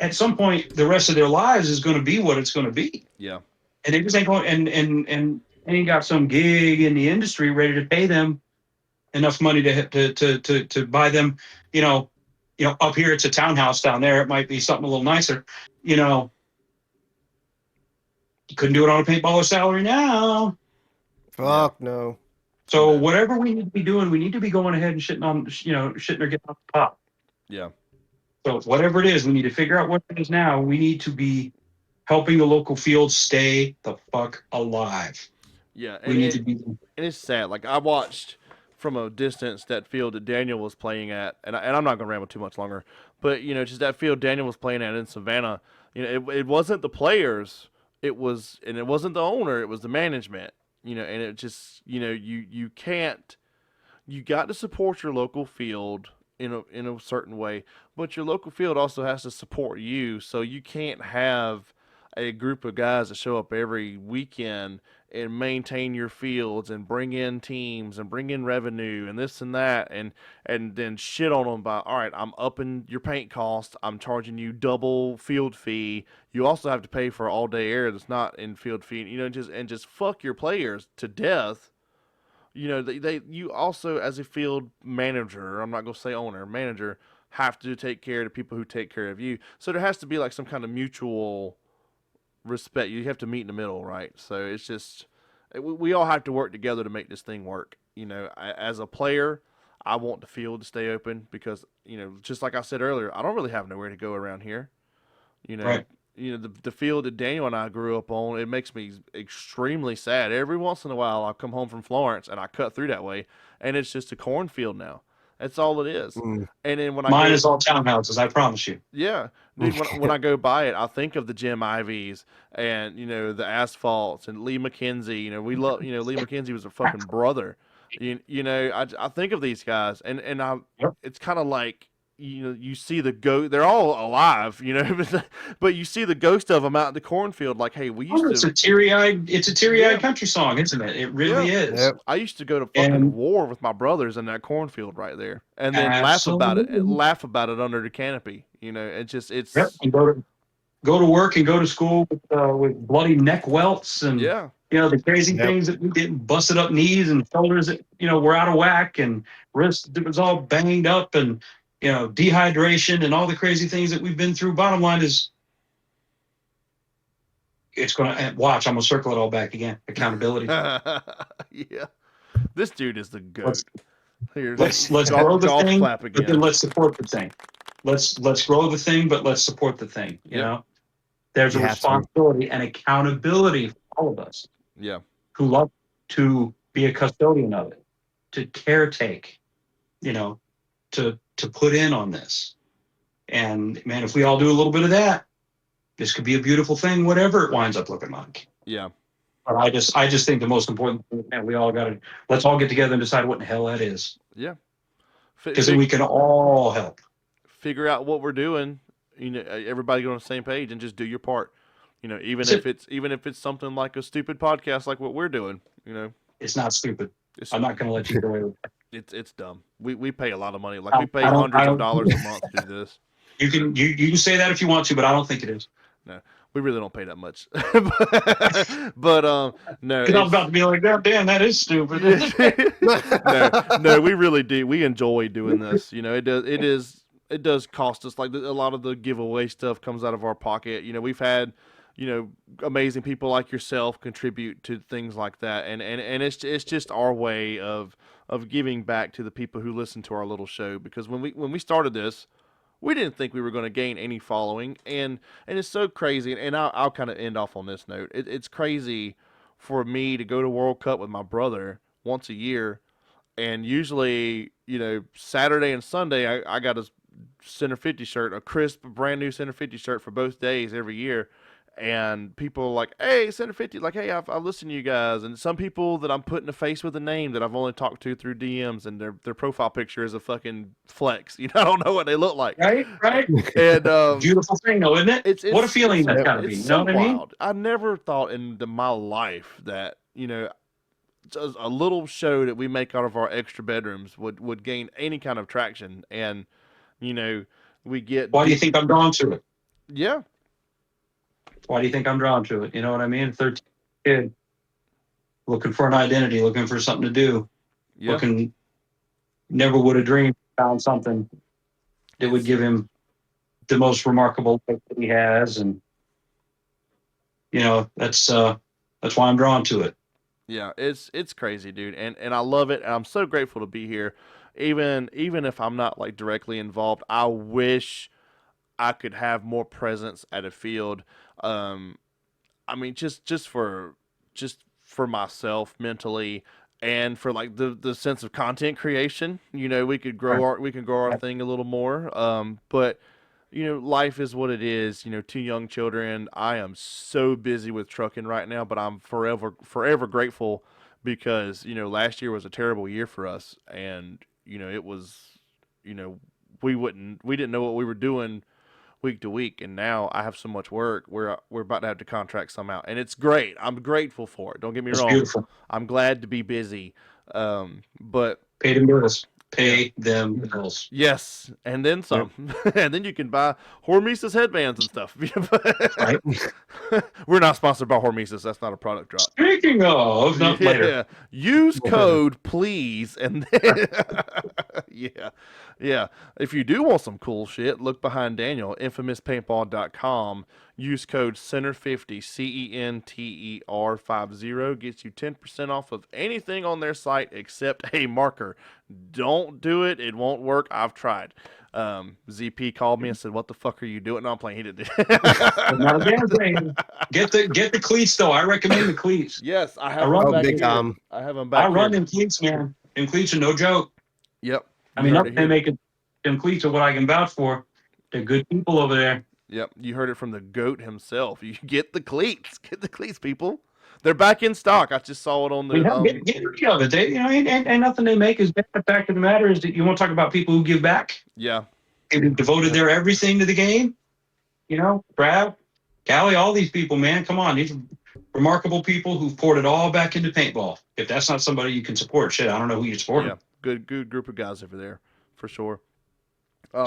At some point, the rest of their lives is going to be what it's going to be, Yeah. and they just ain't going and ain't got some gig in the industry ready to pay them enough money to buy them. Up here it's a townhouse. Down there it might be something a little nicer. You know, you couldn't do it on a paintballer salary now. Fuck no. So No. whatever we need to be doing, we need to be going ahead and shitting or getting off the top. Yeah. So whatever it is, we need to figure out what it is now. We need to be helping the local fields stay the fuck alive. Yeah. We need to be. And it's sad. Like, I watched from a distance that field that Daniel was playing at, and I'm not gonna ramble too much longer. But just that field Daniel was playing at in Savannah. It wasn't the players. It wasn't the owner. It was the management. And it just you can't. You got to support your local field in a certain way, but your local field also has to support you. So you can't have a group of guys that show up every weekend and maintain your fields and bring in teams and bring in revenue and this and that, and then shit on them by, all right, I'm upping your paint cost, I'm charging you double field fee, you also have to pay for all day air that's not in field fee, just fuck your players to death. You also, as a field manager, I'm not going to say owner, manager, have to take care of the people who take care of you. So there has to be like some kind of mutual respect. You have to meet in the middle, right? So it's just, we all have to work together to make this thing work. As a player, I want the field to stay open because, just like I said earlier, I don't really have nowhere to go around here. You know, Right. the field that Daniel and I grew up on, it makes me extremely sad. Every once in a while, I come home from Florence and I cut through that way, and it's just a cornfield now. That's all it is. Mm. And then when I Mine go, is all townhouses. I promise you. yeah, dude, when I go by it, I think of the Jim Ivies and the asphalts and Lee McKenzie. We love Lee McKenzie was a fucking brother. I think of these guys and Yep. it's kind of like you see the ghost. They're all alive, but you see the ghost of them out in the cornfield. Like, hey, we used It's to. a teary-eyed. It's a teary-eyed Yeah. country song, isn't it? It really Yeah. is. Yep. I used to go to fucking And war with my brothers in that cornfield right there, and then laugh about absolutely. it under the canopy. Yep. It's And go to work and go to school with bloody neck welts and yeah. the crazy Yep. things that we did, busted up knees and shoulders that were out of whack, and wrists that was all banged up, and dehydration and all the crazy things that we've been through. Bottom line is, it's gonna watch. I'm gonna circle it all back again. Accountability. Yeah. This dude is the goat. Let's Here, let's golf, grow the golf thing, clap but then again. let's support the thing. Let's grow the thing, but let's support the thing. Yep. There's a You have to. responsibility and accountability for all of us Yeah. who love to be a custodian of it, to caretake, to put in on this. And man, if we all do a little bit of that, this could be a beautiful thing, whatever it winds up looking like. Yeah. But I just think the most important thing, man, let's all get together and decide what in the hell that is. Yeah. Because then we can all help. Figure out what we're doing. Everybody get on the same page and just do your part. Even That's if it's something like a stupid podcast like what we're doing. It's not stupid. It's I'm not going to let you get away with it. it's dumb. We pay a lot of money. Like, I we pay don't- I hundreds of don't- dollars a month to do this. You can say that if you want to, but I don't think it is. No, we really don't pay that much. but no, Because I was about to be like, God damn, that is stupid. no, we really do. We enjoy doing this. It does cost us. Like, a lot of the giveaway stuff comes out of our pocket. We've had amazing people like yourself contribute to things like that, and it's just our way of giving back to the people who listen to our little show. Because when we started this, we didn't think we were going to gain any following, and it's so crazy. And I'll kind of end off on this note. It's crazy for me to go to World Cup with my brother once a year, and usually, Saturday and Sunday, I got a Center 50 shirt, a crisp, brand new Center 50 shirt for both days every year. And people are like, hey, Center 50, like, hey, I've listened to you guys. And some people that I'm putting a face with a name that I've only talked to through DMs, and their profile picture is a fucking flex. I don't know what they look like. Right. And Beautiful thing, though, isn't it? What a feeling that's got to be. It's You so know what I mean? wild. I never thought in my life that, just a little show that we make out of our extra bedrooms would gain any kind of traction. And, we get. Why do you think I'm drawn to it? Yeah. Why do you think I'm drawn to it? You know what I mean? 13 kid, looking for an identity, looking for something to do, Yeah. never would have dreamed found something that would give him the most remarkable life that he has, and that's why I'm drawn to it. Yeah, it's crazy, dude, and I love it, and I'm so grateful to be here. Even if I'm not like directly involved, I wish I could have more presence at a field. I mean, just for myself mentally, and for like the sense of content creation. We could grow our thing a little more. But life is what it is. 2 young children. I am so busy with trucking right now, but I'm forever grateful because last year was a terrible year for us, and it was, we didn't know what we were doing week to week, and now I have so much work. We're about to have to contract some out, and it's great. I'm grateful for it. Don't get me It's wrong. beautiful. I'm glad to be busy, but Pay them bills. Pay them bills. yes, and then some, and then you can buy Hormesis headbands and stuff. Right. We're not sponsored by Hormesis. That's not a product drop. Speaking of, not later. Use code please, and then yeah. If you do want some cool shit, look behind Daniel. InfamousPaintball.com. Use code Center50 CENTER50 gets you 10% off of anything on their site except a marker. Don't do it. It won't work. I've tried. ZP called me and said, "What the fuck are you doing?" No, I'm playing. He did. Not a damn thing. Get the cleats though. I recommend the cleats. Yes, I have run them back big here. time. I have them back I run here. them cleats, man. Them cleats are no joke. Yep. I You mean, heard nothing it they here. make it. Them cleats are what I can vouch for. They're good people over there. Yep, you heard it from the GOAT himself. You get the cleats. Get the cleats, people. They're back in stock. I just saw it on the. Get rid of it. They, ain't nothing they make is bad. The fact of the matter is that you want to talk about people who give back. Yeah. They've devoted their everything to the game. Brad, Callie, all these people, man. Come on, these are remarkable people who've poured it all back into paintball. If that's not somebody you can support, shit, I don't know who you support. Yeah, good group of guys over there, for sure.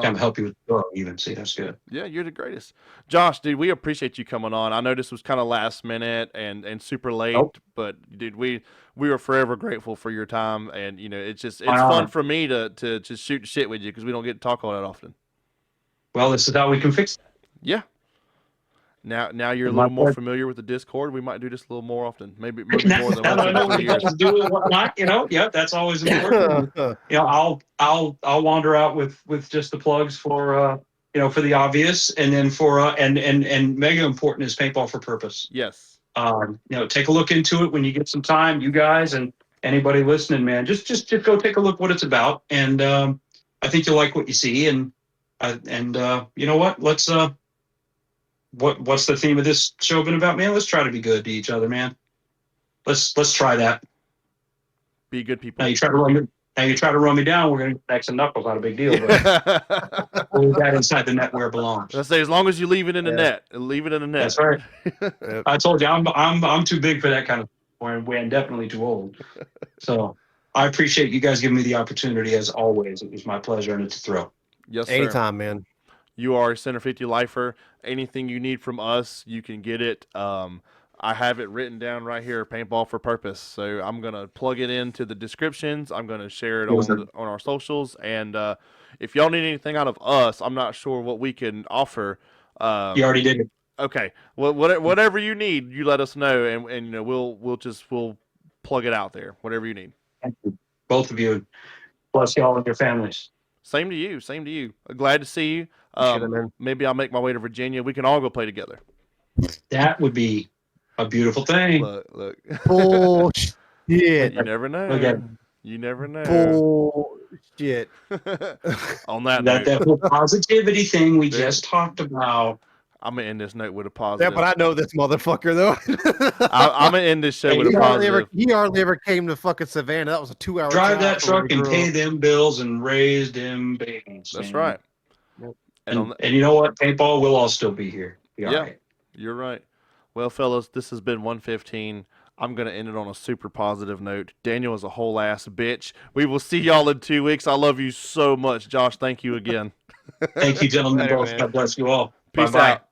Can help you with the door, even. See, that's good. Yeah, you're the greatest. Josh, dude, we appreciate you coming on. I know this was kind of last minute and super late, but dude, we are forever grateful for your time, and it's fun for me to just shoot shit with you because we don't get to talk all that often. Well, this is how we can fix it. Yeah. Now you're a little more familiar with the Discord. We might do this a little more often. Maybe more than once every 3 years. Do and whatnot. Yeah, that's always important. I'll wander out with just the plugs for for the obvious, and then for and mega important is Paintball for Purpose. Yes. Take a look into it when you get some time, you guys and anybody listening, man. Just go take a look what it's about, and I think you'll like what you see. And you know what? Let's what's the theme of this show been about, man? Let's try to be good to each other, man. Let's try that. Be good people. Now you try to run me down, we're gonna get X and knuckles, not a big deal. But we'll leave that inside the net where it belongs. Let's say as long as you leave it in the net. Leave it in the net. That's right. I told you I'm too big for that kind of and definitely too old. So I appreciate you guys giving me the opportunity as always. It was my pleasure and it's a thrill. Yes, sir. Anytime, man. You are a Center 50 lifer. Anything you need from us, you can get it. I have it written down right here, Paintball for Purpose. So I'm going to plug it into the descriptions. I'm going to share it on our socials. And if y'all need anything out of us, I'm not sure what we can offer. You already did it. Okay. Well, whatever you need, you let us know, and we'll plug it out there. Whatever you need. Thank you. Both of you. Bless y'all and your families. Same to you. Same to you. Glad to see you. Maybe I'll make my way to Virginia. We can all go play together. That would be a beautiful thing. Look. Bullshit. You never know. Look at You never know. Bullshit. On that That note, whole positivity thing we Dude. just talked about. I'm gonna end this note with a Yeah, positive. but I know this motherfucker though. I'm gonna end this show Hey, with a positive. He hardly ever came to fucking Savannah. That was a 2-hour Drive drive that from where truck we and grew pay up. them bills and raise them babies. That's man. right. And on And you know what? Paintball will all still be here. Be all Yeah. right. You're right. Well, fellas, this has been 115. I'm going to end it on a super positive note. Daniel is a whole ass bitch. We will see y'all in 2 weeks. I love you so much. Josh, thank you again. Thank you, gentlemen, Later, both. man. God bless you all. Peace Bye-bye. out.